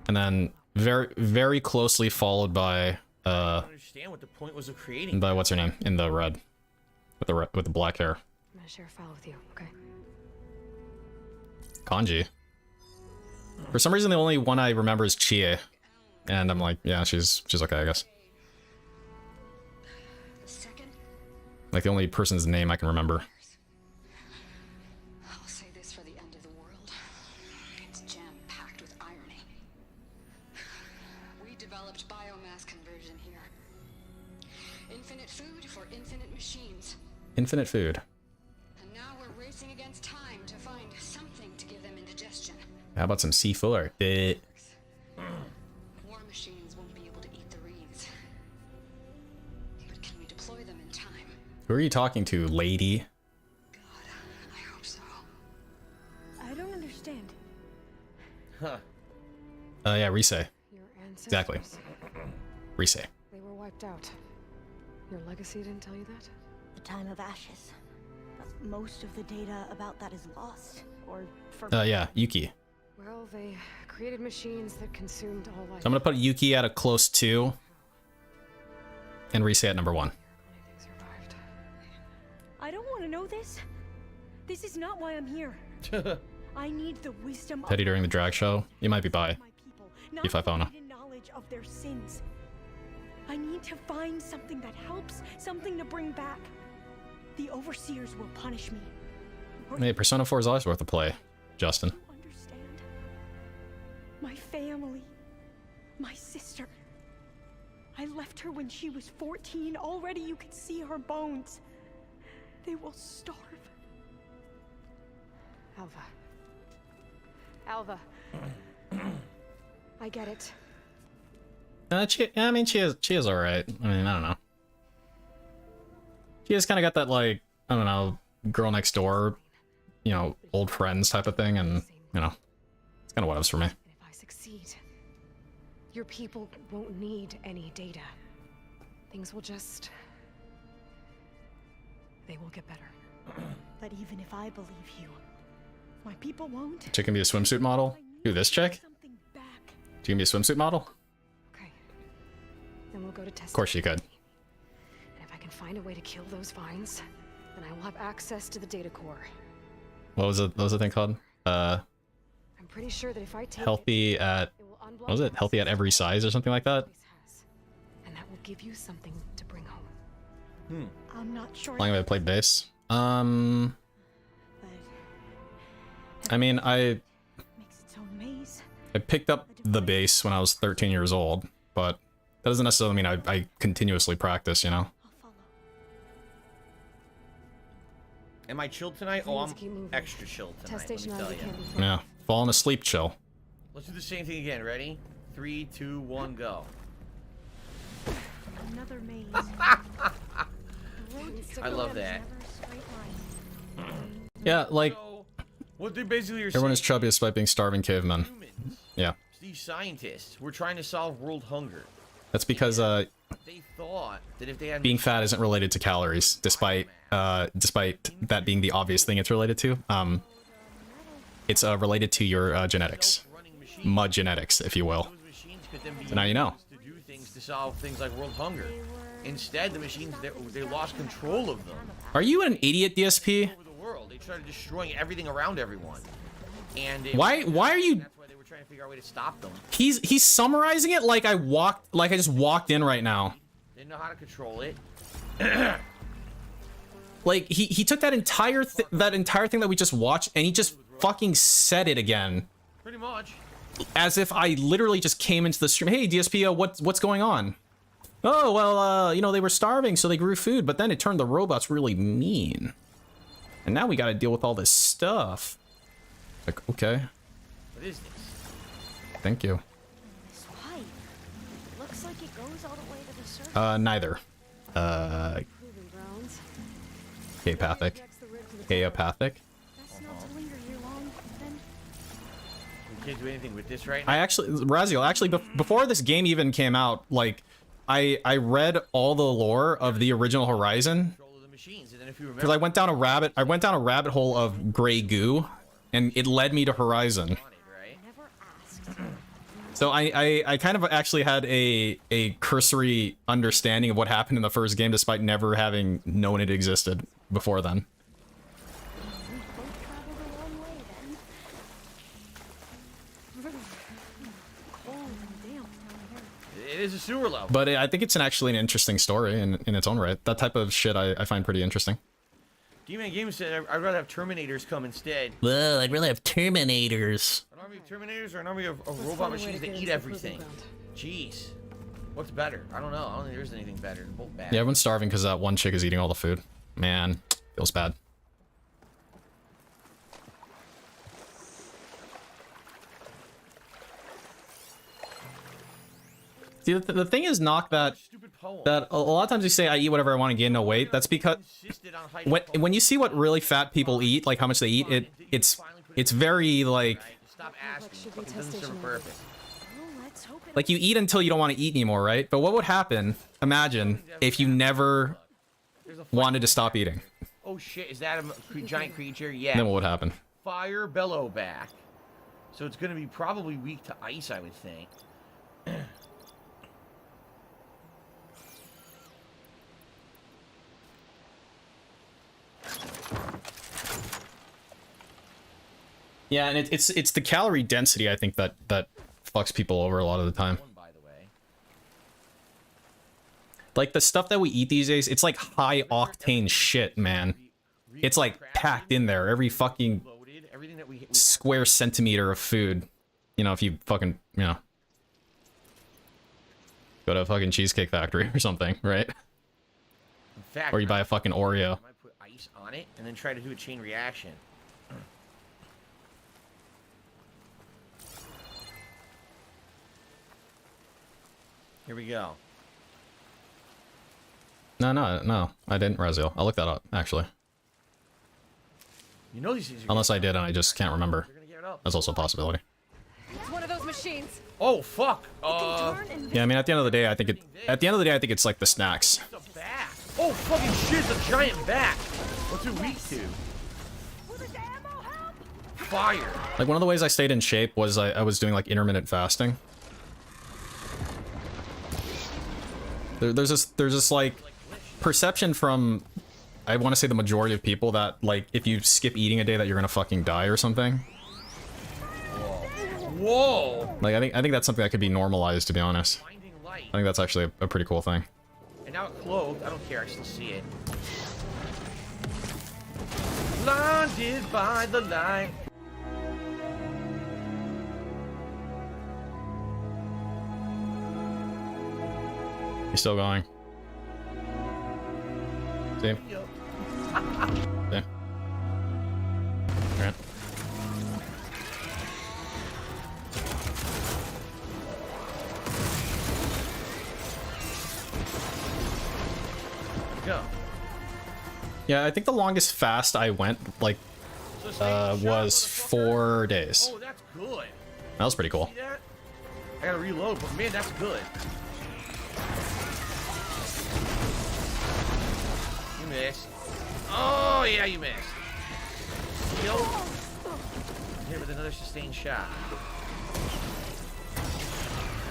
B: And then very closely followed by
C: I don't understand what the point was of creating.
B: by what's her name in the red with the black hair.
E: I'm gonna share a file with you, okay?
B: Kanji. For some reason, the only one I remember is Chie, and I'm like, yeah, she's okay, I guess. Like the only person's name I can remember.
J: I'll say this for the end of the world. It's jam-packed with irony. We developed biomass conversion here. Infinite food for infinite machines.
B: Infinite food.
J: And now we're racing against time to find something to give them indigestion.
B: How about some C4?
J: War machines won't be able to eat the reeds. But can we deploy them in time?
B: Who are you talking to, lady?
J: I hope so.
K: I don't understand.
C: Huh.
B: Yeah, Rise.
E: Your ancestors.
B: Exactly. Rise.
E: They were wiped out. Your legacy didn't tell you that?
K: The time of ashes. Most of the data about that is lost, or for
B: Yeah, Yuki.
E: Well, they created machines that consumed all life.
B: So I'm gonna put Yuki at a close 2. And Rise at number 1.
K: I don't want to know this. This is not why I'm here. I need the wisdom
B: Teddy
K: of
B: during the drag show. You might be by.
K: my people, not
B: If I found her.
K: hidden knowledge of their sins. I need to find something that helps, something to bring back. The overseers will punish me.
B: Hey, Persona 4 is always worth a play, Justin.
K: Understand? My family, my sister. I left her when she was 14. Already you could see her bones. They will starve.
E: Alva. I get it.
B: She is alright. I mean, I don't know. She has kind of got that, like, I don't know, girl next door, you know, old friends type of thing, and, you know, it's kind of what it was for me.
E: If I succeed, your people won't need any data. Things will just... They will get better.
K: But even if I believe you, my people won't.
B: Chick can be a swimsuit model? Who, this chick? She can be a swimsuit model?
E: Then we'll go to test.
B: Of course she could.
E: And if I can find a way to kill those vines, then I will have access to the data core.
B: What was the thing called?
E: I'm pretty sure that if I take
B: Healthy at... What was it? Healthy at every size or something like that?
E: and that will give you something to bring home.
K: I'm not sure.
B: How long have I played bass? I mean, I picked up the bass when I was 13 years old, but that doesn't necessarily mean I continuously practice, you know?
C: Am I chilled tonight? Oh, I'm extra chilled tonight, let me tell you.
B: Yeah, falling asleep chill.
C: Let's do the same thing again. Ready? 3, 2, 1, go.
K: Another maze.
C: I love that.
B: Yeah, like
C: What they basically are
B: everyone is
C: saying,
B: chubby despite being starving cavemen. Yeah,
C: these scientists were trying to solve world hunger.
B: that's because
C: They thought that if they had
B: being fat isn't related to calories, despite that being the obvious thing it's related to. It's related to your genetics, mud genetics, if you will. So now you know.
C: to do things to solve things like world hunger. Instead, the machines they lost control of them.
B: Are you an idiot, DSP?
C: Over the world, they started destroying everything around everyone. And
B: Why are you?
C: That's why they were trying to figure out a way to stop them.
B: He's summarizing it like I just walked in right now.
C: Didn't know how to control it.
B: Like he took that entire thing that we just watched and he just fucking said it again.
C: Pretty much.
B: As if I literally just came into the stream. Hey, DSP, what's going on? Oh, well, you know, they were starving, so they grew food, but then it turned the robots really mean. And now we gotta deal with all this stuff. Like, okay.
C: What is this?
B: Thank you.
K: This pipe. Looks like it goes all the way to the surface.
B: Neither. Apathic. Apathic.
K: That's not to linger here long, then.
C: We can't do anything with this right now.
B: I actually, Raziel, actually, before this game even came out, like, I read all the lore of the original Horizon. Because I went down a rabbit hole of gray goo, and it led me to Horizon. So I kind of actually had a cursory understanding of what happened in the first game, despite never having known it existed before then.
C: It is a sewer level.
B: But I think it's actually an interesting story in its own right. That type of shit I find pretty interesting.
C: D-Man Games said I'd rather have Terminators come instead.
B: Well, I'd rather have Terminators.
C: An army of Terminators or an army of robot machines that eat everything? Jeez. What's better? I don't know. I don't think there's anything better. They're both bad.
B: Yeah, everyone's starving because that one chick is eating all the food. Man, feels bad. See, the thing is, Knock, that a lot of times you say I eat whatever I want to gain no weight. That's because when you see what really fat people eat, like how much they eat, it's very like like you eat until you don't want to eat anymore, right? But what would happen? Imagine if you never wanted to stop eating.
C: Oh shit! Is that a giant creature? Yeah.
B: Then what would happen?
C: Fire Bellowback. So it's gonna be probably weak to ice, I would think.
B: Yeah, and it's the calorie density, I think, that fucks people over a lot of the time. Like the stuff that we eat these days, it's like high octane shit, man. It's like packed in there, every fucking square centimeter of food. You know, if you fucking, you know, go to a fucking Cheesecake Factory or something, right?
C: In fact,
B: or you buy a fucking Oreo.
C: I might put ice on it and then try to do a chain reaction. Here we go.
B: No, I didn't, Raziel. I'll look that up, actually.
C: You know these things.
B: Unless I did and I just can't remember. That's also a possibility.
E: It's one of those machines.
C: Oh fuck.
B: Yeah, I mean, at the end of the day, I think it's like the snacks.
C: Oh fucking shit! It's a giant bat. What's it weak to? Fire.
B: Like one of the ways I stayed in shape was I was doing like intermittent fasting. There's this like perception from, I want to say the majority of people, that like if you skip eating a day that you're gonna fucking die or something.
C: Whoa!
B: Like I think that's something that could be normalized, to be honest. I think that's actually a pretty cool thing.
C: And now it closed. I don't care. I still see it. Blinded by the light.
B: He's still going. See? See? Yeah, I think the longest fast I went, like, was 4 days.
C: Oh, that's good.
B: That was pretty cool.
C: See that? I gotta reload, but man, that's good. You missed. Oh, yeah, you missed. Kill. Hit with another sustained shot.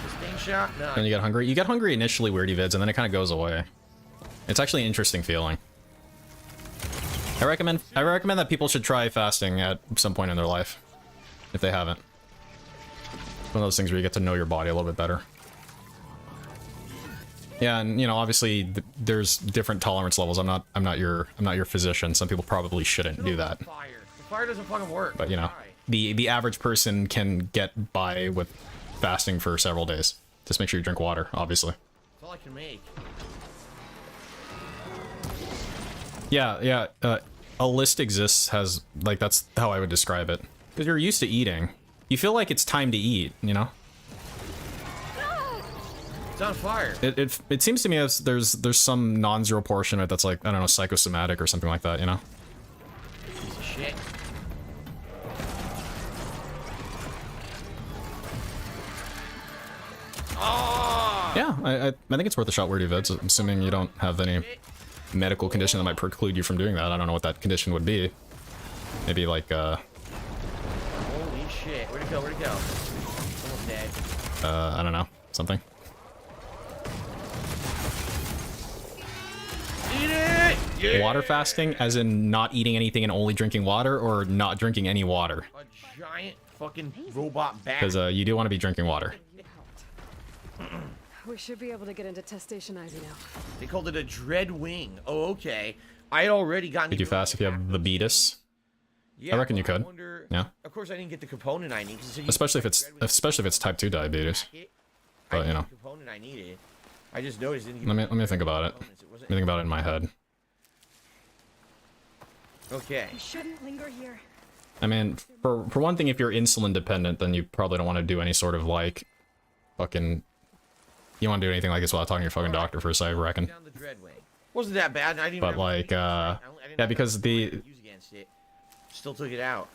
C: Sustained shot? No.
B: Then you get hungry. You get hungry initially, weirdy vids, and then it kind of goes away. It's actually an interesting feeling. I recommend that people should try fasting at some point in their life, if they haven't. It's one of those things where you get to know your body a little bit better. Yeah, and you know, obviously there's different tolerance levels. I'm not your physician. Some people probably shouldn't do that.
C: Fire. The fire doesn't fucking work.
B: But you know, the average person can get by with fasting for several days. Just make sure you drink water, obviously.
C: That's all I can make.
B: Yeah, a list exists, has, like, that's how I would describe it. Because you're used to eating. You feel like it's time to eat, you know?
C: It's on fire.
B: It seems to me as there's some non-zero portion of it that's like, I don't know, psychosomatic or something like that, you know?
C: Piece of shit. Oh!
B: Yeah, I think it's worth a shot, weirdy vids, assuming you don't have any medical condition that might preclude you from doing that. I don't know what that condition would be. Maybe like
C: Holy shit. Where'd it go? Where'd it go? Almost dead.
B: I don't know. Something.
C: Eat it! Yeah!
B: Water fasting, as in not eating anything and only drinking water, or not drinking any water?
C: A giant fucking robot bat.
B: Because you do want to be drinking water.
E: We should be able to get into test station Ivy now.
C: They called it a dread wing. Oh, okay. I had already gotten.
B: Could you fast if you have the beatus?
C: Yeah,
B: I reckon you
C: well,
B: could. Yeah.
C: Of course, I didn't get the component I need.
B: Especially if it's type 2 diabetes. But you know.
C: The component I needed. I just noticed. Didn't
B: Let me think about it. Let me think about it in my head.
C: Okay.
K: We shouldn't linger here.
B: I mean, for one thing, if you're insulin dependent, then you probably don't want to do any sort of like fucking. You don't want to do anything like this without talking to your fucking doctor first, I reckon.
C: Down the dread wing. Wasn't that bad. I didn't
B: But like, yeah, because the.
C: Still took it out.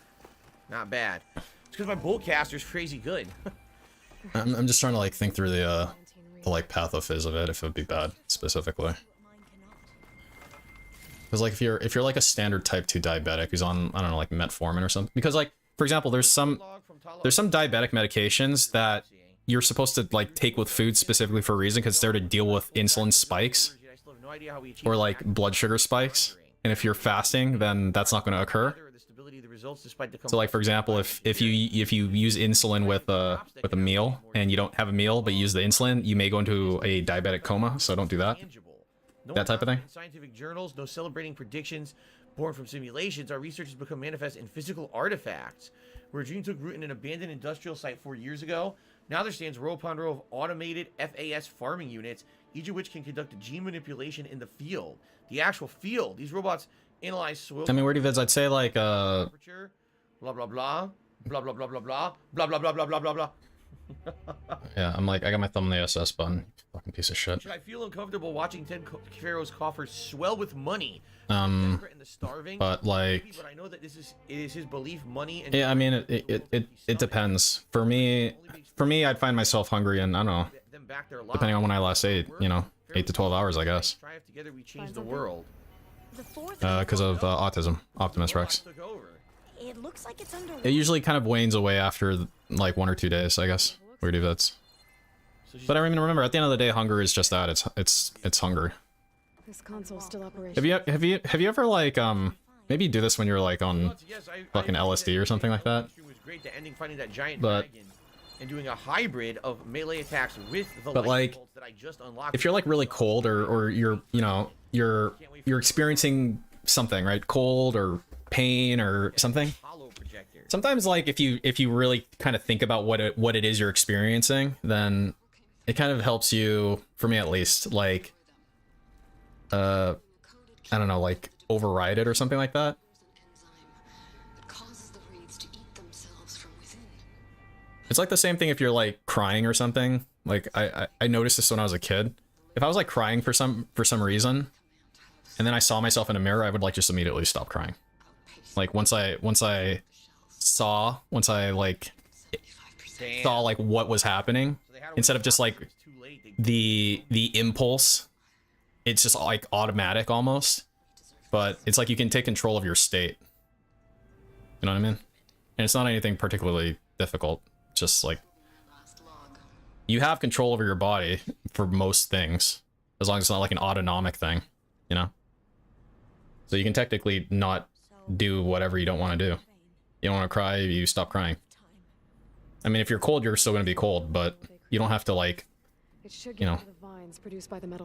C: Not bad. It's because my boltcaster's crazy good.
B: I'm just trying to like think through the like pathophys of it, if it would be bad specifically. Because like if you're like a standard type 2 diabetic who's on, I don't know, like metformin or something. Because like, for example, there's some diabetic medications that you're supposed to like take with food specifically for a reason, because they're to deal with insulin spikes or like blood sugar spikes. And if you're fasting, then that's not going to occur. So like, for example, if you use insulin with a meal and you don't have a meal but you use the insulin, you may go into a diabetic coma. So don't do that. That type of thing.
C: In scientific journals, no celebrating predictions born from simulations. Our research has become manifest in physical artifacts. Where a dream took root in an abandoned industrial site 4 years ago, now there stands row upon row of automated FAS farming units, each of which can conduct gene manipulation in the field. The actual field. These robots analyze soil.
B: I mean, weirdy vids, I'd say like
C: temperature, blah blah blah, blah blah blah blah blah, blah blah blah blah blah blah blah.
B: Yeah, I'm like, I got my thumb on the SS button. Fucking piece of shit.
C: Should I feel uncomfortable watching 10 pharaohs' coffers swell with money?
B: But like,
C: but I know that it is his belief, money. And
B: yeah, I mean, it depends. For me, I'd find myself hungry, and I don't know, depending on when I last ate, you know, 8 to 12 hours, I guess.
C: Together we change the world.
B: Because of autism, Optimus Rex.
K: It looks like it's under.
B: It usually kind of wanes away after like 1 or 2 days, I guess. Weirdy vids. But I mean, remember, at the end of the day, hunger is just that. It's hunger.
E: This console's still operational.
B: Have you ever like maybe do this when you're like on fucking LSD or something like that?
C: It was great to ending finding that giant
B: but
C: dragon and doing a hybrid of melee attacks with the
B: but like
C: that I just unlocked.
B: If you're like really cold or you're, you know, you're experiencing something, right? Cold or pain or something. Sometimes like if you really kind of think about what it is you're experiencing, then it kind of helps you, for me at least, like I don't know, like override it or something like that. It's like the same thing if you're like crying or something. Like I noticed this when I was a kid. If I was like crying for some reason, and then I saw myself in a mirror, I would like just immediately stop crying. Like once I like saw like what was happening, instead of just like the impulse, it's just like automatic almost. But it's like you can take control of your state. You know what I mean? And it's not anything particularly difficult. Just like you have control over your body for most things, as long as it's not like an autonomic thing, you know? So you can technically not do whatever you don't want to do. You don't want to cry, you stop crying. I mean, if you're cold, you're still going to be cold, but you don't have to like, you know,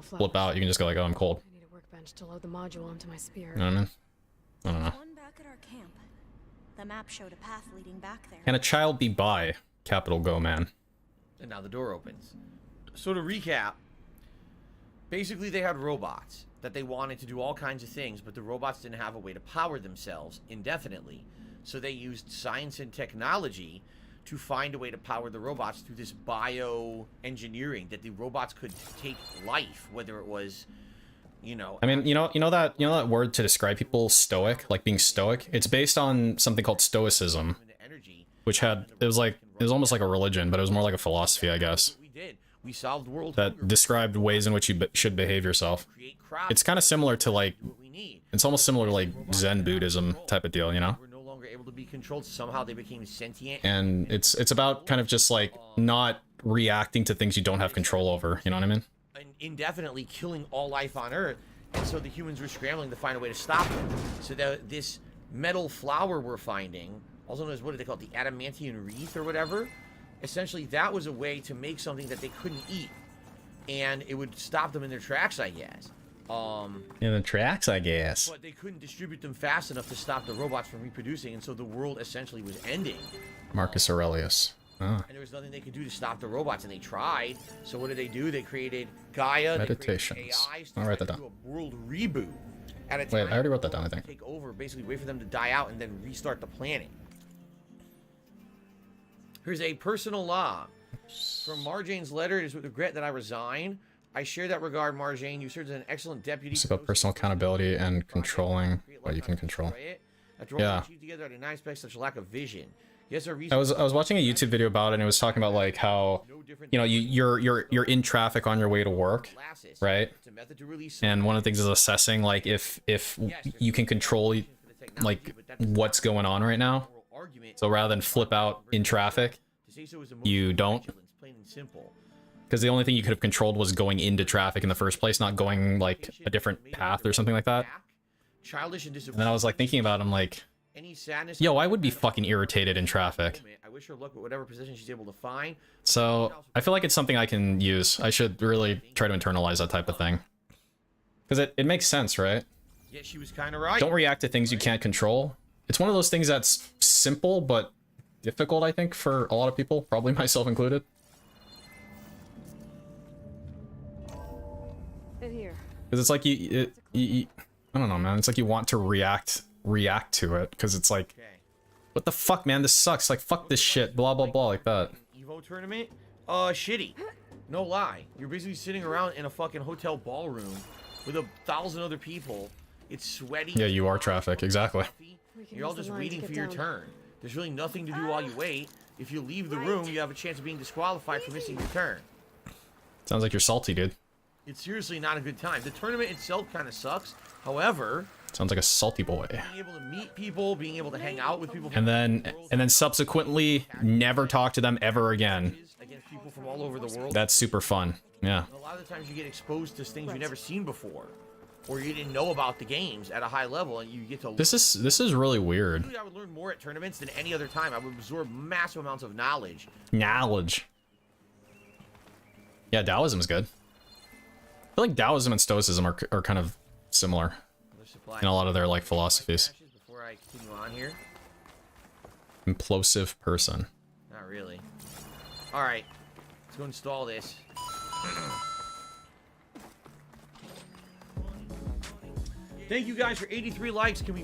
B: flip out. You can just go like, oh, I'm cold.
E: I need a workbench to load the module onto my spear.
B: You know what I mean? I don't know.
K: One back at our camp. The map showed a path leading back there.
B: Can a child be by? Capital Go, man.
C: And now the door opens. So to recap, basically they had robots that they wanted to do all kinds of things, but the robots didn't have a way to power themselves indefinitely. So they used science and technology to find a way to power the robots through this bioengineering, that the robots could take life, whether it was, you know...
B: I mean, you know that word to describe people, stoic, like being stoic? It's based on something called stoicism, which it was almost like a religion, but it was more like a philosophy, I guess.
C: We solved world
B: that described ways in which you should behave yourself. It's kind of similar to like, it's almost similar to like Zen Buddhism type of deal, you know?
C: Able to be controlled. Somehow they became sentient,
B: and it's about kind of just like not reacting to things you don't have control over, you know what I mean?
C: And indefinitely killing all life on Earth, and so the humans were scrambling to find a way to stop them. So this metal flower we're finding, also known as, what do they call it, the adamantine wreath or whatever, essentially that was a way to make something that they couldn't eat, and it would stop them in their tracks, I guess.
B: In the tracks, I guess.
C: But they couldn't distribute them fast enough to stop the robots from reproducing, and so the world essentially was ending.
B: Marcus Aurelius. Oh.
C: And there was nothing they could do to stop the robots, and they tried. So what did they do? They created Gaia.
B: Meditations. I'll write that down.
C: Do a world reboot at a time.
B: Wait, I already wrote that down, I think.
C: Take over, basically wait for them to die out, and then restart the planet. Here's a personal log. From Marjane's letter, it is with regret that I resign. I share that regard, Marjane. You served as an excellent deputy.
B: It's about personal accountability and controlling what you can control. Yeah.
C: Together at a nice place, such lack of vision. Yes,
B: I was watching a YouTube video about it, and it was talking about like how, you know, you're in traffic on your way to work, right? And one of the things is assessing like if you can control like what's going on right now. So rather than flip out in traffic, you don't. Because the only thing you could have controlled was going into traffic in the first place, not going like a different path or something like that. And then I was like thinking about it, I'm like, yo, I would be fucking irritated in traffic.
C: I wish her luck with whatever position she's able to find.
B: So I feel like it's something I can use. I should really try to internalize that type of thing. Because it makes sense, right?
C: Yeah, she was kind of right.
B: Don't react to things you can't control. It's one of those things that's simple, but difficult, I think, for a lot of people, probably myself included. Because it's like you, I don't know, man. It's like you want to react to it, because it's like, what the fuck, man? This sucks. Like, fuck this shit. Blah blah blah, like that.
C: Evo tournament? Shitty. No lie. You're basically sitting around in a fucking hotel ballroom with 1,000 other people. It's sweaty.
B: Yeah, you are traffic, exactly.
C: You're all just waiting for your turn. There's really nothing to do while you wait. If you leave the room, you have a chance of being disqualified for missing your turn.
B: Sounds like you're salty, dude.
C: It's seriously not a good time. The tournament itself kind of sucks. However,
B: sounds like a salty boy.
C: Being able to meet people, being able to hang out with people,
B: and then subsequently never talk to them ever again.
C: Against people from all over the world.
B: That's super fun. Yeah.
C: A lot of the times you get exposed to things you've never seen before, or you didn't know about the games at a high level, and you get to.
B: This is really weird.
C: I would learn more at tournaments than any other time. I would absorb massive amounts of knowledge.
B: Yeah, Taoism is good. I feel like Taoism and Stoicism are kind of similar in a lot of their like philosophies.
C: Before I continue on here.
B: Implosive person.
C: Not really. All right, let's go install this. Thank you guys for 83 likes. Can we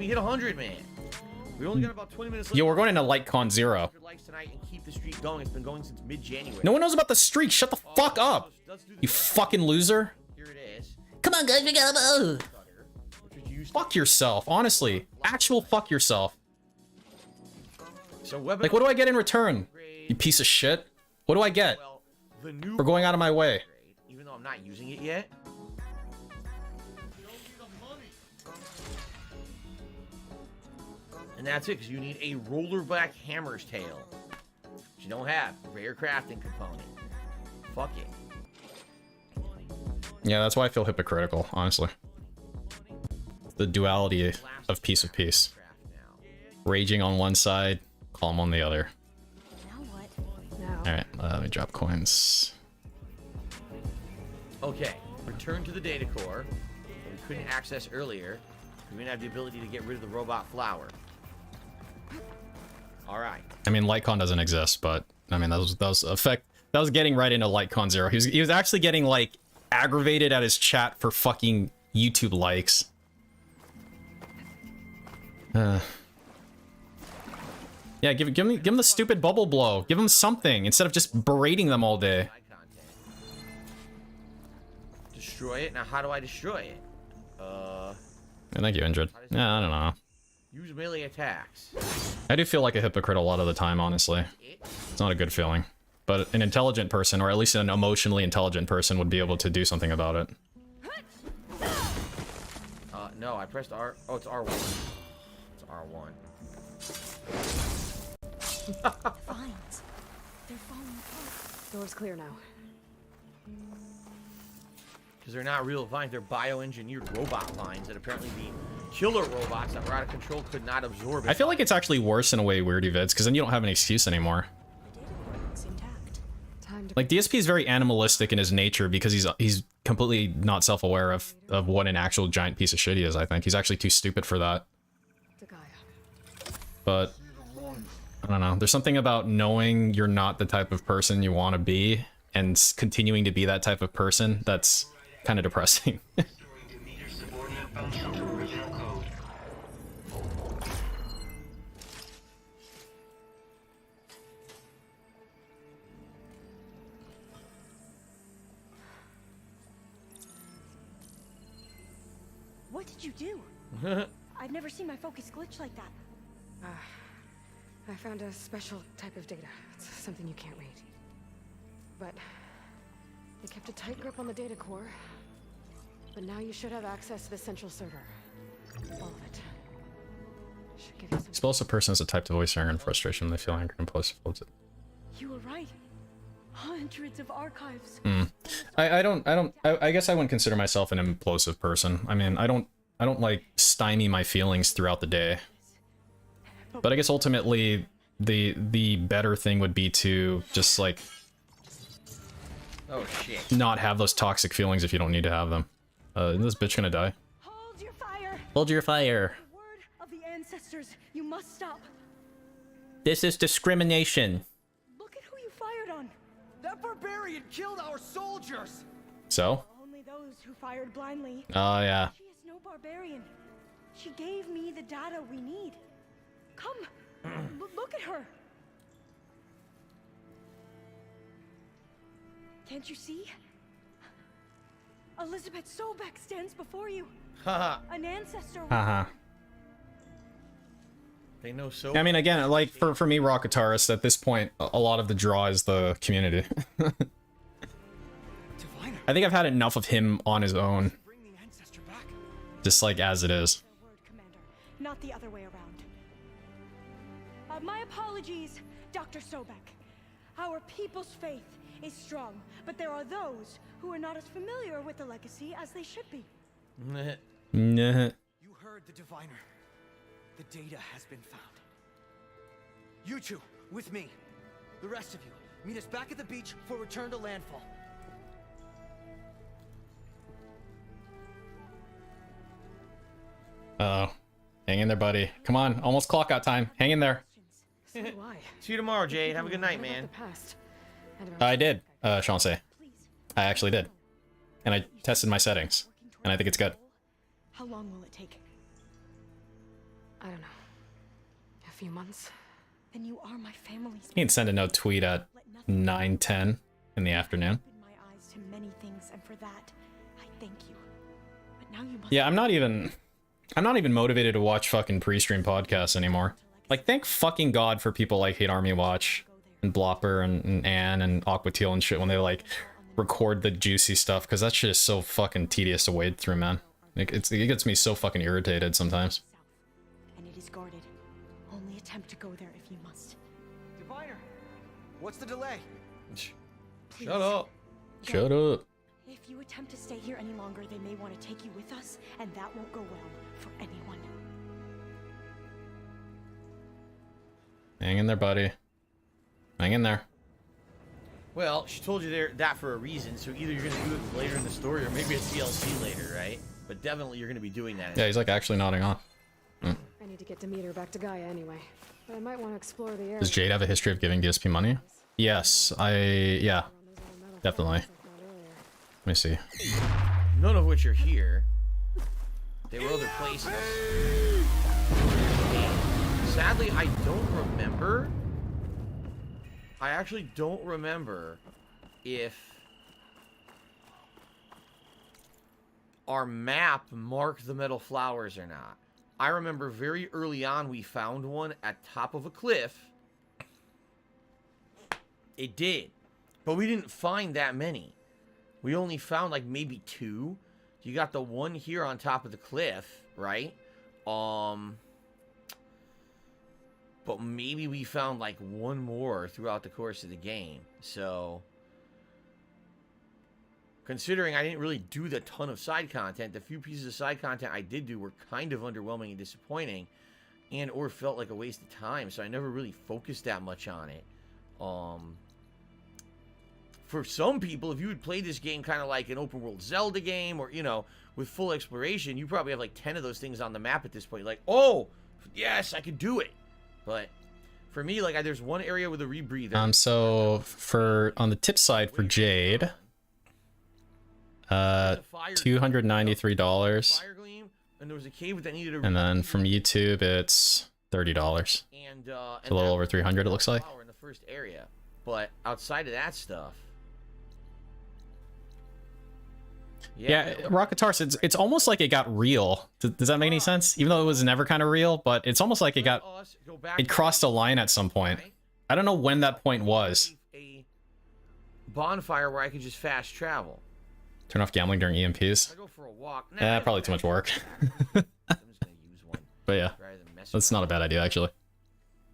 C: hit 100, man? We only got about 20 minutes left.
B: Yo, we're going into LikeCon 0.
C: Likes tonight and keep the streak going. It's been going since mid-January.
B: No one knows about the streak. Shut the fuck up. You fucking loser.
C: Here it is.
A: Come on, guys, we gotta move.
B: fuck yourself. Honestly, actual fuck yourself.
C: So weapon
B: Like, what do I get in return? You piece of shit. What do I get for going out of my way?
C: Even though I'm not using it yet. And that's it, because you need a rollerback hammer's tail. Which you don't have. Rare crafting component. Fuck it.
B: Yeah, that's why I feel hypocritical, honestly. The duality of piece of peace. Raging on one side, calm on the other. Alright, let me drop coins.
C: Okay, return to the data core. We couldn't access earlier. We didn't have the ability to get rid of the robot flower. Alright.
B: I mean, LightCon doesn't exist, but I mean, that was getting right into LightCon 0. He was actually getting like aggravated at his chat for fucking YouTube likes. Yeah, give him the stupid bubble blow. Give him something instead of just berating them all day.
C: Destroy it. Now, how do I destroy it?
B: Thank you, Injured. Yeah, I don't know.
C: Use melee attacks.
B: I do feel like a hypocrite a lot of the time, honestly. It's not a good feeling. But an intelligent person, or at least an emotionally intelligent person, would be able to do something about it.
C: No, I pressed R. Oh, it's R1. It's R1.
E: Vines. They're falling apart. Door's clear now.
C: Because they're not real vines, they're bioengineered robot vines that apparently the killer robots that were out of control could not absorb it.
B: I feel like it's actually worse in a way, Weirdy Vids, because then you don't have an excuse anymore. Like, DSP is very animalistic in his nature because he's completely not self-aware of what an actual giant piece of shit he is, I think. He's actually too stupid for that. But I don't know. There's something about knowing you're not the type of person you want to be and continuing to be that type of person that's kind of depressing.
K: What did you do? I've never seen my focus glitch like that.
E: I found a special type of data. It's something you can't read. But they kept a tight grip on the data core. But now you should have access to the central server. All of it. Should give you some...
B: Explosive person is a type to voice anger and frustration when they feel angry and impulsive.
K: You were right. Hundreds of archives.
B: I guess I wouldn't consider myself an implosive person. I mean, I don't like stymie my feelings throughout the day. But I guess ultimately the better thing would be to just like
C: oh shit,
B: not have those toxic feelings if you don't need to have them. Is this bitch gonna die?
K: Hold your fire.
B: Hold your fire.
K: The word of the ancestors. You must stop.
B: This is discrimination.
K: Look at who you fired on.
I: That barbarian killed our soldiers.
B: So?
K: Only those who fired blindly.
B: Oh yeah.
K: She is no barbarian. She gave me the data we need. Come, look at her. Can't you see? Elizabeth Sobek stands before you.
C: Haha.
K: An ancestor.
B: Haha.
C: They know so.
B: I mean, again, like for me, Rocketarist, at this point, a lot of the draw is the community. I think I've had enough of him on his own. Just like as it is.
K: Not the other way around. My apologies, Dr. Sobek. Our people's faith is strong, but there are those who are not as familiar with the legacy as they should be.
B: Nah.
I: You heard the diviner. The data has been found. You two, with me. The rest of you, meet us back at the beach for return to landfall.
B: Uh-oh. Hang in there, buddy. Come on, almost clock out time. Hang in there.
E: So do I.
C: See you tomorrow, Jade. Have a good night, man.
B: I did, Chauncey. I actually did. And I tested my settings. And I think it's good.
K: How long will it take?
E: I don't know. A few months.
K: Then you are my family's.
B: You can send a note tweet at 9:10 in the afternoon.
K: My eyes to many things, and for that, I thank you. But now you must.
B: Yeah, I'm not even I'm not even motivated to watch fucking pre-stream podcasts anymore. Like, thank fucking God for people like Hate Army Watch and Blopper and Anne and Aqua Teal and shit when they like record the juicy stuff, because that shit is so fucking tedious to wade through, man. Like, it gets me so fucking irritated sometimes.
K: And it is guarded. Only attempt to go there if you must.
I: Diviner, what's the delay?
K: Please,
C: Shut up.
B: Shut up.
K: If you attempt to stay here any longer, they may want to take you with us, and that won't go well for anyone.
C: Hang
B: in there, buddy. Hang in there.
C: Well, she told you that for a reason, so either you're gonna do it later in the story, or maybe it's DLC later, right? But definitely you're gonna be doing that.
B: Yeah, he's like actually nodding on.
E: I need to get Demeter back to Gaia anyway, but I might want to explore the area.
B: Does Jade have a history of giving DSP money? Yes, yeah, definitely. Let me see.
C: None of which are here. They were other places. And sadly, I don't remember. I actually don't remember if our map marked the metal flowers or not. I remember very early on we found one at top of a cliff. It did. But we didn't find that many. We only found like maybe 2. You got the one here on top of the cliff, right? But maybe we found like 1 more throughout the course of the game. So, considering I didn't really do the ton of side content, the few pieces of side content I did do were kind of underwhelming and disappointing, and or felt like a waste of time. So I never really focused that much on it. For some people, if you would play this game kind of like an open world Zelda game, or, you know, with full exploration, you probably have like 10 of those things on the map at this point. Like, oh, yes, I could do it. But for me, like, there's one area with a rebreather.
B: So on the tip side for Jade, $293.
C: And there was a cave that needed a
B: and then from YouTube, it's $30.
C: And
B: a little over 300, it looks like.
C: In the first area, but outside of that stuff.
B: Yeah, Rocketars, it's almost like it got real. Does that make any sense? Even though it was never kind of real, but it's almost like it crossed a line at some point. I don't know when that point was.
C: A bonfire where I could just fast travel.
B: Turn off gambling during EMPs.
C: I go for a walk.
B: Probably too much work. But yeah, that's not a bad idea, actually.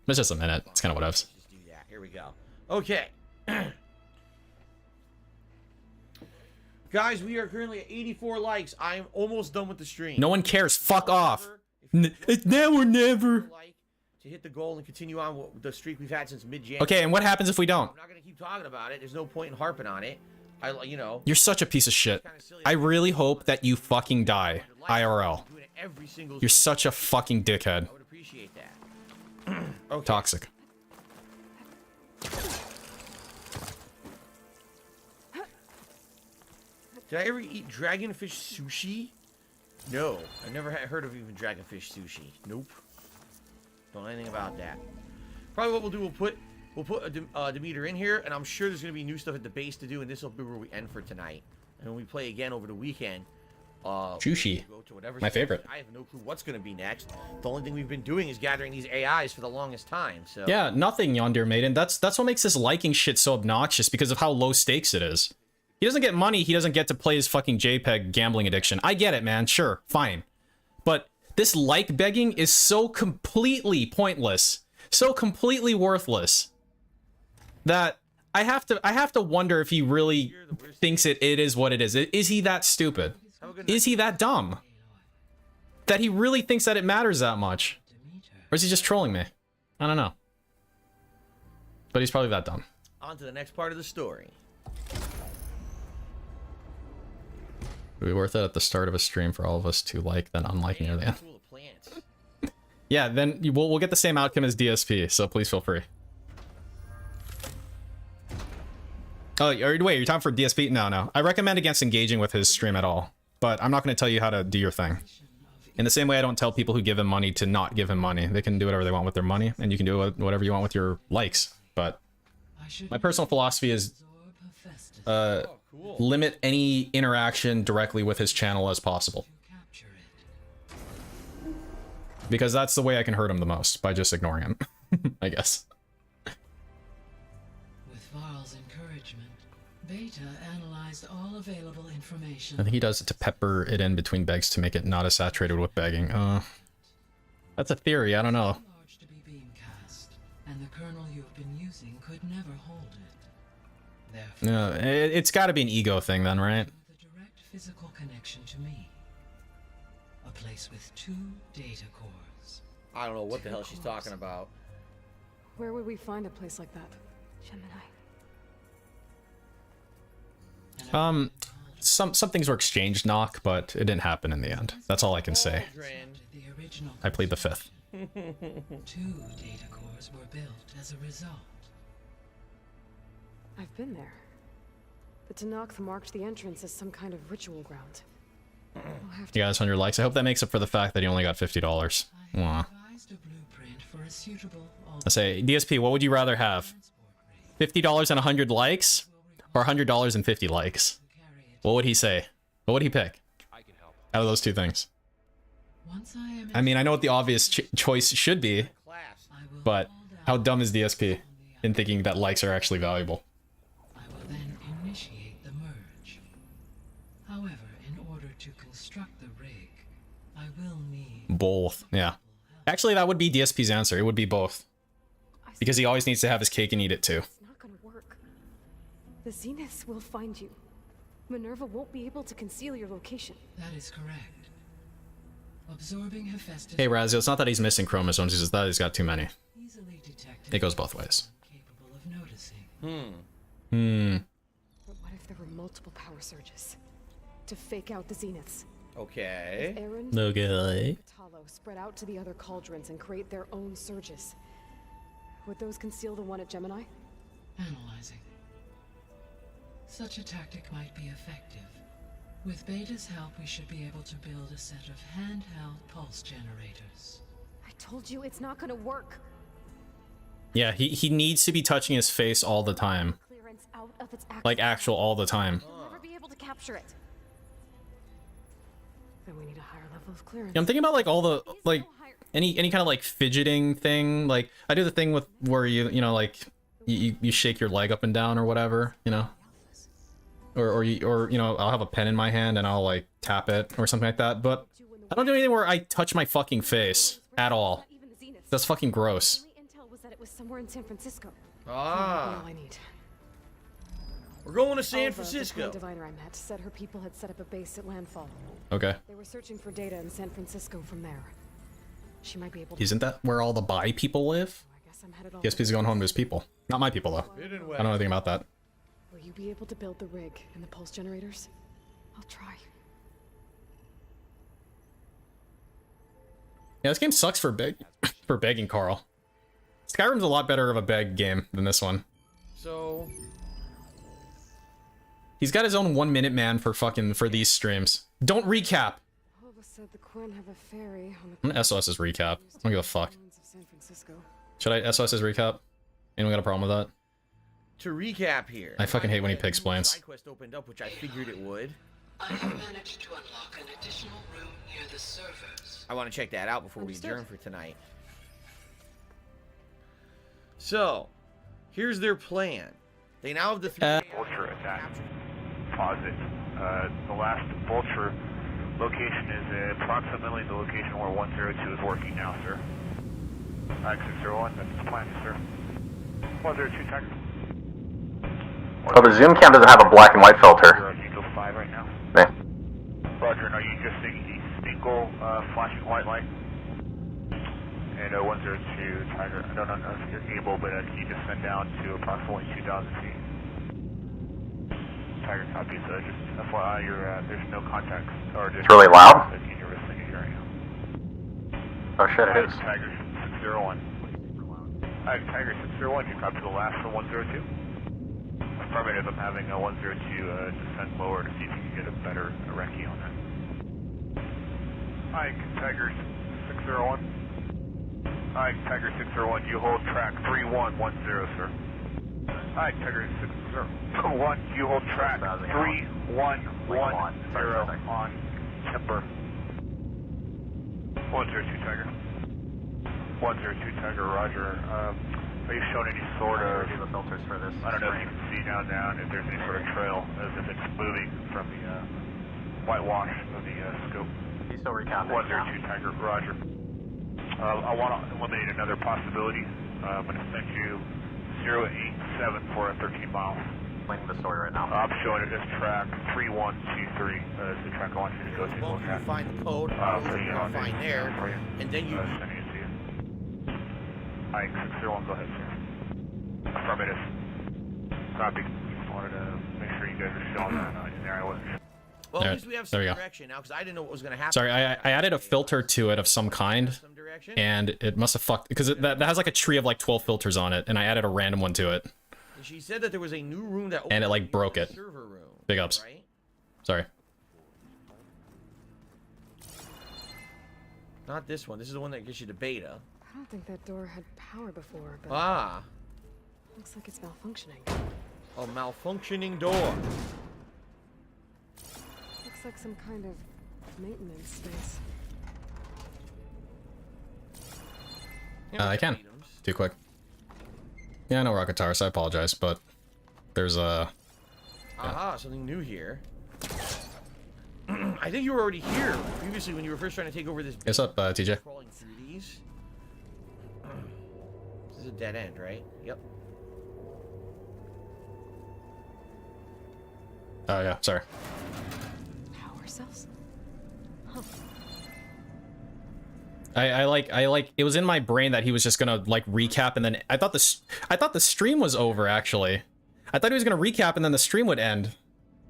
B: It's just a minute. It's kind of whatevs.
C: Just do that. Here we go. Okay. Guys, we are currently at 84 likes. I'm almost done with the stream.
B: No one cares. Fuck off. It's now or never.
C: To hit the goal and continue on with the streak we've had since mid-January.
B: Okay, and what happens if we don't?
C: I'm not going to keep talking about it. There's no point in harping on it. You know.
B: You're such a piece of shit. I really hope that you fucking die. IRL. You're such a fucking dickhead.
C: I would appreciate that. Okay.
B: Toxic.
C: Did I ever eat dragonfish sushi? No. I've never heard of even dragonfish sushi. Nope. Don't know anything about that. Probably what we'll do, we'll put a Demeter in here, and I'm sure there's going to be new stuff at the base to do, and this will be where we end for tonight. And when we play again over the weekend,
B: Sushi. My favorite.
C: I have no clue what's going to be next. The only thing we've been doing is gathering these AIs for the longest time. So
B: yeah, nothing, Yondir Maiden. That's what makes this liking shit so obnoxious, because of how low stakes it is. He doesn't get money, he doesn't get to play his fucking JPEG gambling addiction. I get it, man. Sure, fine. But this like begging is so completely pointless, so completely worthless, that I have to wonder if he really thinks it is what it is. Is he that stupid? Is he that dumb? That he really thinks that it matters that much? Or is he just trolling me? I don't know. But he's probably that dumb.
C: On to the next part of the story.
B: Would be worth it at the start of a stream for all of us to like, then unlike near the end. Yeah, then we'll get the same outcome as DSP, so please feel free. Oh, wait, you're talking for DSP? No. I recommend against engaging with his stream at all, but I'm not going to tell you how to do your thing. In the same way I don't tell people who give him money to not give him money. They can do whatever they want with their money, and you can do whatever you want with your likes, but my personal philosophy is limit any interaction directly with his channel as possible. Because that's the way I can hurt him the most, by just ignoring him, I guess.
L: With Varl's encouragement, Beta analyzed all available information.
B: I think he does it to pepper it in between begs to make it not as saturated with begging. That's a theory, I don't know.
L: Large to be beamcast, and the kernel you've been using could never hold it. Therefore,
B: It's got to be an ego thing then, right?
L: with a direct physical connection to me. A place with 2 data cores.
M: I don't know what the hell she's talking about.
E: Where would we find a place like that?
K: Gemini.
B: Some things were exchanged, Knock, but it didn't happen in the end. That's all I can say. I plead the 5th.
L: 2 data cores were built as a result.
E: I've been there. The Tanakh marked the entrance as some kind of ritual ground.
B: You guys 100 likes. I hope that makes up for the fact that he only got $50. Mwah.
L: Devised a blueprint for a suitable
B: I say, DSP, what would you rather have? $50 and 100 likes? Or $100 and 50 likes? What would he say? What would he pick? Out of those 2 things. I mean, I know what the obvious choice should be, but how dumb is DSP in thinking that likes are actually valuable?
L: I will then initiate the merge. However, in order to construct the rig, I will need
B: Both, yeah. Actually, that would be DSP's answer. It would be both. Because he always needs to have his cake and eat it too.
E: It's not gonna work. The Zeniths will find you. Minerva won't be able to conceal your location.
L: That is correct. Absorbing Hephaestus
B: Hey, Razio, it's not that he's missing chromosomes, it's just that he's got too many.
L: easily detected.
B: It goes both ways.
L: Capable of noticing.
E: But what if there were multiple power surges? To fake out the Zeniths.
M: Okay.
E: If Aaron
B: Okay.
E: and Patalo spread out to the other cauldrons and create their own surges. Would those conceal the one at Gemini?
L: Analyzing. Such a tactic might be effective. With Beta's help, we should be able to build a set of handheld pulse generators.
E: I told you it's not gonna work.
B: Yeah, he needs to be touching his face all the time.
E: Clearance out of its
B: Like actual all the time.
E: We'll never be able to capture it. Then we need a higher level of clearance.
B: Yeah, I'm thinking about like all the like any kind of like fidgeting thing. Like I do the thing with where you know like you shake your leg up and down or whatever, you know. Or you know, I'll have a pen in my hand and I'll like tap it or something like that. But I don't do anything where I touch my fucking face at all. That's fucking gross.
E: Intel was that it was somewhere in San Francisco.
M: Ah.
E: All I need.
M: We're going to San
E: Alva,
M: Francisco.
E: The diviner I met said her people had set up a base at landfall.
B: Okay.
E: They were searching for data in San Francisco from there. She might be able to.
B: Isn't that where all the bi people live?
E: I guess I'm headed off.
B: DSP's going home to his people. Not my people though. I don't know anything about that.
E: Will you be able to build the rig and the pulse generators? I'll try.
B: Yeah, this game sucks for begging, Carl. Skyrim's a lot better of a beg game than this one.
M: So
B: he's got his own 1 minute man for these streams. Don't recap.
E: Alva said the Quinn have a ferry on the
B: I'm gonna SOS his recap. I don't give a fuck.
E: of San Francisco.
B: Should I SOS his recap? Anyone got a problem with that?
M: to recap here.
B: I fucking hate when he pig explains.
M: Side quest opened up, which I figured it would.
L: I have managed to unlock an additional room near the servers.
M: I want to check that out before we adjourn for tonight. So, here's their plan. They now have the
F: Vulture attack. Pause it. The last Vulture location is approximately the location where 102 is working now, sir. 601, that's the plan, sir. 102, Tiger.
N: Oh, the zoom cam doesn't have a black and white filter.
F: You're on Eagle 5 right now.
N: Yeah.
F: Roger, and are you just seeing a single flashing white light? And 102, Tiger, I don't know if you're able, but can you just send down to approximately 2,000 feet? Tiger copies, just FYI, there's no contact, or just...
N: It's really loud?
F: In your vicinity area.
N: Oh shit, it is.
F: Tiger 601. Alright, Tiger 601, you copy the last for 102? Affirmative, I'm having a 102 descend lower to see if you can get a better recce on that. Hi, Tiger 601. Hi, Tiger 601, you hold track 3110, sir. Hi, Tiger 601, you hold track 3110 on Timber. 102, Tiger. 102 Tiger, Roger. Are you showing any sort of the filters for this? I don't know if you can see down if there's any sort of trail as if it's moving from the whitewash of the scope.
N: He's still recapping.
F: 102 Tiger, Roger. I want to eliminate another possibility. I'm going to send you 087 for 13 miles.
N: Explaining the story right now.
F: I'm showing it as track 3123. Is the track I want you to go to.
C: Well, you find the code, you'll find there, and then you...
F: Sending it to you. Ike 601, go ahead, sir. Affirmative. Copy. Just wanted to make sure you guys are showing that in there. I wasn't sure.
C: Well, at least we have some direction now, because I didn't know what was going to happen.
B: Sorry, I added a filter to it of some kind, and it must have fucked, because that has like a tree of like 12 filters on it, and I added a random one to it.
C: She said that there was a new room that
B: And it like broke it.
C: Server room,
B: Big ups.
C: right?
B: Sorry.
C: Not this one. This is the one that gets you to beta.
E: I don't think that door had power before, but looks like it's malfunctioning.
C: A malfunctioning door.
E: Looks like some kind of maintenance space.
B: I can. Too quick. Yeah, I know Rocket Tower, so I apologize, but there's a...
C: Aha, something new here. I think you were already here previously when you were first trying to take over this...
B: What's up, TJ?
C: Crawling through these. This is a dead end, right? Yep.
B: Oh, yeah, sorry.
E: Power cells? Huh.
B: I like it was in my brain that he was just gonna like recap, and then I thought the stream was over. Actually, I thought he was gonna recap and then the stream would end.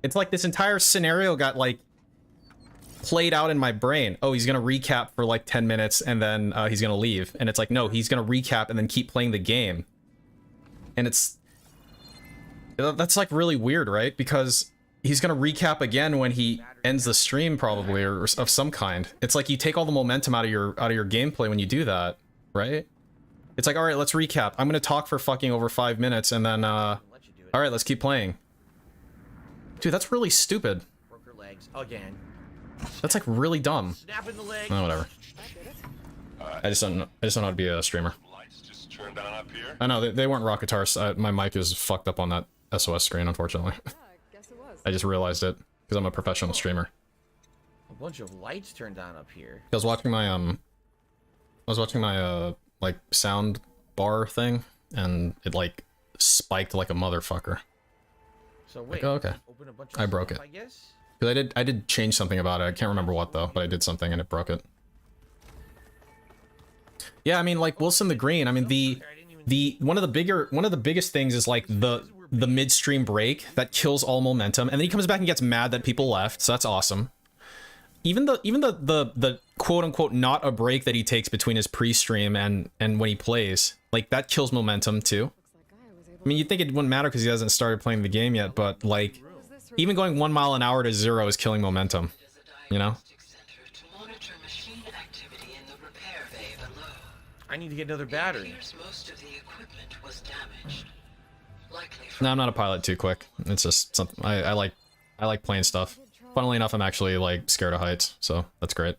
B: It's like this entire scenario got like played out in my brain. Oh, he's gonna recap for like 10 minutes and then he's gonna leave, and it's like, no, he's gonna recap and then keep playing the game. And that's like really weird, right? Because he's gonna recap again when he ends the stream, probably, or of some kind. It's like you take all the momentum out of your gameplay when you do that, right? It's like, all right, let's recap. I'm gonna talk for fucking over 5 minutes, and then all right, let's keep playing. Dude, that's really stupid.
C: Broke her legs again.
B: That's like really dumb.
C: Snapping the leg.
B: Oh, whatever. I just don't know how to be a streamer. I know they weren't rocket tars. My mic is fucked up on that SOS screen, unfortunately. I just realized it because I'm a professional streamer.
C: A bunch of lights turned on up here.
B: I was watching my like sound bar thing, and it like spiked like a motherfucker.
C: So wait,
B: like, oh, okay.
C: Open a bunch of
B: I broke
C: stuff,
B: it.
C: I guess.
B: Because I did change something about it. I can't remember what though, but I did something and it broke it. Yeah, I mean, like Wilson the Green. I mean, the one of the biggest things is like the midstream break that kills all momentum, and then he comes back and gets mad that people left. So that's awesome. Even the quote unquote not a break that he takes between his pre-stream and when he plays, like that kills momentum too. I mean, you'd think it wouldn't matter because he hasn't started playing the game yet, but like even going 1 mile an hour to 0 is killing momentum. You know?
C: I need to get another battery.
B: No, I'm not a pilot too quick. It's just something I like playing stuff. Funnily enough, I'm actually like scared of heights, so that's great.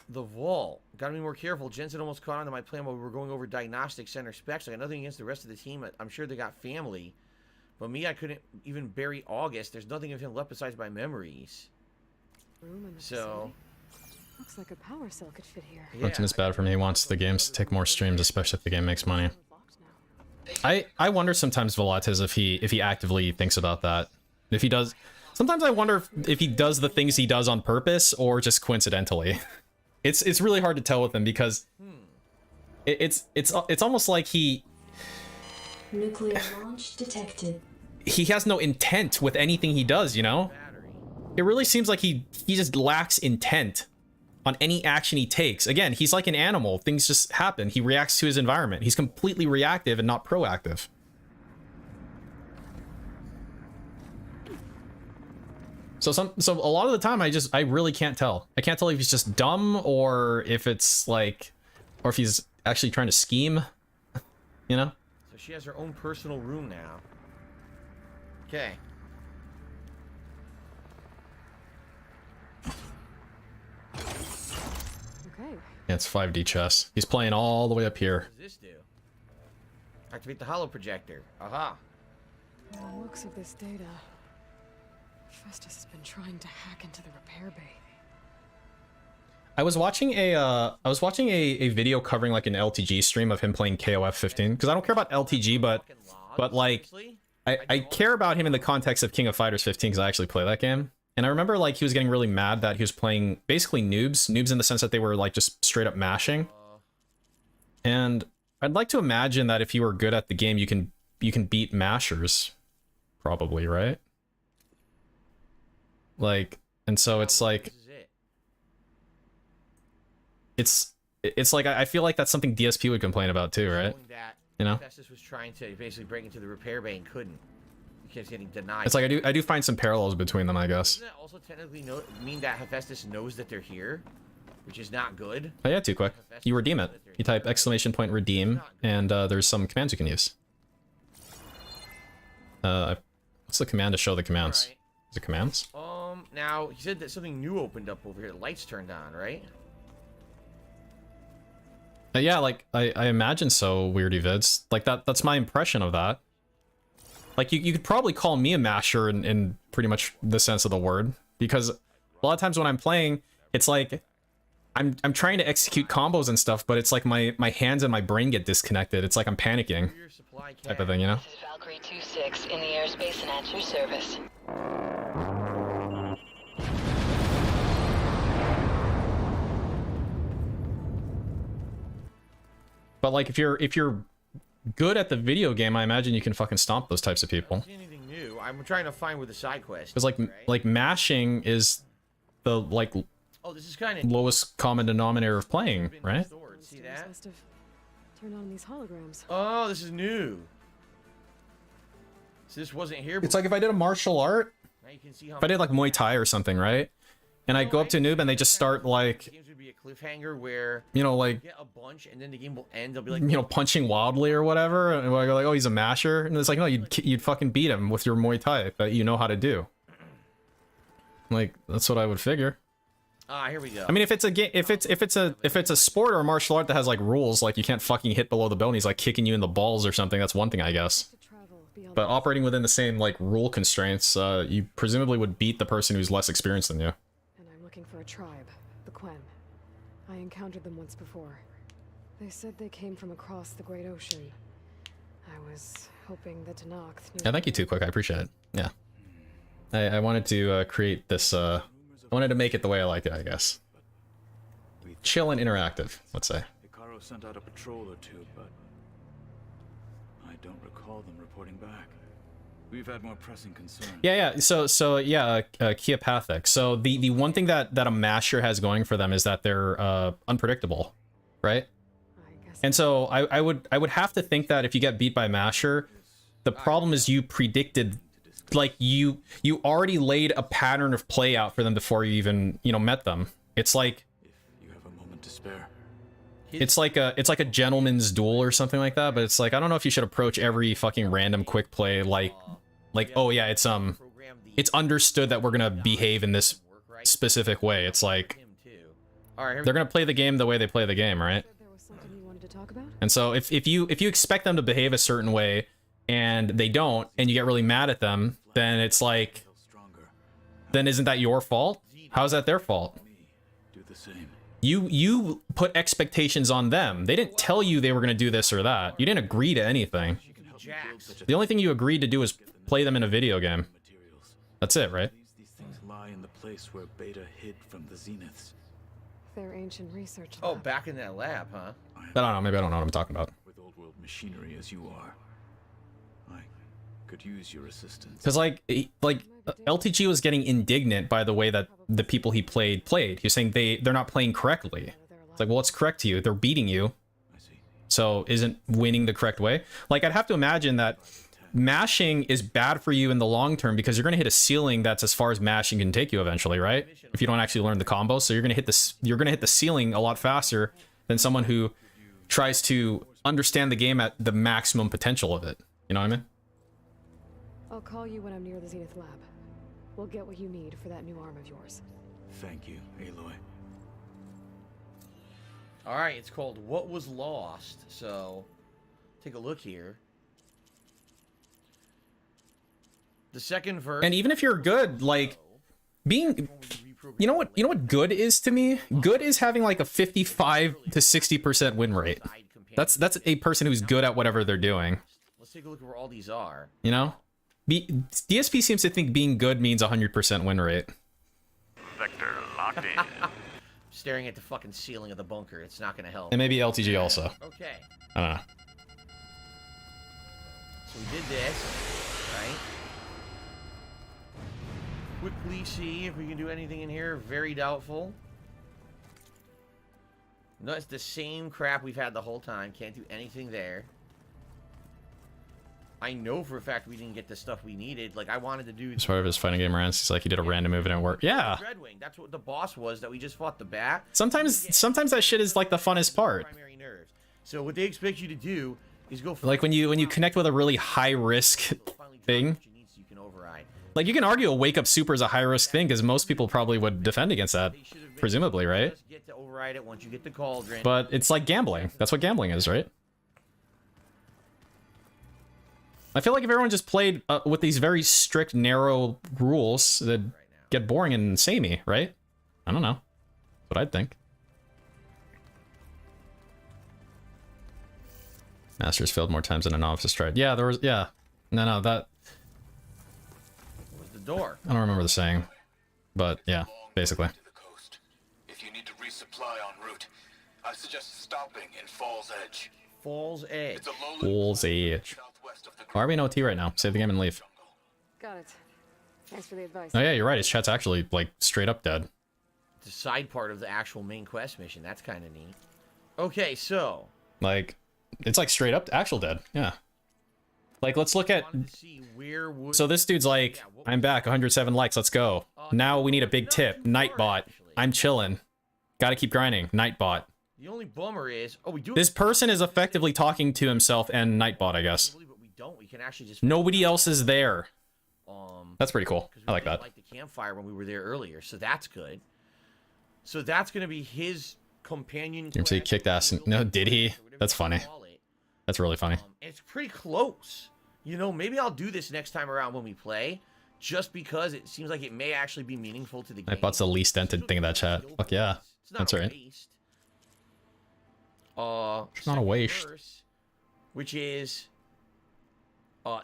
C: The vault. Gotta be more careful. Jensen almost caught on to my plan while we were going over diagnostic center specs. I got nothing against the rest of the team. I'm sure they got family. But me, I couldn't even bury August. There's nothing of him left besides my memories. So...
E: Looks like a power cell could fit here.
B: Fortune is bad for me. He wants the games to take more streams, especially if the game makes money. I wonder sometimes, Volates, if he actively thinks about that. If he does... Sometimes I wonder if he does the things he does on purpose or just coincidentally. It's really hard to tell with him because it's almost like he...
G: Nuclear launch detected.
B: He has no intent with anything he does, you know? It really seems like he just lacks intent on any action he takes. Again, he's like an animal. Things just happen. He reacts to his environment. He's completely reactive and not proactive. So a lot of the time I really can't tell. I can't tell if he's just dumb or if it's like, or if he's actually trying to scheme, you know?
C: So she has her own personal room now. Okay.
E: Okay,
B: Yeah, it's 5D chess. He's playing all the way up here.
C: What does this do? Activate the holo projector. Aha.
E: By the looks of this data, Festus has been trying to hack into the repair bay.
B: I was watching a video covering like an LTG stream of him playing KOF 15 because I don't care about LTG, but like I care about him in the context of King of Fighters 15 because I actually play that game. And I remember like he was getting really mad that he was playing basically noobs in the sense that they were like just straight up mashing. And I'd like to imagine that if you were good at the game, you can beat mashers, probably, right? Like, and so it's like. It's like I feel like that's something DSP would complain about too, right? You know,
C: Festus was trying to basically break into the repair bay and couldn't. He kept getting denied.
B: it's like I do find some parallels between them, I guess.
C: Doesn't that also technically mean that Hephaestus knows that they're here, which is not good?
B: Oh yeah, too quick. You redeem it. You type !redeem, and there's some commands you can use. What's the command to show the commands?
C: Right.
B: Is it commands?
C: Now he said that something new opened up over here. The lights turned on, right?
B: Yeah, like I imagine so. Weirdy vids, like that's my impression of that. Like you could probably call me a masher in pretty much the sense of the word, because a lot of times when I'm playing, it's like I'm trying to execute combos and stuff, but it's like my hands and my brain get disconnected. It's like I'm panicking, type of thing, you know?
H: This is Valkyrie 26 in the airspace and at your service.
B: But like if you're good at the video game, I imagine you can fucking stomp those types of people.
C: Anything new? I'm trying to find where the side quest.
B: Because like mashing is the like
C: this is kind of
B: lowest common denominator of playing, right?
C: See that?
E: Must have turned on these holograms.
C: Oh, this is new. So this wasn't here.
B: It's like if I did a martial art,
C: Now you can see how
B: if I did like Muay Thai or something, right? And I go up to a noob and they just start like,
C: games would be a cliffhanger where
B: you know, like,
C: get a bunch and then the game will end. They'll be like,
B: you know, punching wildly or whatever, and I go like, oh, he's a masher, and it's like, no, you'd fucking beat him with your Muay Thai that you know how to do. Like that's what I would figure.
C: here we go.
B: I mean, if it's a game, if it's a sport or a martial art that has like rules, like you can't fucking hit below the belt, and he's like kicking you in the balls or something, that's one thing, I guess. But operating within the same like rule constraints, you presumably would beat the person who's less experienced than you.
E: And I'm looking for a tribe, the Quen. I encountered them once before. They said they came from across the Great Ocean. I was hoping that Tenakth knew.
B: Yeah, thank you, Too Quick. I appreciate it. Yeah. I wanted to create this, I wanted to make it the way I like it, I guess. Chill and interactive, let's say.
O: Icaro sent out a patrol or two, but I don't recall them reporting back. We've had more pressing concerns.
B: Yeah. So yeah, Keopathic. So the one thing that a masher has going for them is that they're unpredictable, right? And so I would have to think that if you get beat by masher, the problem is you predicted, like you already laid a pattern of play out for them before you even, you know, met them. It's like
O: You have a moment to spare.
B: it's like a gentleman's duel or something like that, but it's like I don't know if you should approach every fucking random quick play like oh yeah, it's understood that we're gonna behave in this specific way. It's like they're gonna play the game the way they play the game, right? And so if you expect them to behave a certain way and they don't, and you get really mad at them, then it's like, then isn't that your fault? How is that their fault?
O: Do the same.
B: You put expectations on them. They didn't tell you they were going to do this or that. You didn't agree to anything. The only thing you agreed to do is play them in a video game. That's it, right?
O: These things lie in the place where Beta hid from the Zeniths.
E: Their ancient research
C: Oh,
E: lab.
C: back in that lab, huh?
B: I don't know. Maybe I don't know what I'm talking about.
O: With old world machinery as you are, I could use your assistance.
B: Because like LTG was getting indignant by the way that the people he played. He's saying they're not playing correctly. It's like, well, what's correct to you? They're beating you. So isn't winning the correct way? Like I'd have to imagine that mashing is bad for you in the long term because you're going to hit a ceiling that's as far as mashing can take you eventually, right? If you don't actually learn the combo, so you're going to hit the ceiling a lot faster than someone who tries to understand the game at the maximum potential of it. You know what I mean?
E: I'll call you when I'm near the Zenith lab. We'll get what you need for that new arm of yours.
O: Thank you, Aloy.
M: All right, it's called What Was Lost. So, take a look here. The second verse.
B: And even if you're good, like being, you know what good is to me? Good is having like a 55 to 60% win rate. That's a person who's good at whatever they're doing.
M: Let's take a look at where all these are.
B: You know, DSP seems to think being good means 100% win rate.
F: Sector locked in.
M: Staring at the fucking ceiling of the bunker. It's not gonna help.
B: And maybe LTG also.
M: Okay.
B: I don't know.
M: So we did this, right? Quickly see if we can do anything in here. Very doubtful. No, it's the same crap we've had the whole time. Can't do anything there. I know for a fact we didn't get the stuff we needed. Like, I wanted to do...
B: As part of his fighting game rants, he's like, he did a random move and it worked. Yeah.
M: Dreadwing. That's what the boss was that we just fought the bat.
B: Sometimes that shit is like the funnest part.
M: Primary nerves. So what they expect you to do is go...
B: Like when you connect with a really high risk thing.
M: You can override.
B: Like you can argue a wake up super is a high risk thing because most people probably would defend against that, presumably, right?
M: Just get to override it once you get the cauldron.
B: But it's like gambling. That's what gambling is, right? I feel like if everyone just played with these very strict, narrow rules, that'd get boring and samey, right? I don't know. That's what I'd think. Masters failed more times than a novice tried. Yeah, there was... Yeah. No, that...
M: Where's the door?
B: I don't remember the saying. But, yeah, basically.
O: If you need to resupply en route, I suggest stopping in Falls Edge.
M: Falls Edge.
B: Falls Edge. Why are we in OT right now? Save the game and leave.
E: Got it. Thanks for the advice.
B: Oh yeah, you're right. His chat's actually, like, straight up dead.
M: It's a side part of the actual main quest mission. That's kind of neat. Okay, so...
B: Like, it's like straight up actual dead. Yeah. Like, let's look at... So this dude's like, I'm back, 107 likes, let's go. Now we need a big tip. Nightbot. I'm chilling. Gotta keep grinding. Nightbot.
M: The only bummer is... Oh, we do...
B: This person is effectively talking to himself and Nightbot, I guess.
M: We don't. We can actually just...
B: Nobody else is there. That's pretty cool. I like that.
M: Like the campfire when we were there earlier, so that's good. So that's going to be his companion...
B: You see, he kicked ass. No, did he? That's funny. That's really funny.
M: And it's pretty close. You know, maybe I'll do this next time around when we play, just because it seems like it may actually be meaningful to the game.
B: Nightbot's the least dented thing in that chat. Fuck yeah. That's right. It's not a waste.
M: Verse, which is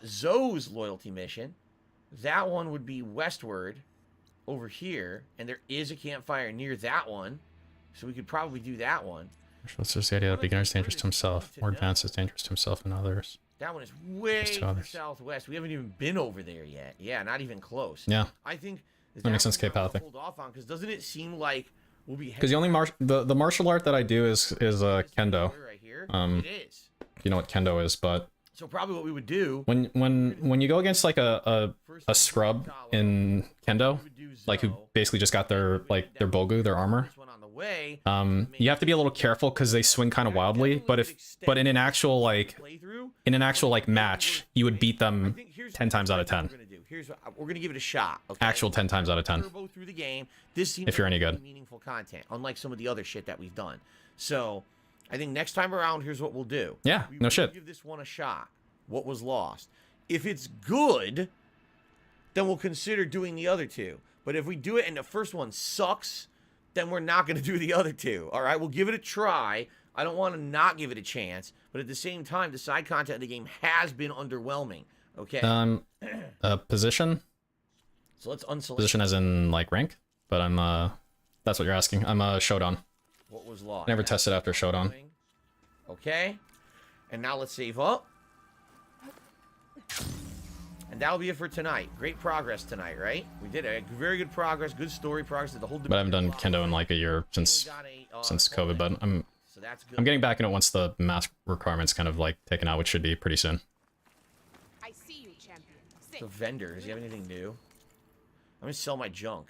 M: Zoe's loyalty mission. That one would be westward over here, and there is a campfire near that one, so we could probably do that one.
B: Let's just the idea that beginner is dangerous to himself, more advanced is dangerous to himself and others.
M: That one is way southwest. We haven't even been over there yet. Yeah, not even close.
B: Yeah.
M: I think
B: that makes sense. K-Pal thing.
M: Hold off on, because doesn't it seem like we'll be...
B: Because the only the martial art that I do is kendo.
M: It is.
B: You know what kendo is, but
M: so probably what we would do
B: when you go against like a scrub in kendo, like who basically just got their bogu, their armor, you have to be a little careful because they swing kind of wildly. But in an actual match, you would beat them 10 times out of 10.
M: We're gonna give it a shot. Okay?
B: Actual 10 times out of 10.
M: Through the game. This seems
B: if you're any good.
M: Meaningful content, unlike some of the other shit that we've done. So I think next time around, here's what we'll do.
B: Yeah, no shit.
M: Give this one a shot. What was lost? If it's good, then we'll consider doing the other two. But if we do it and the first one sucks, then we're not going to do the other two. All right, we'll give it a try. I don't want to not give it a chance, but at the same time, the side content of the game has been underwhelming. Okay.
B: Position.
M: So let's unselect.
B: Position as in like rank, but I'm that's what you're asking. I'm a Showdown.
M: What was lost?
B: Never tested after Showdown.
M: Okay. And now let's save up. And that'll be it for tonight. Great progress tonight, right? We did a very good progress, good story progress. The whole.
B: But I haven't done kendo in like a year since COVID. But I'm getting back into it once the mask requirements kind of like taken out, which should be pretty soon.
M: I see you, champion. So vendors, you have anything new? I'm gonna sell my junk.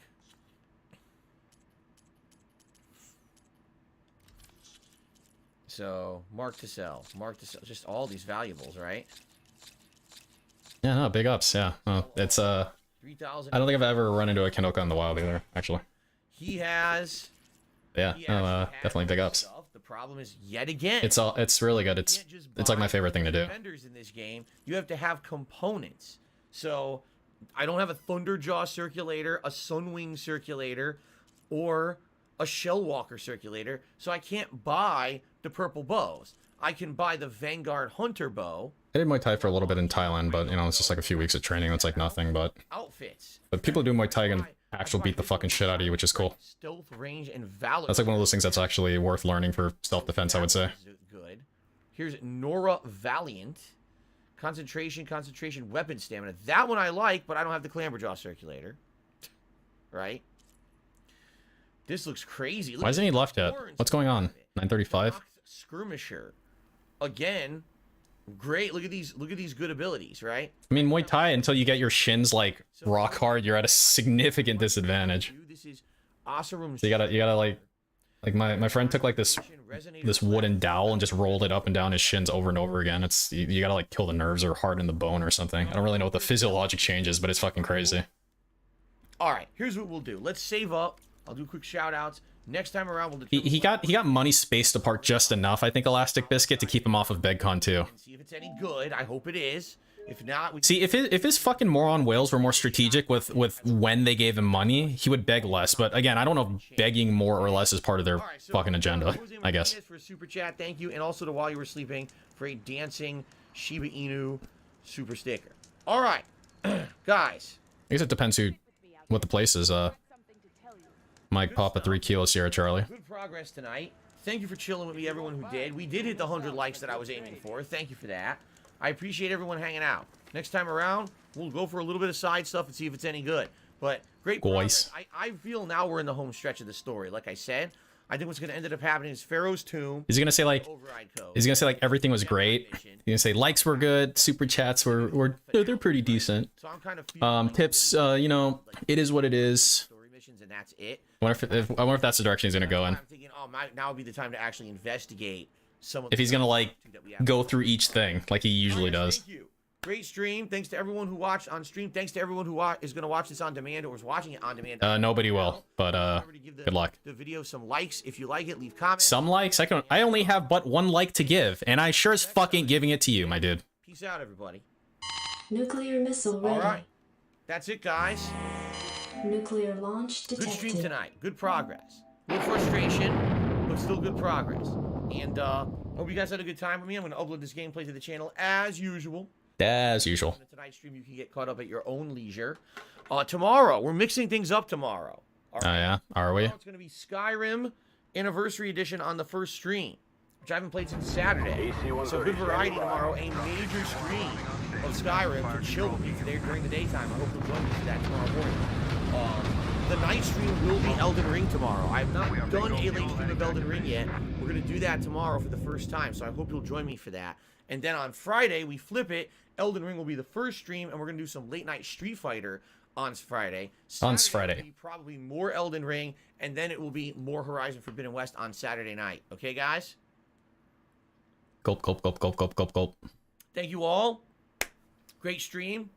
M: So mark to sell, just all these valuables, right?
B: Yeah, no, big ups. Yeah, it's I don't think I've ever run into a Kendoka in the wild either, actually.
M: He has.
B: Yeah, definitely big ups.
M: The problem is, yet again,
B: It's really good. It's like my favorite thing to do.
M: Vendors in this game, you have to have components. So I don't have a Thunderjaw circulator, a Sunwing circulator, or a Shellwalker circulator, so I can't buy the purple bows. I can buy the Vanguard Hunter bow.
B: I did Muay Thai for a little bit in Thailand, but you know, it's just like a few weeks of training. It's like nothing, but
M: Outfits.
B: people who do Muay Thai can actually beat the fucking shit out of you, which is cool.
M: Stealth, range, and valor.
B: That's like one of those things that's actually worth learning for self-defense, I would say.
M: Good. Here's Nora Valiant. Concentration, weapon stamina. That one I like, but I don't have the Clamberjaw circulator. Right? This looks crazy.
B: Why isn't he left yet? What's going on? 935?
M: Skirmisher. Again, great. Look at these good abilities, right?
B: I mean, Muay Thai, until you get your shins like rock hard, you're at a significant disadvantage.
M: This is Oseram.
B: So you gotta like my friend took like this wooden dowel and just rolled it up and down his shins over and over again. It's you gotta like kill the nerves or harden the bone or something. I don't really know what the physiologic change is, but it's fucking crazy.
M: All right, here's what we'll do. Let's save up. I'll do quick shout outs. Next time around, we'll
B: he got money spaced apart just enough, I think, Elastic Biscuit, to keep him off of BegCon too.
M: See if it's any good. I hope it is. If not, we
B: see if his fucking moron whales were more strategic with when they gave him money, he would beg less. But again, I don't know if begging more or less is part of their fucking agenda. I guess.
M: For a super chat, thank you, and also to While You Were Sleeping for a dancing Shiba Inu super sticker. All right, guys.
B: I guess it depends what the place is. Mike Papa 3 Kilo Sierra Charlie.
M: Good progress tonight. Thank you for chilling with me, everyone who did. We did hit the 100 likes that I was aiming for. Thank you for that. I appreciate everyone hanging out. Next time around, we'll go for a little bit of side stuff and see if it's any good. But great progress. I feel now we're in the home stretch of the story. Like I said, I think what's going to end up happening is Pharaoh's Tomb.
B: Is he gonna say like everything was great? He's gonna say likes were good, super chats were they're pretty decent.
M: So I'm kind of
B: tips, you know, it is what it is.
M: And that's it.
B: I wonder if that's the direction he's gonna go in.
M: I'm thinking, oh, now would be the time to actually investigate some of
B: if he's gonna like go through each thing like he usually does.
M: Thank you. Great stream. Thanks to everyone who watched on stream. Thanks to everyone who is going to watch this on demand or is watching it on demand.
B: Nobody will, but good luck.
M: The video some likes if you like it. Leave comments.
B: Some likes. I only have but one like to give, and I sure as fucking giving it to you, my dude.
M: Peace out, everybody.
G: Nuclear missile ready.
M: All right, that's it, guys.
G: Nuclear launch detected.
M: Good stream tonight. Good progress. No frustration, but still good progress. And hope you guys had a good time with me. I'm going to upload this gameplay to the channel as usual.
B: As usual.
M: Tonight's stream, you can get caught up at your own leisure. Tomorrow, we're mixing things up tomorrow.
B: All right. Oh yeah, are we?
M: It's going to be Skyrim Anniversary Edition on the first stream, which I haven't played since Saturday. So good variety tomorrow. A major stream of Skyrim to chill with me today during the daytime. I hope you'll join me for that tomorrow morning. The night stream will be Elden Ring tomorrow. I have not done a late stream of Elden Ring yet. We're going to do that tomorrow for the first time, so I hope you'll join me for that. And then on Friday, we flip it. Elden Ring will be the first stream, and we're going to do some late night Street Fighter on Friday.
B: On Friday.
M: Will be probably more Elden Ring, and then it will be more Horizon Forbidden West on Saturday night. Okay, guys?
B: Gulp, gulp, gulp, gulp, gulp, gulp, gulp.
M: Thank you all. Great stream.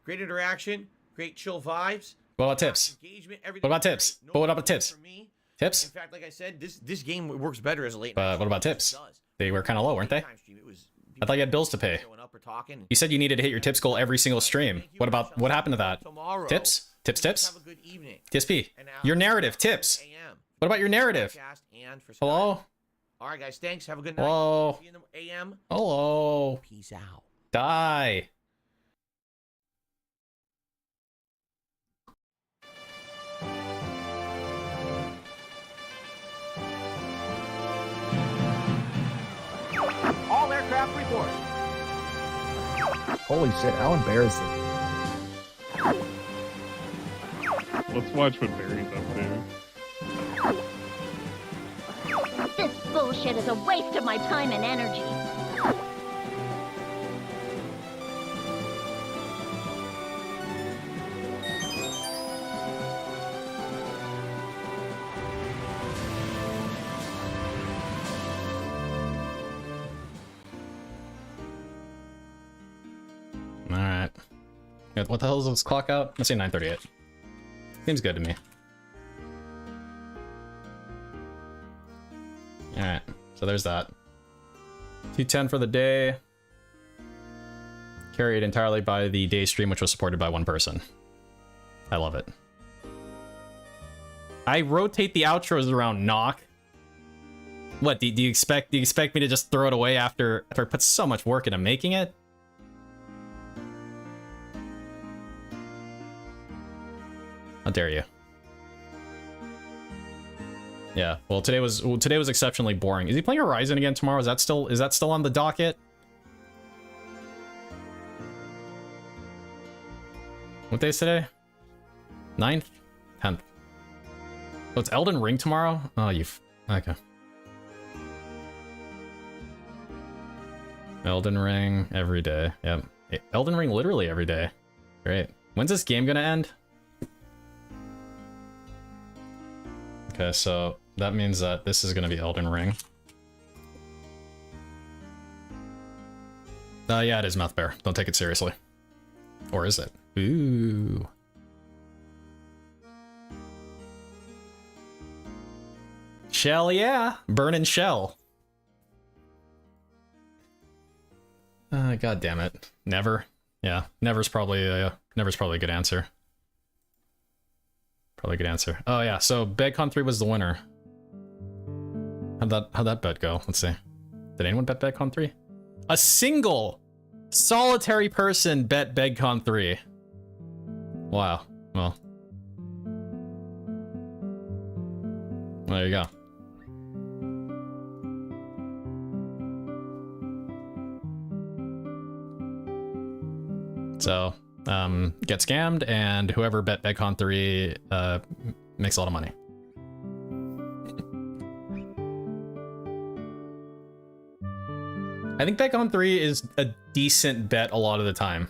M: Great interaction. Great chill vibes.
B: What about tips? What about tips? But what about tips? Tips?
M: In fact, like I said, this game works better as a late night.
B: What about tips? They were kind of low, weren't they? I thought you had bills to pay. You said you needed to hit your tips goal every single stream. What happened to that? Tips? Tips?
M: Have a good evening.
B: TSP. Your narrative. Tips. What about your narrative? Hello?
M: All right, guys. Thanks. Have a good night.
B: Hello?
M: See you in the AM.
B: Hello?
M: Peace out.
B: Die.
M: All aircraft report.
P: Holy shit, how embarrassing.
Q: Let's watch what Barry's up
R: This bullshit is a waste of my time and energy.
B: Alright. What the hell is this clock out? Let's say 9:38. Seems good to me. Alright. So there's that. 210 for the day. Carried entirely by the day stream, which was supported by one person. I love it. I rotate the outros around, Knock. What, do you expect me to just throw it away after I put so much work into making it? How dare you? Yeah, well today was exceptionally boring. Is he playing Horizon again tomorrow? Is that still on the docket? What day is today? 9th? 10th. Oh, it's Elden Ring tomorrow? Oh, okay. Elden Ring every day. Yep. Elden Ring literally every day. Great. When's this game gonna end? Okay, so that means that this is gonna be Elden Ring. Yeah, it is Mouth Bear. Don't take it seriously. Or is it? Ooh. Shell, yeah. Burning shell. God damn it. Never. Yeah, never's probably a good answer. Probably a good answer. Oh yeah, so BegCon 3 was the winner. How'd that bet go? Let's see. Did anyone bet BegCon 3? A single solitary person bet BegCon 3. Wow. Well. There you go. So, get scammed, and whoever bet BegCon 3 makes a lot of money. I think BegCon 3 is a decent bet a lot of the time.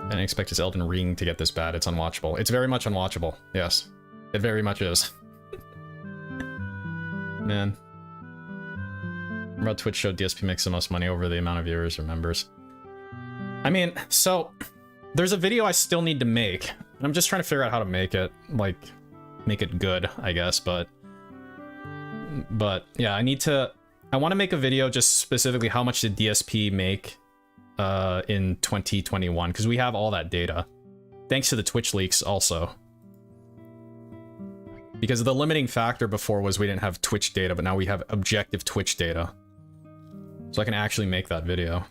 B: I didn't expect his Elden Ring to get this bad. It's unwatchable. It's very much unwatchable. Yes. It very much is. Man. About Twitch showed DSP makes the most money over the amount of viewers or members. I mean, so there's a video I still need to make. I'm just trying to figure out how to make it, like, make it good, I guess, but yeah, I want to make a video just specifically how much did DSP make in 2021, because we have all that data. Thanks to the Twitch leaks also. Because the limiting factor before was we didn't have Twitch data, but now we have objective Twitch data. So I can actually make that video.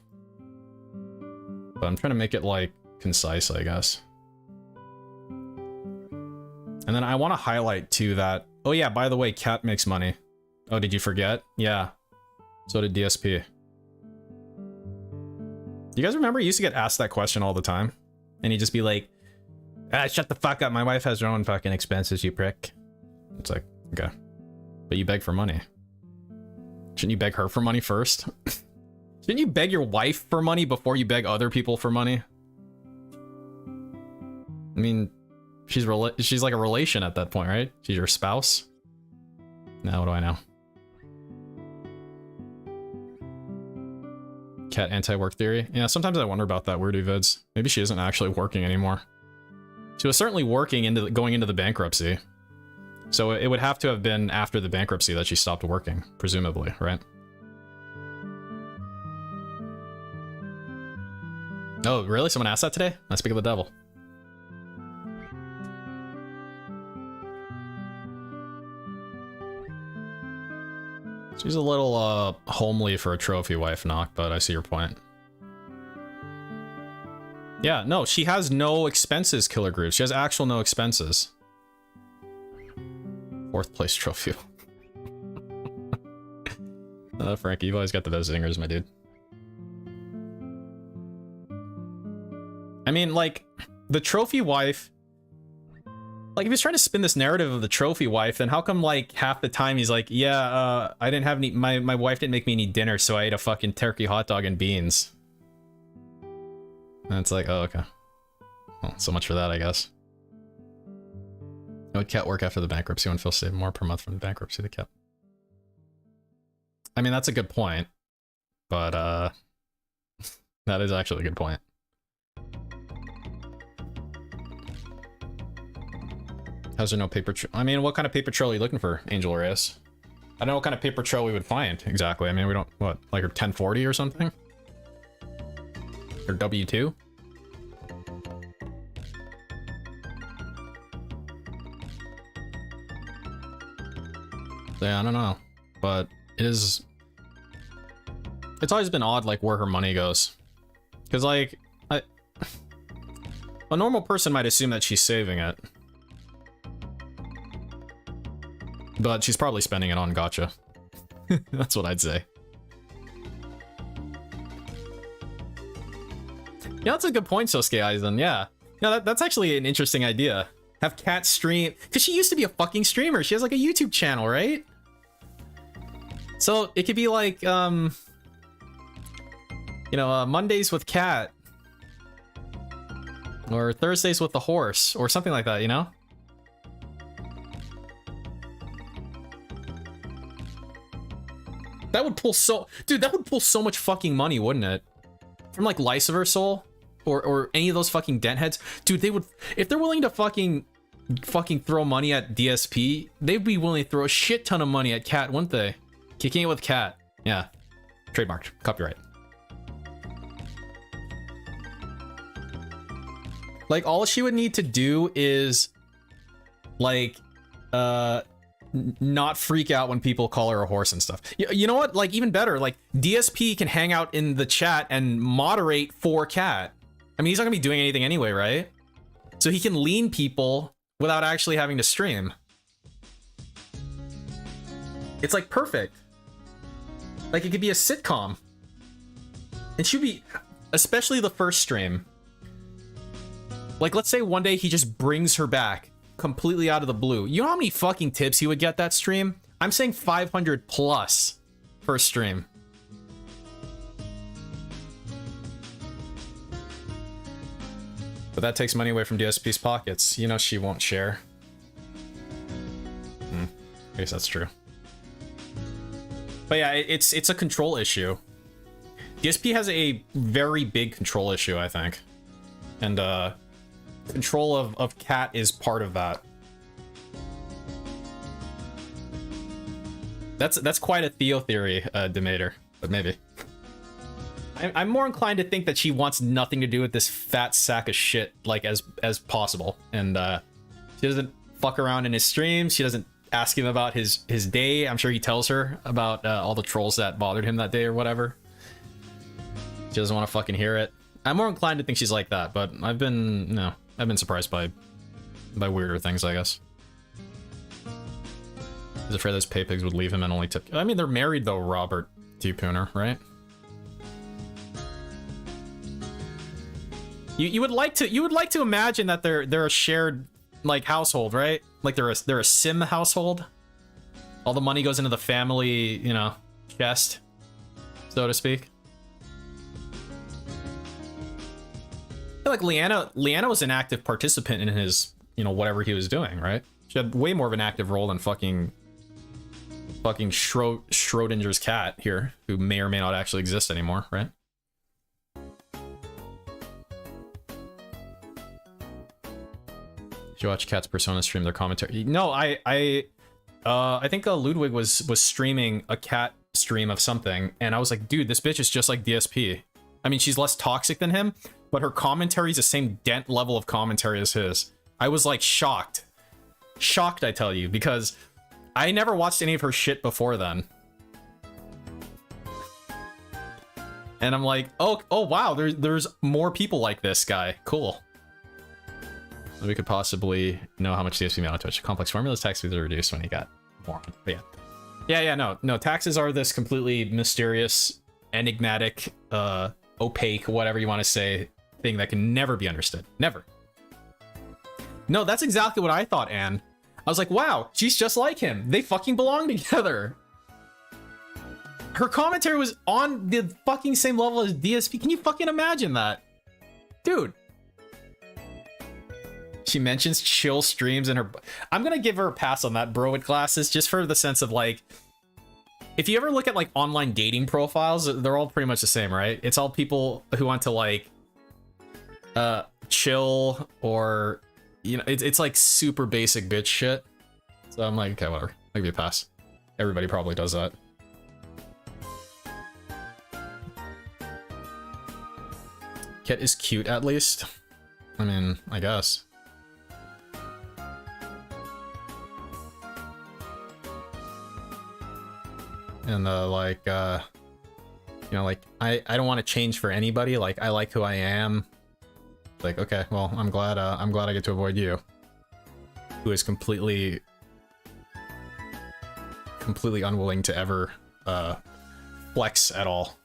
B: But I'm trying to make it, like, concise, I guess. And then I want to highlight, too, that... Oh, yeah, by the way, Cat makes money. Oh, did you forget? Yeah. So did DSP. Do you guys remember you used to get asked that question all the time? And he'd just be like, ah, shut the fuck up, my wife has her own fucking expenses, you prick. It's like, okay. But you beg for money. Shouldn't you beg her for money first? Shouldn't you beg your wife for money before you beg other people for money? I mean, she's like a relation at that point, right? She's your spouse? Now what do I know? Cat anti-work theory? Yeah, sometimes I wonder about that Weirdy vids. Maybe she isn't actually working anymore. She was certainly working going into the bankruptcy. So it would have to have been after the bankruptcy that she stopped working, presumably, right? Oh, really? Someone asked that today? I speak of the devil. She's a little, homely for a trophy wife, Knock, but I see your point. Yeah, no, she has no expenses, Killer Groove. She has actual no expenses. 4th place trophy. Frankie, you've always got the best zingers, my dude. I mean, like, the trophy wife... Like, if he's trying to spin this narrative of the trophy wife, then how come, like, half the time he's like, yeah, I didn't have any... My wife didn't make me any dinner, so I ate a fucking turkey hot dog and beans. And it's like, oh, okay. Well, so much for that, I guess. How would Cat work after the bankruptcy when Phil saved more per month from the bankruptcy to Cat? I mean, that's a good point. But, that is actually a good point. How's there no paper trail? I mean, what kind of paper trail are you looking for, Angel Reyes? I don't know what kind of paper trail we would find exactly. I mean, we don't, what, like her 1040 or something? Or W2? Yeah, I don't know. But it is... It's always been odd, like, where her money goes. Because, like, a normal person might assume that she's saving it. But she's probably spending it on gacha. That's what I'd say. Yeah, that's a good point, Sosuke Aizen, yeah. Yeah, that's actually an interesting idea. Have Kat stream... Because she used to be a fucking streamer. She has, like, a YouTube channel, right? So, it could be like, you know, Mondays with Kat. Or Thursdays with the horse. Or something like that, you know? That would pull so... Dude, that would pull so much fucking money, wouldn't it? From, like, Lyciver Soul? Or any of those fucking dent heads? Dude, they would... If they're willing to fucking throw money at DSP, they'd be willing to throw a shit ton of money at Kat, wouldn't they? Kicking it with Kat. Yeah. Trademarked. Copyright. Like, all she would need to do is... Like... not freak out when people call her a horse and stuff. You know what? Like, even better, like, DSP can hang out in the chat and moderate for Kat. I mean, he's not gonna be doing anything anyway, right? So he can lean people without actually having to stream. It's, like, perfect. Like, it could be a sitcom. It should be... Especially the first stream. Like, let's say one day he just brings her back. Completely out of the blue. You know how many fucking tips he would get that stream? I'm saying 500 plus per stream. But that takes money away from DSP's pockets. You know she won't share. I guess that's true. But yeah, it's a control issue. DSP has a very big control issue, I think. And control of Kat is part of that. That's quite a Theo theory, Demeter, but maybe. I'm more inclined to think that she wants nothing to do with this fat sack of shit, like, as possible. And she doesn't fuck around in his streams. She doesn't ask him about his day. I'm sure he tells her about all the trolls that bothered him that day or whatever. She doesn't want to fucking hear it. I'm more inclined to think she's like that, but I've been surprised by weirder things, I guess. He's afraid those pay pigs would leave him and only tip. I mean, they're married though, Robert T. Pooner, right? You would like to imagine that they're a shared, like, household, right? Like they're a sim household. All the money goes into the family, you know, chest, so to speak. I feel like Leanna was an active participant in his, you know, whatever he was doing, right? She had way more of an active role than fucking Schrodinger's cat here, who may or may not actually exist anymore, right? Did you watch Cat's Persona stream their commentary? No, I think Ludwig was streaming a Cat stream of something, and I was like, dude, this bitch is just like DSP. I mean, she's less toxic than him, but her commentary is the same dent level of commentary as his. I was like shocked. Shocked, I tell you, because I never watched any of her shit before then. And I'm like, oh wow, there's more people like this guy. Cool. So we could possibly know how much DSP made on Twitch. Complex formulas, tax fees are reduced when you got more. But yeah, no, taxes are this completely mysterious, enigmatic, opaque, whatever you want to say, thing that can never be understood. Never. No, that's exactly what I thought, Anne. I was like, wow, she's just like him. They fucking belong together. Her commentary was on the fucking same level as DSP. Can you fucking imagine that? Dude. She mentions chill streams in her... I'm gonna give her a pass on that, bro, with glasses, just for the sense of, like... If you ever look at, like, online dating profiles, they're all pretty much the same, right? It's all people who want to, like... chill, or... You know, it's like super basic bitch shit. So I'm like, okay, whatever. I'll give you a pass. Everybody probably does that. Kit is cute, at least. I mean, I guess. And like, you know, like, I don't want to change for anybody. Like, I like who I am. Like, okay, well, I'm glad I get to avoid you. Who is completely unwilling to ever, flex at all.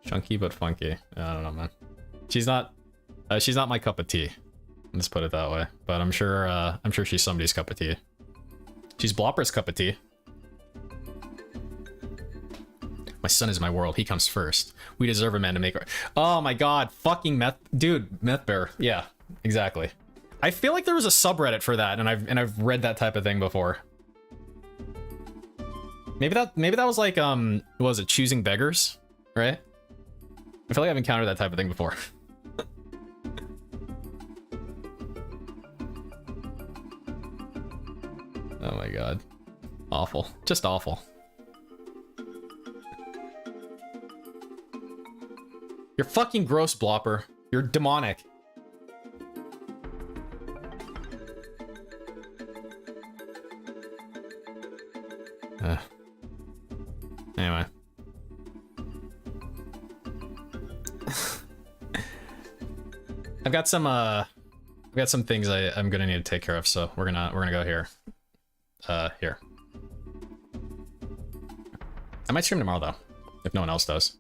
B: Chunky but funky. I don't know, man. She's not my cup of tea. Let's put it that way. But I'm sure she's somebody's cup of tea. She's Blopper's cup of tea. My son is my world. He comes first. We deserve a man to make our... Oh my god. Fucking meth... Dude, Meth Bear. Yeah, exactly. I feel like there was a subreddit for that, and I've read that type of thing before. Maybe that was like, what was it? Choosing beggars? Right? I feel like I've encountered that type of thing before. Oh my god. Awful. Just awful. You're fucking gross, Blopper. You're demonic. Anyway. I've got some things I'm gonna need to take care of, so we're gonna go here. Here. I might stream tomorrow though, if no one else does.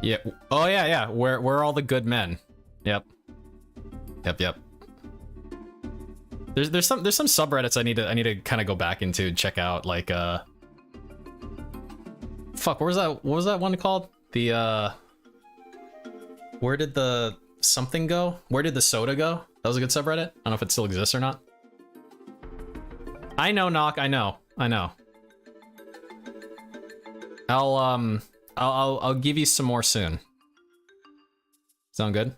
B: Yeah. Oh yeah, yeah. Where are all the good men? Yep. Yep. There's some subreddits I need to kind of go back into and check out, like fuck, what was that one called? The where did the something go? Where did the soda go? That was a good subreddit. I don't know if it still exists or not. I know, Knock, I know. I'll give you some more soon. Sound good?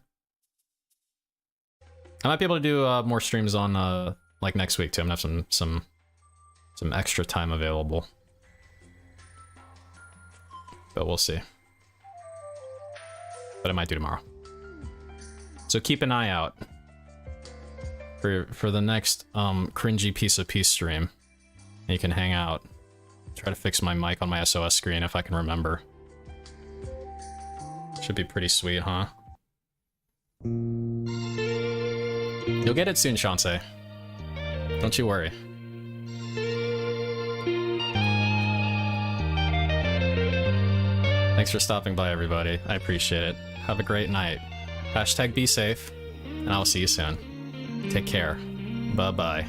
B: I might be able to do more streams on like next week too. I'm gonna have some extra time available, but we'll see. But I might do tomorrow. So keep an eye out for the next cringy piece of peace stream. And you can hang out. Try to fix my mic on my SOS screen if I can remember. Should be pretty sweet, huh? You'll get it soon, Shansei. Don't you worry. Thanks for stopping by, everybody. I appreciate it. Have a great night. Hashtag be safe, and I'll see you soon. Take care. Bye-bye.